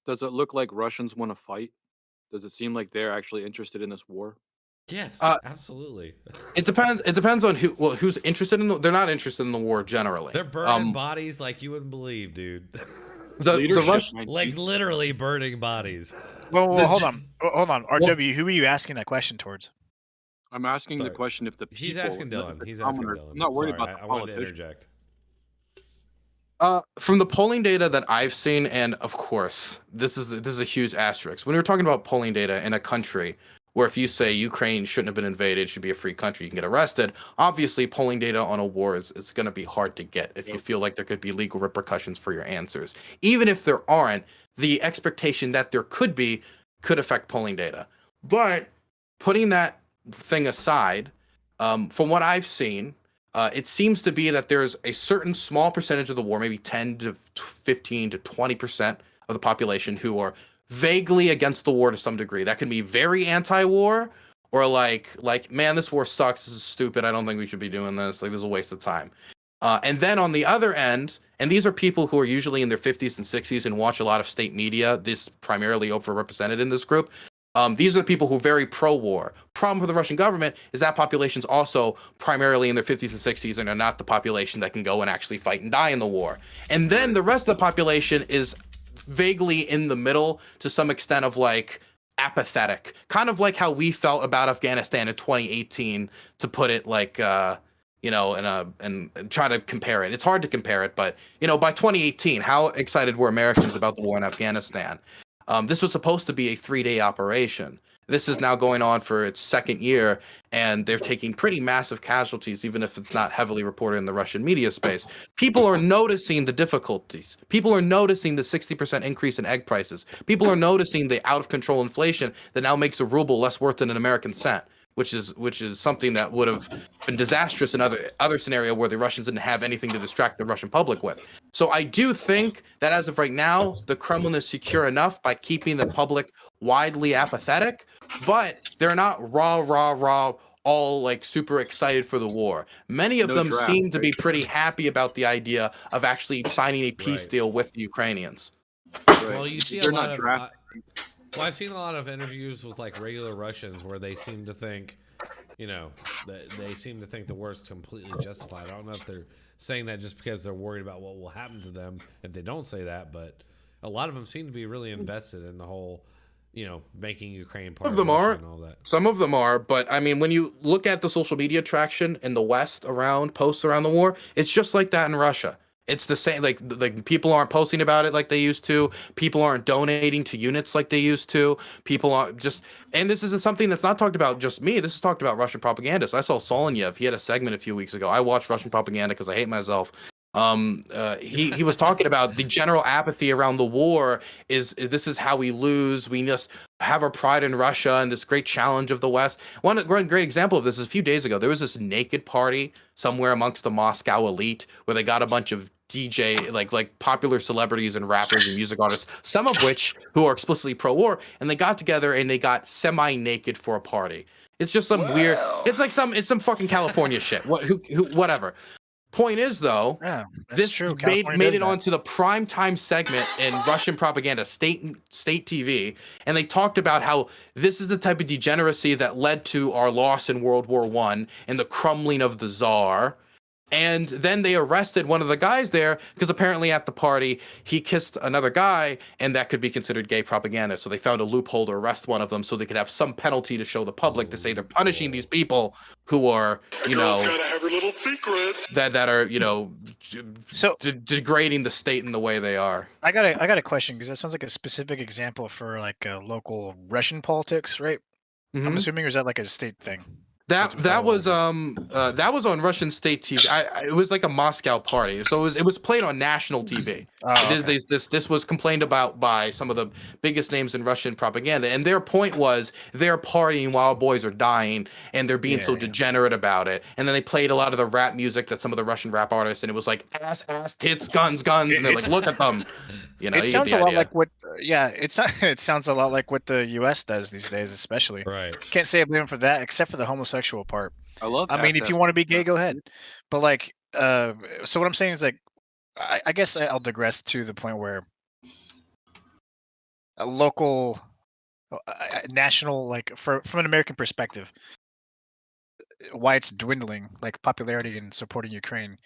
Does it look like Russians want to fight? Does it seem like they're actually interested in this war? Yes, absolutely. It depends on who's interested in they're not interested in the war generally. They're burning bodies like you wouldn't believe, dude. The Russian, like literally burning bodies. Well, hold on. RW, who are you asking that question towards? I'm asking the question if the people... He's asking Dylan. He's asking Dylan. I'm not worried Sorry, about the I wanted to politicians. interject. From the polling data that I've seen, and of course, this is a huge asterisk. When you're talking about polling data in a country where if you say Ukraine shouldn't have been invaded, should be a free country, you can get arrested. Obviously, polling data on a war is going to be hard to get if you feel like there could be legal repercussions for your answers. Even if there aren't, the expectation that there could be could affect polling data. But putting that thing aside, from what I've seen, it seems to be that there's a certain small percentage of the war, maybe 10 to 15 to 20% of the population who are vaguely against the war to some degree. That can be very anti-war or like, man, this war sucks. This is stupid. I don't think we should be doing this. Like, this is a waste of time. And then on the other end, and these are people who are usually in their 50s and 60s and watch a lot of state media, this primarily overrepresented in this group. These are the people who are very pro-war. Problem for the Russian government is that population's also primarily in their 50s and 60s and are not the population that can go and actually fight and die in the war. And then the rest of the population is vaguely in the middle to some extent of like apathetic, kind of like how we felt about Afghanistan in 2018, to put it like, and try to compare it. It's hard to compare it, but by 2018, how excited were Americans about the war in Afghanistan? This was supposed to be a 3-day operation. This is now going on for its second year, and they're taking pretty massive casualties, even if it's not heavily reported in the Russian media space. People are noticing the difficulties. People are noticing the 60% increase in egg prices. People are noticing the out-of-control inflation that now makes a ruble less worth than an American cent, which is something that would have been disastrous in other scenario where the Russians didn't have anything to distract the Russian public with. So I do think that as of right now, the Kremlin is secure enough by keeping the public widely apathetic, but they're not raw, all like super excited for the war. Many of No them draft, seem to be right? pretty happy about the idea of actually signing a peace Right. deal with the Ukrainians. Well, you see a They're lot not of. draft. Well, I've seen a lot of interviews with like regular Russians where they seem to think, that they seem to think the war is completely justified. I don't know if they're saying that just because they're worried about what will happen to them if they don't say that, but a lot of them seem to be really invested in the whole, making Ukraine part Some of them Russia are. and all that. Some of them are, but I mean, when you look at the social media traction in the West around posts around the war, it's just like that in Russia. It's the same. Like people aren't posting about it like they used to. People aren't donating to units like they used to. People aren't just. And this isn't something that's not talked about just me. This is talked about Russian propagandists. I saw Solenyev. He had a segment a few weeks ago. I watched Russian propaganda because I hate myself. He was talking about the general apathy around the war. This is how we lose. We just have our pride in Russia and this great challenge of the West. One great example of this is a few days ago. There was this naked party somewhere amongst the Moscow elite where they got a bunch of DJ like popular celebrities and rappers and music artists, some of which who are explicitly pro-war, and they got together and they got semi-naked for a party. It's just some weird. It's like some fucking California shit. Whatever. Point is, though, this true. made it onto the primetime segment in Russian propaganda, state TV, and they talked about how this is the type of degeneracy that led to our loss in World War I and the crumbling of the Tsar. And then they arrested one of the guys there because apparently at the party he kissed another guy, and that could be considered gay propaganda. So they found a loophole to arrest one of them so they could have some penalty to show the public to say they're punishing these people who are, Gotta have her little secrets. that are degrading the state in the way they are. I got a question because that sounds like a specific example for like local Russian politics, right? I'm Mhm. assuming, or is that like a state thing? That was on Russian state TV. It was like a Moscow party, so it was played on national TV. This was complained about by some of the biggest names in Russian propaganda, and their point was they're partying while boys are dying, and they're being so degenerate about it. And then they played a lot of the rap music that some of the Russian rap artists, and it was like ass, tits, guns, and they're like, look at them. It sounds a lot like what. It sounds a lot like what the U.S. does these days, especially. Right. Can't say I blame them for that, except for the homosexual part. I love. I mean, if you want to be gay, go ahead. But like, so what I'm saying is like, I guess I'll digress to the point where a local, national, like from an American perspective, why it's dwindling, like popularity and supporting Ukraine.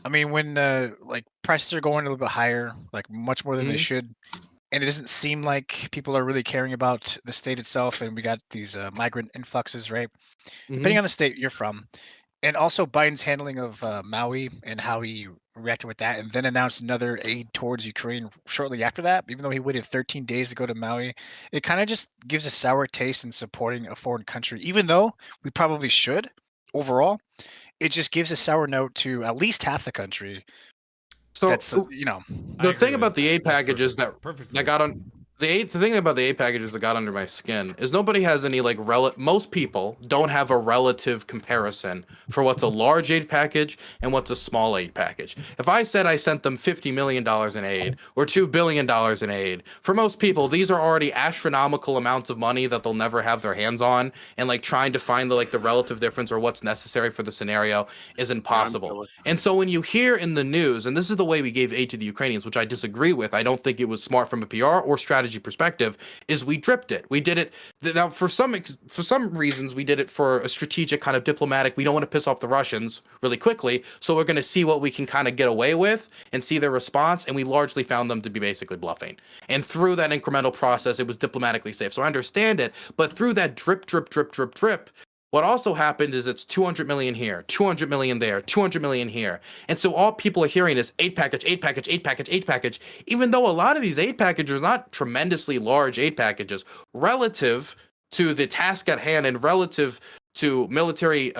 I mean, when like prices are going a little bit higher, like much more than they should, and it doesn't seem like people are really caring about the state itself, and we got these migrant influxes, right? Depending on the state you're from, and also Biden's handling of Maui and how he reacted with that, and then announced another aid towards Ukraine shortly after that, even though he waited 13 days to go to Maui. It kind of just gives a sour taste in supporting a foreign country, even though we probably should overall. It just gives a sour note to at least half the country. So that's the thing about the aid packages that got on the thing about the aid packages that got under my skin is nobody has any like most people don't have a relative comparison for what's a large aid package and what's a small aid package. If I said I sent them $50 million in aid or $2 billion in aid, for most people these are already astronomical amounts of money that they'll never have their hands on, and like trying to find the relative difference or what's necessary for the scenario is impossible. And so when you hear in the news, and this is the way we gave aid to the Ukrainians, which I disagree with, I don't think it was smart from a PR or strategy perspective, is we dripped it. We did it now for some reasons. We did it for a strategic kind of diplomatic. We don't want to piss off the Russians really quickly, so we're going to see what we can kind of get away with and see their response. And we largely found them to be basically bluffing. And through that incremental process, it was diplomatically safe. So I understand it, but through that drip, what also happened is it's 200 million here, 200 million there, 200 million here. And so all people are hearing is aid package, even though a lot of these aid packages are not tremendously large aid packages relative to the task at hand and relative to military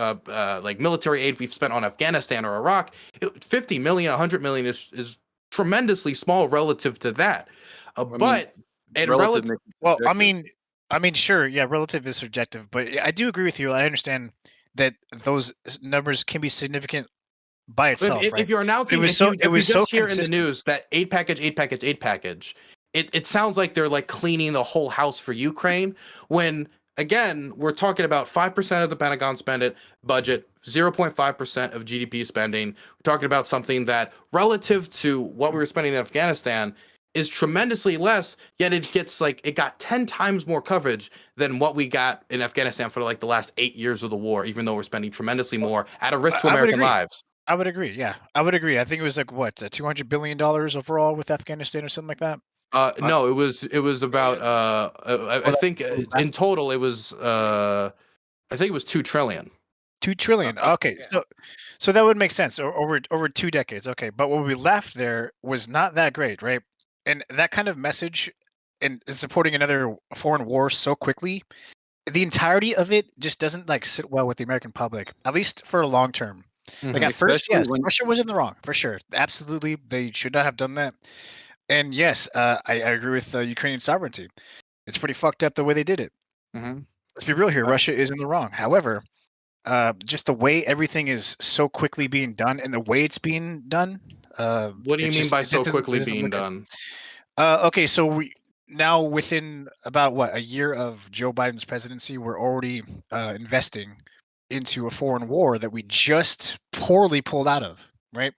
military aid we've spent on Afghanistan or Iraq. 50 million, 100 million is tremendously small relative to that. I mean, sure, yeah, relative is subjective, but I do agree with you. I understand that those numbers can be significant by itself, If, right? if you're announcing, it was if so you, it if you was so just hear in the consistent. news that aid package, it sounds like they're like cleaning the whole house for Ukraine. When again, we're talking about 5% of the Pentagon budget, 0.5% of GDP spending. We're talking about something that, relative to what we were spending in Afghanistan, is tremendously less. Yet it got 10 times more coverage than what we got in Afghanistan for like the last 8 years of the war. Even though we're spending tremendously more at a risk to I would American agree. lives. I would agree. Yeah, I would agree. I think it was like what $200 billion overall with Afghanistan or something like that. No, it was about I think in total it was I think it was 2 trillion. 2 trillion. Okay, so that would make sense over 2 decades. Okay, but what we left there was not that great, right? And that kind of message and supporting another foreign war so quickly, the entirety of it just doesn't like sit well with the American public, at least for a long term. Like at first, Especially yes, when Russia was in the wrong for sure. Absolutely, they should not have done that. And yes, I agree with Ukrainian sovereignty. It's pretty fucked up the way they did it. Let's be real here. Russia is in the wrong. However, just the way everything is so quickly being done and the way it's being done. What do you mean by so quickly it doesn't being look good. done? Okay, so we now within about a year of Joe Biden's presidency, we're already investing into a foreign war that we just poorly pulled out of, right?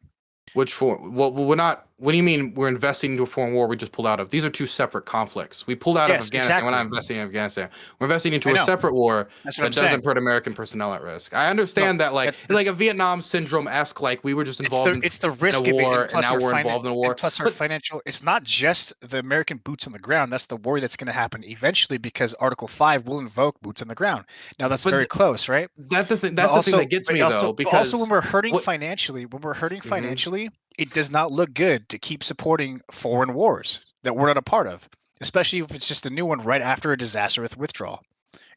Which foreign? Well, we're not. What do you mean we're investing into a foreign war we just pulled out of? These are two separate conflicts. We pulled out of Yes, Afghanistan. We're not exactly. investing in Afghanistan. We're investing into I a know. separate war That's what that I'm doesn't saying. put American personnel at risk. I understand that, like, that's- it's like a Vietnam syndrome-esque, like we were just involved It's the in risk a of it, war, and and plus now our we're involved in a war. and plus our financial. It's not just the American boots on the ground. That's the worry that's going to happen eventually because Article 5 will invoke boots on the ground. Now that's very close, right? That's the thing. But That's the thing that gets but me though, but also because when we're hurting what- financially, Mhm. it does not look good to keep supporting foreign wars that we're not a part of, especially if it's just a new one right after a disaster with withdrawal.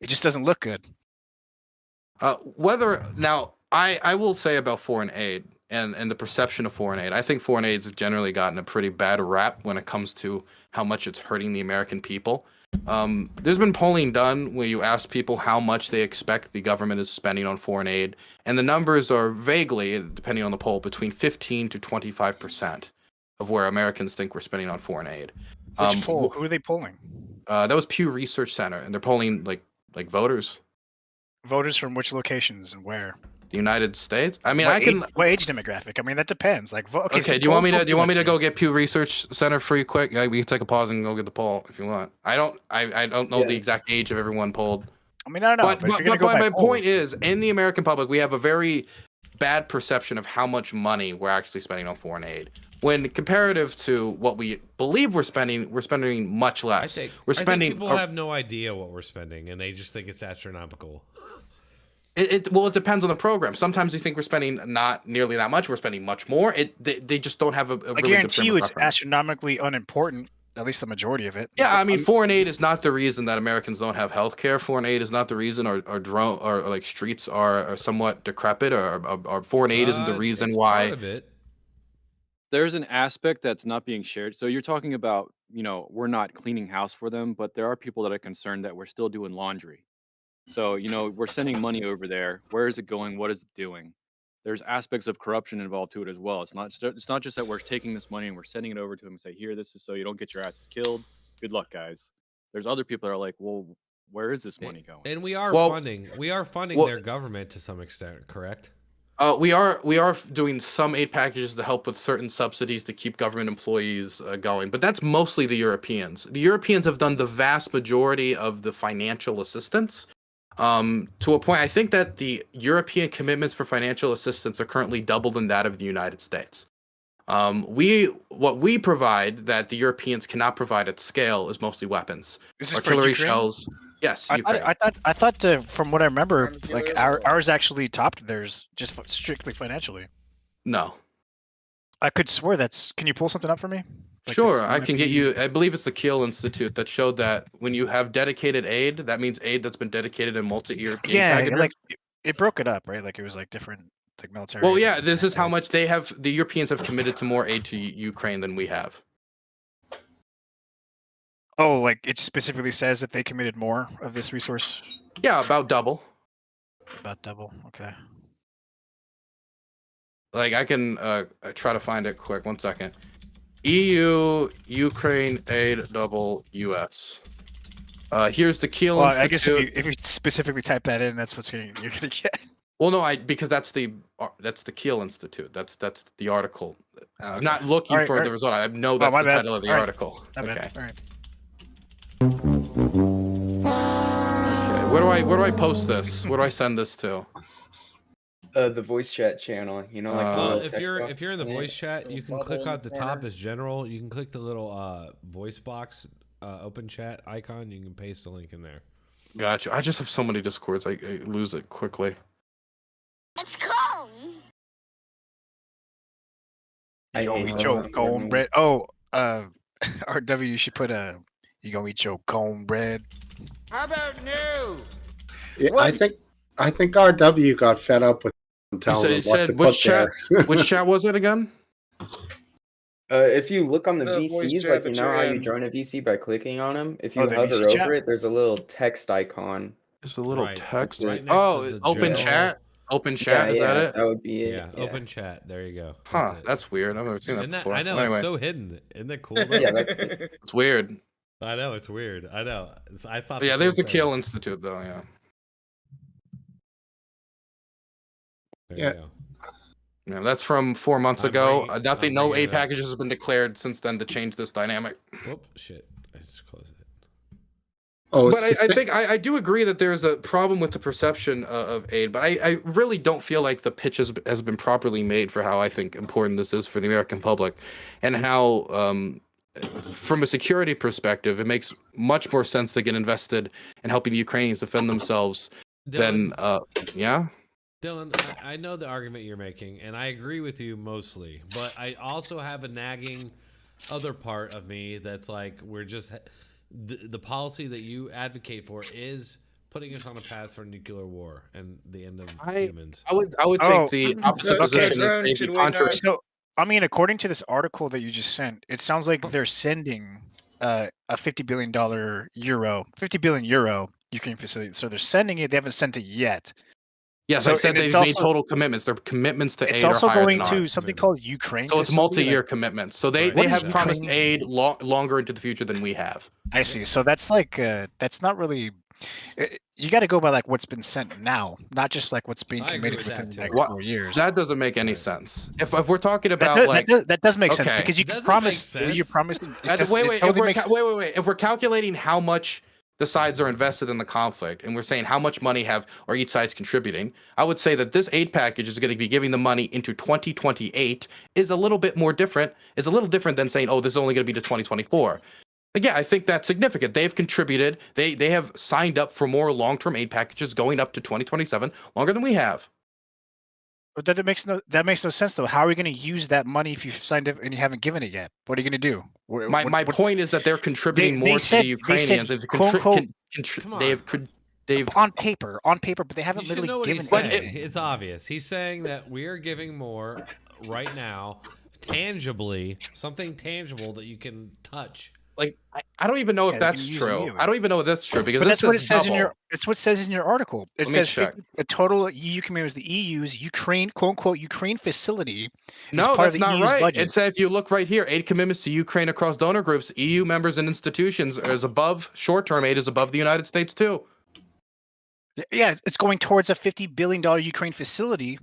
It just doesn't look good. Whether now, I will say about foreign aid and the perception of foreign aid. I think foreign aid's generally gotten a pretty bad rap when it comes to how much it's hurting the American people. There's been polling done where you ask people how much they expect the government is spending on foreign aid, and the numbers are vaguely, depending on the poll, between 15 to 25% of where Americans think we're spending on foreign aid. Which poll? Who are they polling? That was Pew Research Center, and they're polling like voters. Voters from which locations and where? The United States. I mean, What age demographic? I mean, that depends. Like, Okay, so do you want me to poll go get Pew Research Center for you quick? Yeah, we can take a pause and go get the poll if you want. I don't know the exact age of everyone polled. I mean, I don't know. But But if you're gonna go by my polls, point is, in the American public, we have a very bad perception of how much money we're actually spending on foreign aid. When comparative to what we believe we're spending much less. I We're think spending. people have no idea what we're spending, and they just think it's astronomical. It depends on the program. Sometimes we think we're spending not nearly that much. We're spending much more. They just don't have a I really good guarantee frame you of it's reference. astronomically unimportant. At least the majority of it. Yeah, I mean, foreign aid is not the reason that Americans don't have health care. Foreign aid is not the reason our drone or like streets are somewhat decrepit, or foreign aid isn't the reason It's why. part of it. There's an aspect that's not being shared. So you're talking about, we're not cleaning house for them, but there are people that are concerned that we're still doing laundry. So, we're sending money over there. Where is it going? What is it doing? There's aspects of corruption involved to it as well. It's not just that we're taking this money and we're sending it over to them and say, here, this is so you don't get your asses killed. Good luck, guys. There's other people that are like, well, where is this money going? And we are funding well- their government to some extent, correct? We are doing some aid packages to help with certain subsidies to keep government employees going, but that's mostly the Europeans. The Europeans have done the vast majority of the financial assistance. To a point, I think that the European commitments for financial assistance are currently double than that of the United States. What we provide that the Europeans cannot provide at scale is mostly weapons, This is for artillery Ukraine? shells. Yes, Ukraine. I thought from what I remember, like ours actually topped theirs just strictly financially. No. I could swear that's. Can you pull something up for me? Like, Sure, that's- I can get you. I believe it's the Kiel Institute that showed that when you have dedicated aid, that means aid that's been dedicated in multi-year. aid Yeah, packages. like it broke it up, right? Like it was like different, like military. Well, yeah, this is how much they have. The Europeans have committed to more aid to Ukraine than we have. Oh, like it specifically says that they committed more of this resource. Yeah, about double. About double. Okay. Like I can try to find it quick. 1 second. EU Ukraine aid double US. Here's the Kiel Well, Institute. I guess if you specifically type that in, that's what's you're gonna get. Well, no, because that's the Kiel Institute. That's the article. I'm not looking All right, for all the right. result. I know Oh, that's my the bad. title of the All right. article. My bad. Okay. All right. Okay. Where do I post this? Where do I send this to? The voice chat channel. You know, like the little if text you're box in the in it. voice chat, you can bubble click in at the the top corner. as general. You can click the little voice box open chat icon. You can paste the link in there. Gotcha. I just have so many discords. I lose it quickly. It's cold. You gonna eat that your sound. cornbread? Oh, RW, you should put you gonna eat your cornbread? How about no? Yeah, I think RW got fed up with telling him what to put there. Which chat was it again? If you look on the The voice VCs, chat like that you know you're how you in. join a VC by clicking on them, if Oh, you the hover VC over chat? it, there's a little text icon. Just a little Right. text. Right next Oh, to the open general- chat. Open chat. Is that it? That would be it. Yeah, open chat. There you go. Huh. That's it. That's weird. I've never seen that Isn't that, before. I know Anyway, it's so hidden. Isn't that cool? Though? Yeah, that's it. it's weird. I know it's weird. I know. I thought. But yeah, the there's the same thing. Kiel Institute, though. Yeah. There Yeah. you go. Yeah, that's from 4 months I'm ago. bringing- Nothing. I'm No bringing aid it up. packages has been declared since then to change this dynamic. Whoop! Shit! I just closed it. Oh, But it's I the think I do agree that there's a problem with the perception of aid, but I really don't feel like the pitch has been properly made for how I think important this is for the American public, and how, from a security perspective, it makes much more sense to get invested in helping the Ukrainians defend themselves than, yeah? Dylan, I know the argument you're making, and I agree with you mostly, but I also have a nagging other part of me that's like, we're just the policy that you advocate for is putting us on a path for nuclear war and the end of humans. I would take the opposite position and say the contrary. So, I mean, according to this article that you just sent, it sounds like they're sending a $50 billion euro Ukraine facility. So they're sending it. They haven't sent it yet. Yes, So, I said and they've it's made also- total commitments. Their commitments to It's aid also are higher going than to ours. something called Ukraine. So it's facility, multi-year like- commitments. So they What is have that? promised Ukraine? aid longer into the future than we have. I see. So that's like that's not really. You got to go by like what's been sent now, not just like what's being I agree committed with within that the too. next What- 4 years. That doesn't make any sense. If we're talking about That does, like that does make sense okay. because you Doesn't promise make you're sense. promising. Wait, if we're calculating how much the sides are invested in the conflict, and we're saying how much money or each side's contributing, I would say that this aid package is going to be giving the money into 2028 is a little different than saying, oh, this is only going to be to 2024. Again, I think that's significant. They've contributed. They have signed up for more long-term aid packages going up to 2027, longer than we have. But that makes no sense though. How are we going to use that money if you've signed it and you haven't given it yet? What are you going to do? My point is that they're contributing more to the Ukrainians. They've on paper, but they haven't You should literally know what given he's it. saying. It's obvious. He's saying that we are giving more right now, tangibly, something tangible that you can touch. Like I don't even know if that's true. I don't even know if that's true because But that's what it says double. in your. It's what it says in your article. It Let me says check. the total EU commitments, the EU's Ukraine quote unquote Ukraine facility. No, is part that's of the not EU's right. budget. It says if you look right here, aid commitments to Ukraine across donor groups, EU members and institutions is above. Short-term aid is above the United States too. Yeah, it's going towards a $50 billion Ukraine facility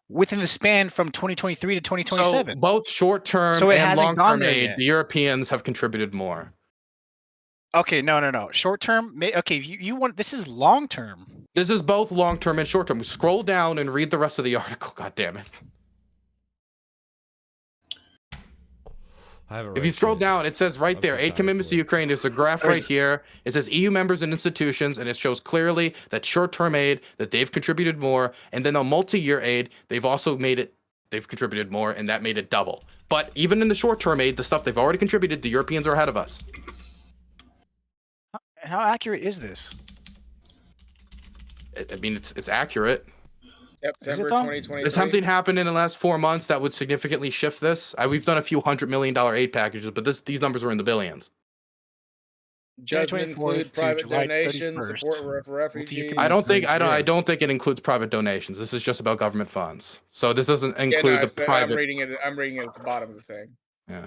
within the span from 2023 to 2027. So both short-term So it and hasn't gone long-term there aid, yet. the Europeans have contributed more. Okay, no. Short term. Okay, you want this is long term. This is both long-term and short-term. Scroll down and read the rest of the article. God damn it. I have it If right you scroll here. down, it says right there, aid commitments to Ukraine. There's a graph right here. It says EU members and institutions, and it shows clearly that short-term aid, that they've contributed more, and then the multi-year aid, they've also they've contributed more, and that made it double. But even in the short-term aid, the stuff they've already contributed, the Europeans are ahead of us. How accurate is this? I mean, it's accurate. September though? 2023. Has something happened in the last 4 months that would significantly shift this? We've done a few $100 million aid packages, but these numbers are in the billions. doesn't 2024 include to private July donation 31st. support for refugees. I don't think it includes private donations. This is just about government funds. So this doesn't Yeah, include no, the private. I'm reading it at the bottom of the thing. Yeah.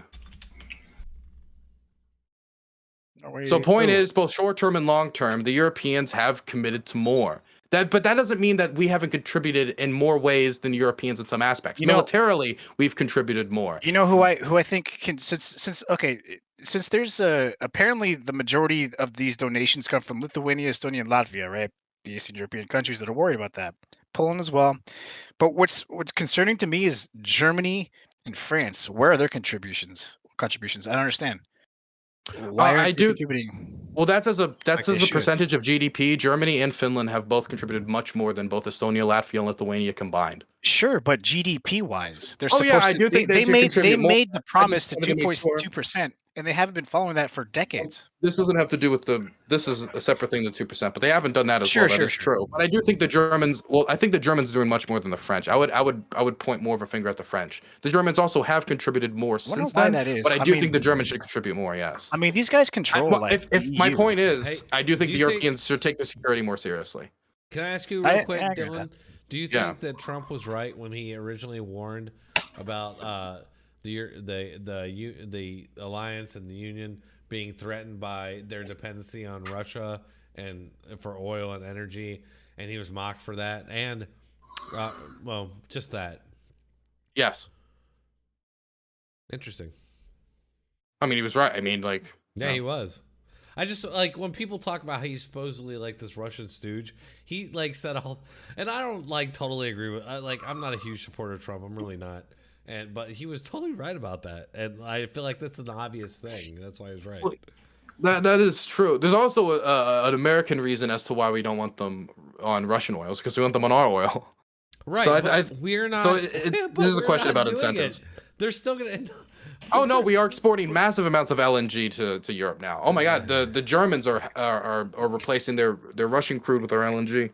No, So point is, both short term and long term, the Europeans have committed to more. But that doesn't mean that we haven't contributed in more ways than the Europeans in some aspects. Militarily, we've contributed more. You know who I think can since there's apparently the majority of these donations come from Lithuania, Estonia, and Latvia, right? The Eastern European countries that are worried about that. Poland as well. But what's concerning to me is Germany and France. Where are their contributions? I don't understand. Why aren't they contributing? Well, that's as a should. percentage of GDP. Germany and Finland have both contributed much more than both Estonia, Latvia, and Lithuania combined. Sure, but GDP wise, they're Oh, yeah, supposed I to. do think they should made contribute more. made the promise to I just wanted to make sure. 2.2%, and they haven't been following that for decades. This doesn't have to do with this is a separate thing than 2%, but they haven't done that as Sure, well. sure, That is true. But I do think the Germans. Well, I think the Germans are doing much more than the French. I would point more of a finger at the French. The Germans also have contributed more since why then. that is. But I I do mean- think the Germans should contribute more. Yes. I mean, these guys control. Well, like, if my EU. point is, I do think do the you think- Europeans should take the security more seriously. Can I ask you real quick, I agree with Dylan? Do you think that Trump was right when he originally warned about the alliance and the union being threatened by their dependency on Russia and for oil and energy, and he was mocked for that, and well, just that. Yes. Interesting. I mean, he was right. I mean, like. Yeah, he was. I just like when people talk about how he's supposedly like this Russian stooge. He like said all, and I don't like totally agree with. I'm not a huge supporter of Trump. I'm really not. But he was totally right about that, and I feel like that's an obvious thing. That's why he was right. That is true. There's also an American reason as to why we don't want them on Russian oils, because we want them on our oil. Right. So we're not. So this is a question about incentives. They're still gonna. Oh no, we are exporting massive amounts of LNG to Europe now. Oh my God, the Germans are replacing their Russian crude with our LNG.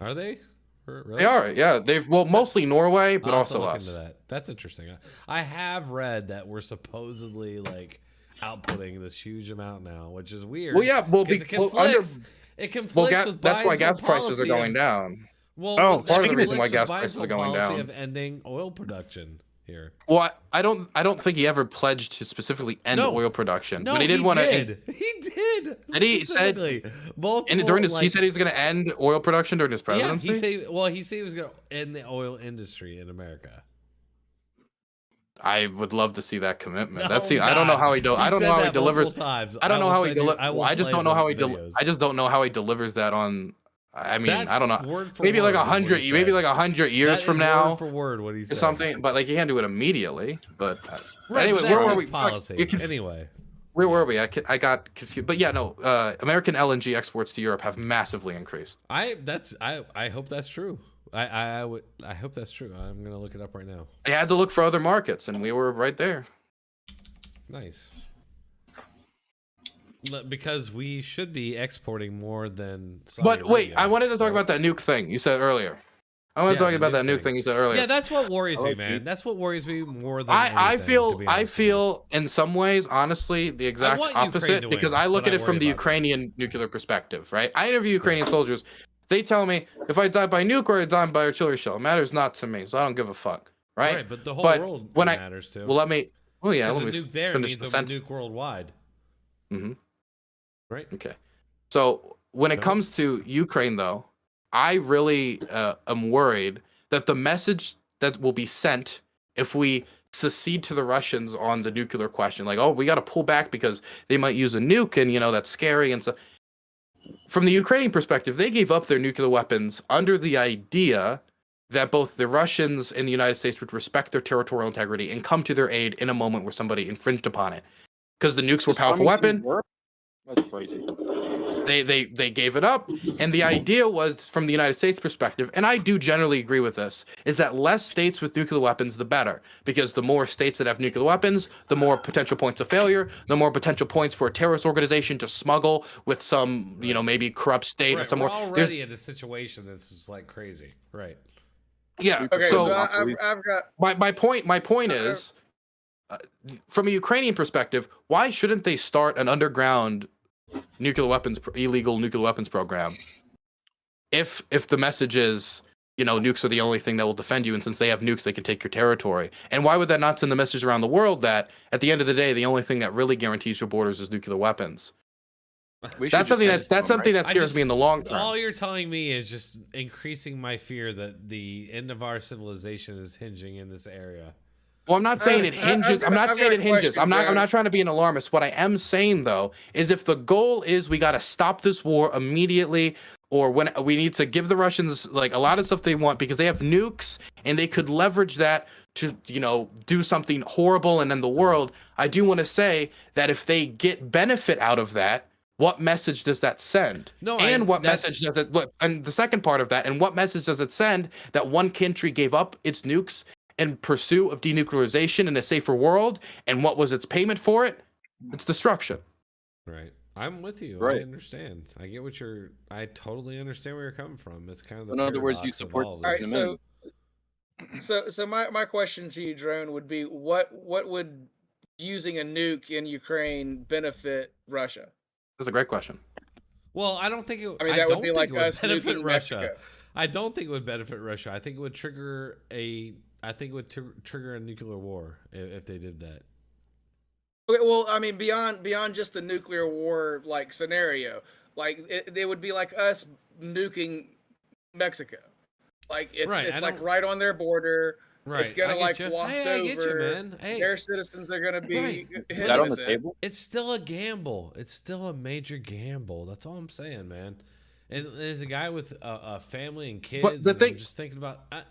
Are they? Really? They are. Yeah, mostly Norway, but I'll have to also look us. into that. That's interesting. I have read that we're supposedly like outputting this huge amount now, which is weird. Well, yeah, it conflicts. It conflicts with that's why Biden's gas prices are policy going of- down. Well, part of the reason why conflicts gas with prices Biden's are going policy down. of ending oil production here. Well, I don't think he ever pledged to specifically end oil production, No, but he did want to. He did. And he said, he said he was going to end oil production during his presidency. Yeah, he said he was going to end the oil industry in America. I would love to see that commitment. No, I don't know how he God. I don't He know said how he that delivers. multiple times. I don't know how he I delivers. will I just play don't know how the he. videos. I just don't know how he delivers that on. I mean, That I don't know. word for Maybe word like is what 100. he Maybe said. like 100 years That from is now. word for word what he or said. something. But like he can't do it immediately. But Right, anyway, that's where were his we? policy. Anyway, where were we? I got confused. But yeah, no. American LNG exports to Europe have massively increased. I hope that's true. I hope that's true. I'm gonna look it up right now. I had to look for other markets, and we were right there. Nice. Because we should be exporting more than. Saudi But wait, Arabia. I wanted to talk about that nuke thing you said earlier. I want to talk about that nuke thing you said earlier. Yeah, that's what worries me, man. That's what worries me more than anything, I feel in some ways, honestly, the exact want Ukraine opposite to because win, I look but at it I from the worry about Ukrainian nuclear perspective, right? I interview Ukrainian soldiers. They tell me if I die by nuke or I die by artillery shell, it matters not to me, so I don't give a fuck, right? Right, but the whole world matters too. Well, let me. Oh yeah, Because let a me nuke there finish means the a sentence. nuke worldwide. Mm-hmm. Right. Okay. So when it comes to Ukraine, though, I really am worried that the message that will be sent if we secede to the Russians on the nuclear question, like, oh, we got to pull back because they might use a nuke, and that's scary and so. From the Ukrainian perspective, they gave up their nuclear weapons under the idea that both the Russians and the United States would respect their territorial integrity and come to their aid in a moment where somebody infringed upon it. Because the nukes were a powerful weapon. That's crazy. They gave it up, and the idea was from the United States perspective, and I do generally agree with this, is that less states with nuclear weapons the better, because the more states that have nuclear weapons, the more potential points of failure, the more potential points for a terrorist organization to smuggle with some maybe corrupt state or some We're more. already in a situation that's just like crazy, right? Yeah. Okay, so I've got my point is, from a Ukrainian perspective, why shouldn't they start an underground illegal nuclear weapons program? If the message is, nukes are the only thing that will defend you, and since they have nukes, they can take your territory. And why would that not send the message around the world that at the end of the day, the only thing that really guarantees your borders is nuclear weapons? That's something that scares me in the long term. All you're telling me is just increasing my fear that the end of our civilization is hinging in this area. Well, I'm not saying it hinges. I'm not saying it hinges. I'm not trying to be an alarmist. What I am saying though is if the goal is we got to stop this war immediately, or when we need to give the Russians like a lot of stuff they want because they have nukes and they could leverage that to do something horrible and end the world. I do want to say that if they get benefit out of that, what message does that send? And the second part of that, and what message does it send that one country gave up its nukes in pursuit of denuclearization in a safer world, and what was its payment for it? It's destruction. Right. I'm with you. Right. I understand. I totally understand where you're coming from. It's kind of the In other words, you paradox of support all of the this. All right, so my question to you, Drone, would be what would using a nuke in Ukraine benefit Russia? That's a great question. Well, I don't think it. I mean, that would be like us benefit nuking Russia. Mexico. I don't think it would benefit Russia. I think it would trigger a. I think it would trigger a nuclear war if they did that. Okay, well, I mean, beyond just the nuclear war like scenario, like it would be like us nuking Mexico. Like it's like right on their border. Right. It's gonna like waft over. I get you, man. Their citizens are gonna be hit Is that on with the it. table? It's still a gamble. It's still a major gamble. That's all I'm saying, man. And as a guy with a family and kids, the thing, I'm just thinking about. I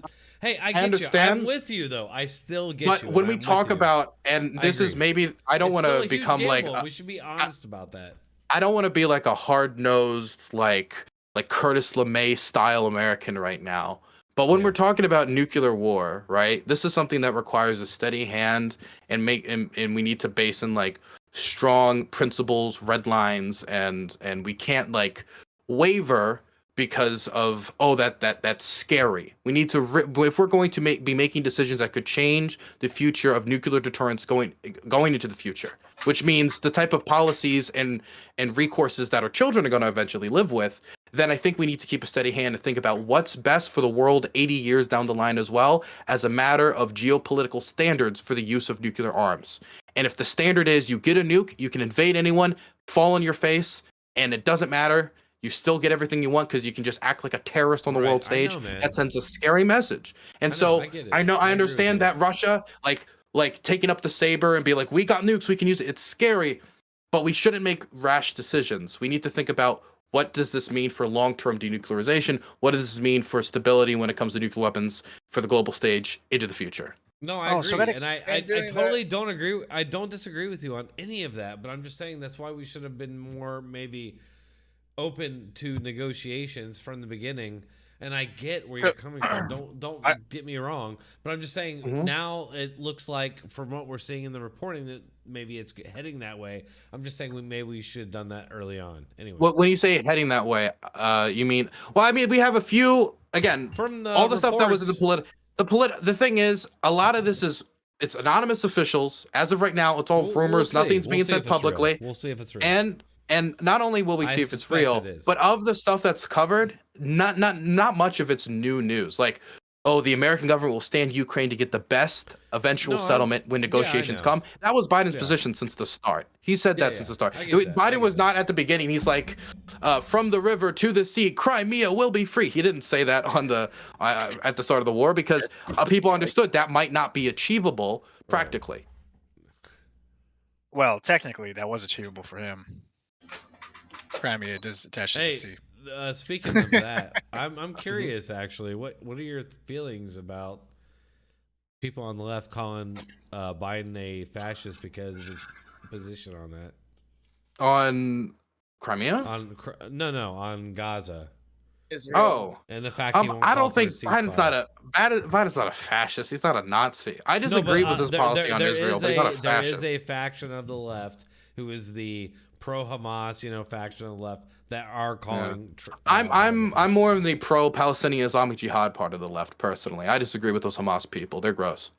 get understand. you. I'm with you though. I still get but you. But when we talk about, and this is maybe, I don't want to become like. We should be honest about that. I don't want to be like a hard-nosed, like Curtis LeMay style American right now. But when we're talking about nuclear war, right? This is something that requires a steady hand and we need to base in like strong principles, red lines, and we can't like waver because of that's scary. We need to if we're going to be making decisions that could change the future of nuclear deterrence going into the future, which means the type of policies and recourses that our children are going to eventually live with, then I think we need to keep a steady hand and think about what's best for the world 80 years down the line as well, as a matter of geopolitical standards for the use of nuclear arms. And if the standard is you get a nuke, you can invade anyone, fall on your face, and it doesn't matter, you still get everything you want because you can just act like a terrorist on the world stage. That sends a scary message. And I understand that Russia, like taking up the saber and be like, we got nukes, we can use it. It's scary, but we shouldn't make rash decisions. We need to think about, what does this mean for long-term denuclearization? What does this mean for stability when it comes to nuclear weapons for the global stage into the future? No, I agree, and I totally don't agree. I don't disagree with you on any of that, but I'm just saying that's why we should have been more maybe open to negotiations from the beginning. And I get where you're coming from. Don't get me wrong, but I'm just saying now it looks like from what we're seeing in the reporting that maybe it's heading that way. I'm just saying maybe we should have done that early on. Anyway, well, when you say heading that way, you mean? Well, I mean we have a few again from all the stuff that was in the thing is a lot of this is it's anonymous officials as of right now. It's all rumors. Nothing's being said publicly. We'll see if it's real. And not only will we see if it's real, but of the stuff that's covered, not much of it's new news. Like, oh, the American government will stand Ukraine to get the best eventual settlement when negotiations come. That was Biden's position since the start. He said that since the start. Biden was not at the beginning. He's like, from the river to the sea, Crimea will be free. He didn't say that on the at the start of the war because people understood that might not be achievable practically. Well, technically, that was achievable for him. Crimea does attach to the sea. Speaking of that, I'm curious actually. What are your feelings about people on the left calling Biden a fascist because of his position on that? On Crimea? On Gaza. Oh, and the fact I don't think Biden's not a fascist. He's not a Nazi. I disagree with his policy on Israel, but he's not a fascist. There is a faction of the left who is the pro-Hamas, faction on the left that are calling. I'm more of the pro-Palestinian Islamic Jihad part of the left personally. I disagree with those Hamas people. They're gross.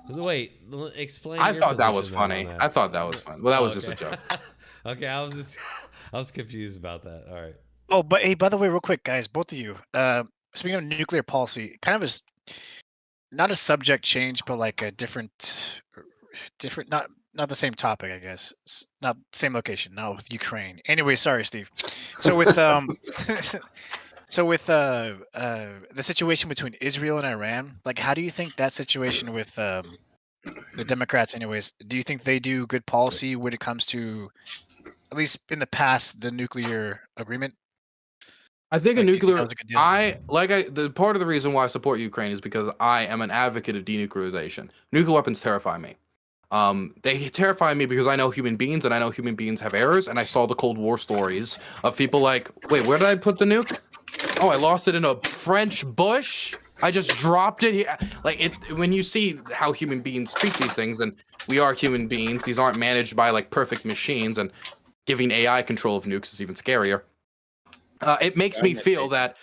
Wait, explain. I your thought that was position then on funny. that. I thought that was fun. Well, that Oh, was just a okay. joke. Okay, I was confused about that. All right. Oh, but hey, by the way, real quick, guys, both of you. Speaking of nuclear policy, kind of is not a subject change, but like a different, not the same topic, I guess. Not same location. Not with Ukraine. Anyway, sorry, Steve. So with so with the situation between Israel and Iran, like, how do you think that situation with the Democrats, anyways, do you think they do good policy when it comes to, at least in the past, the nuclear agreement? I think Like, a do you think that nuclear. was a good deal? The part of the reason why I support Ukraine is because I am an advocate of denuclearization. Nuclear weapons terrify me. They terrify me because I know human beings and I know human beings have errors. And I saw the Cold War stories of people like, wait, where did I put the nuke? Oh, I lost it in a French bush. I just dropped it here. Like it when you see how human beings treat these things, and we are human beings. These aren't managed by like perfect machines, and giving AI control of nukes is even scarier. It makes me feel that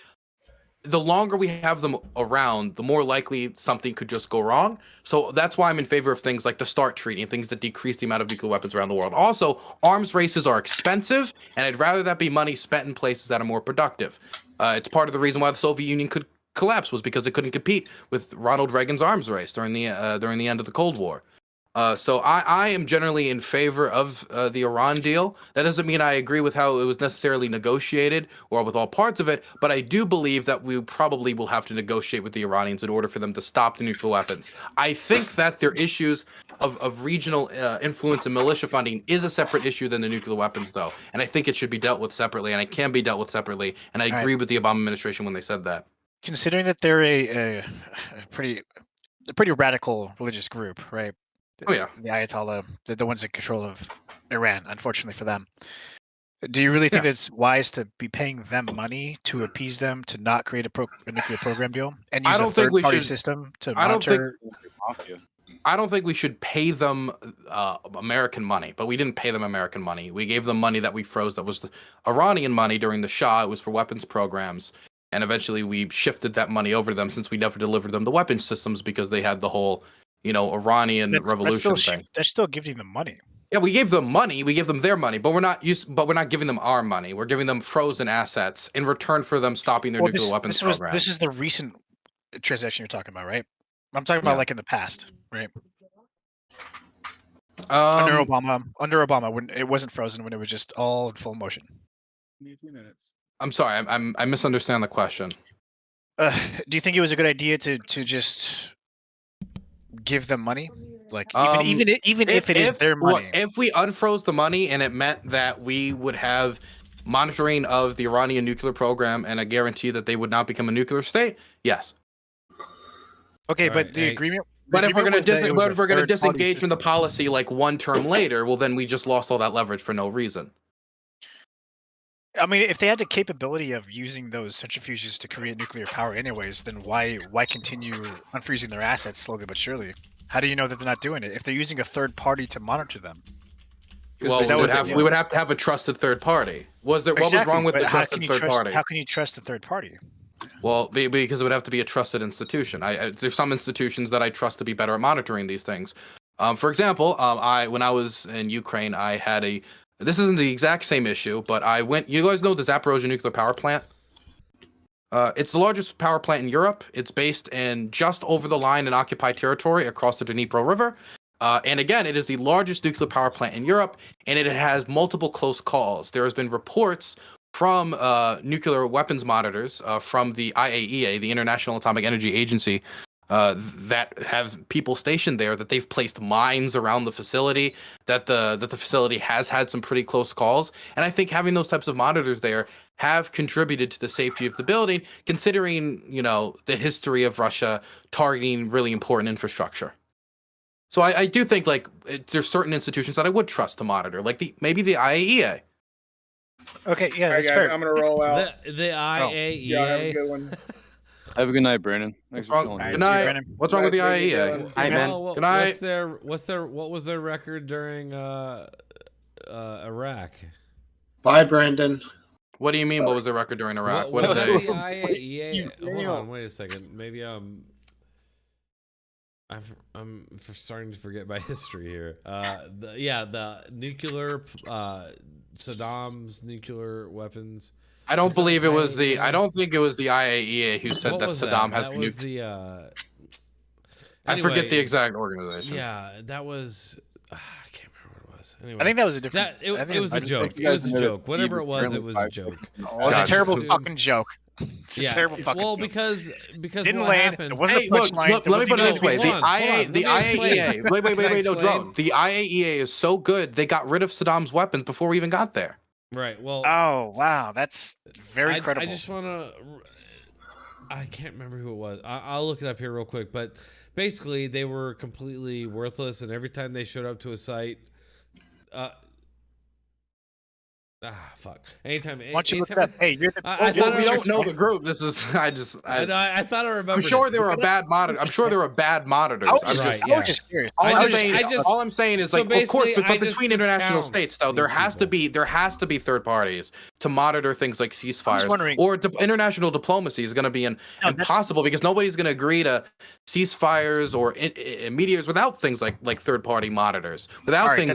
the longer we have them around, the more likely something could just go wrong. So that's why I'm in favor of things like the START Treaty and things that decrease the amount of nuclear weapons around the world. Also, arms races are expensive, and I'd rather that be money spent in places that are more productive. It's part of the reason why the Soviet Union could collapse was because it couldn't compete with Ronald Reagan's arms race during the end of the Cold War. So I am generally in favor of the Iran deal. That doesn't mean I agree with how it was necessarily negotiated or with all parts of it, but I do believe that we probably will have to negotiate with the Iranians in order for them to stop the nuclear weapons. I think that their issues of regional influence and militia funding is a separate issue than the nuclear weapons, though. And I think it should be dealt with separately, and it can be dealt with separately. And I agree with the Obama administration when they said that. Considering that they're a pretty radical religious group, right? Oh yeah, the Ayatollah, the ones in control of Iran. Unfortunately for them, do you really think it's wise to be paying them money to appease them to not create a nuclear program deal and use a third-party system to monitor? I don't think we should pay them American money, but we didn't pay them American money. We gave them money that we froze that was the Iranian money during the Shah. It was for weapons programs. And eventually we shifted that money over to them since we never delivered them the weapons systems because they had the whole, Iranian revolution thing. They're still giving them money. Yeah, we gave them money. We gave them their money, but we're not giving them our money. We're giving them frozen assets in return for them stopping their nuclear weapons program. This is the recent transaction you're talking about, right? I'm talking about like in the past, right? Under Obama, when it wasn't frozen, when it was just all in full motion. Need a few minutes. I'm sorry, I misunderstand the question. Do you think it was a good idea to just give them money? Like even if it is their money. If we unfroze the money and it meant that we would have monitoring of the Iranian nuclear program and a guarantee that they would not become a nuclear state, yes. Okay, but the agreement. But if we're going to disengage from the policy like one term later, well, then we just lost all that leverage for no reason. I mean, if they had the capability of using those centrifuges to create nuclear power anyways, then why continue unfreezing their assets slowly but surely? How do you know that they're not doing it if they're using a third party to monitor them? Well, we would have to have a trusted third party. What was wrong with the trusted third party? How can you trust the third party? Well, because it would have to be a trusted institution. There's some institutions that I trust to be better at monitoring these things. For example, when I was in Ukraine, I had this isn't the exact same issue, but I went. You guys know the Zaporozhye nuclear power plant? It's the largest power plant in Europe. It's based in just over the line in occupied territory across the Dnipro River. And again, it is the largest nuclear power plant in Europe, and it has multiple close calls. There has been reports from nuclear weapons monitors from the IAEA, the International Atomic Energy Agency, that have people stationed there, that they've placed mines around the facility, that the facility has had some pretty close calls. And I think having those types of monitors there have contributed to the safety of the building, considering, the history of Russia targeting really important infrastructure. So I do think there's certain institutions that I would trust to monitor, like maybe the IAEA. Okay, yeah, that's fair. I'm gonna roll out. The IAEA. Yeah, have a good one. Have a good night, Brandon. Good night. What's wrong with the IAEA? Hi, man. Good night. What was their record during Iraq? Bye, Brandon. What do you mean? What was their record during Iraq? What did was they? the IAEA? Hold on, wait a second. Maybe I'm starting to forget my history here. The nuclear, Saddam's nuclear weapons. I don't believe it was the. I don't think it was the IAEA who said that Saddam has that was the. I forget the anyway, exact organization. Yeah, that was. I can't remember what it was. Anyway, I think that was a different. It was a joke. It was a joke. Whatever it was a joke. Oh, it was a terrible fucking joke. It's a terrible fucking well, joke. because Didn't what land. happened? It wasn't a punchline. Let me put it this way: the IAEA. Wait, Can I no, explain? drone. The IAEA is so good they got rid of Saddam's weapons before we even got there. Right. Well. Oh wow, that's very credible. I just want to. I can't remember who it was. I'll look it up here real quick. But basically, they were completely worthless, and every time they showed up to a site, fuck. Anytime. Why don't you look it up? Hey, you're the. I thought we don't know the group. This is. I thought I remembered. I'm sure it. they were a bad monitor. I'm sure they were bad monitors. I was just curious. All I'm saying is like, of course, but between international discount states, though, there has to be third parties to monitor things like ceasefires, or international diplomacy is going to be impossible because nobody's going to agree to ceasefires or meteors without things like third party monitors, without things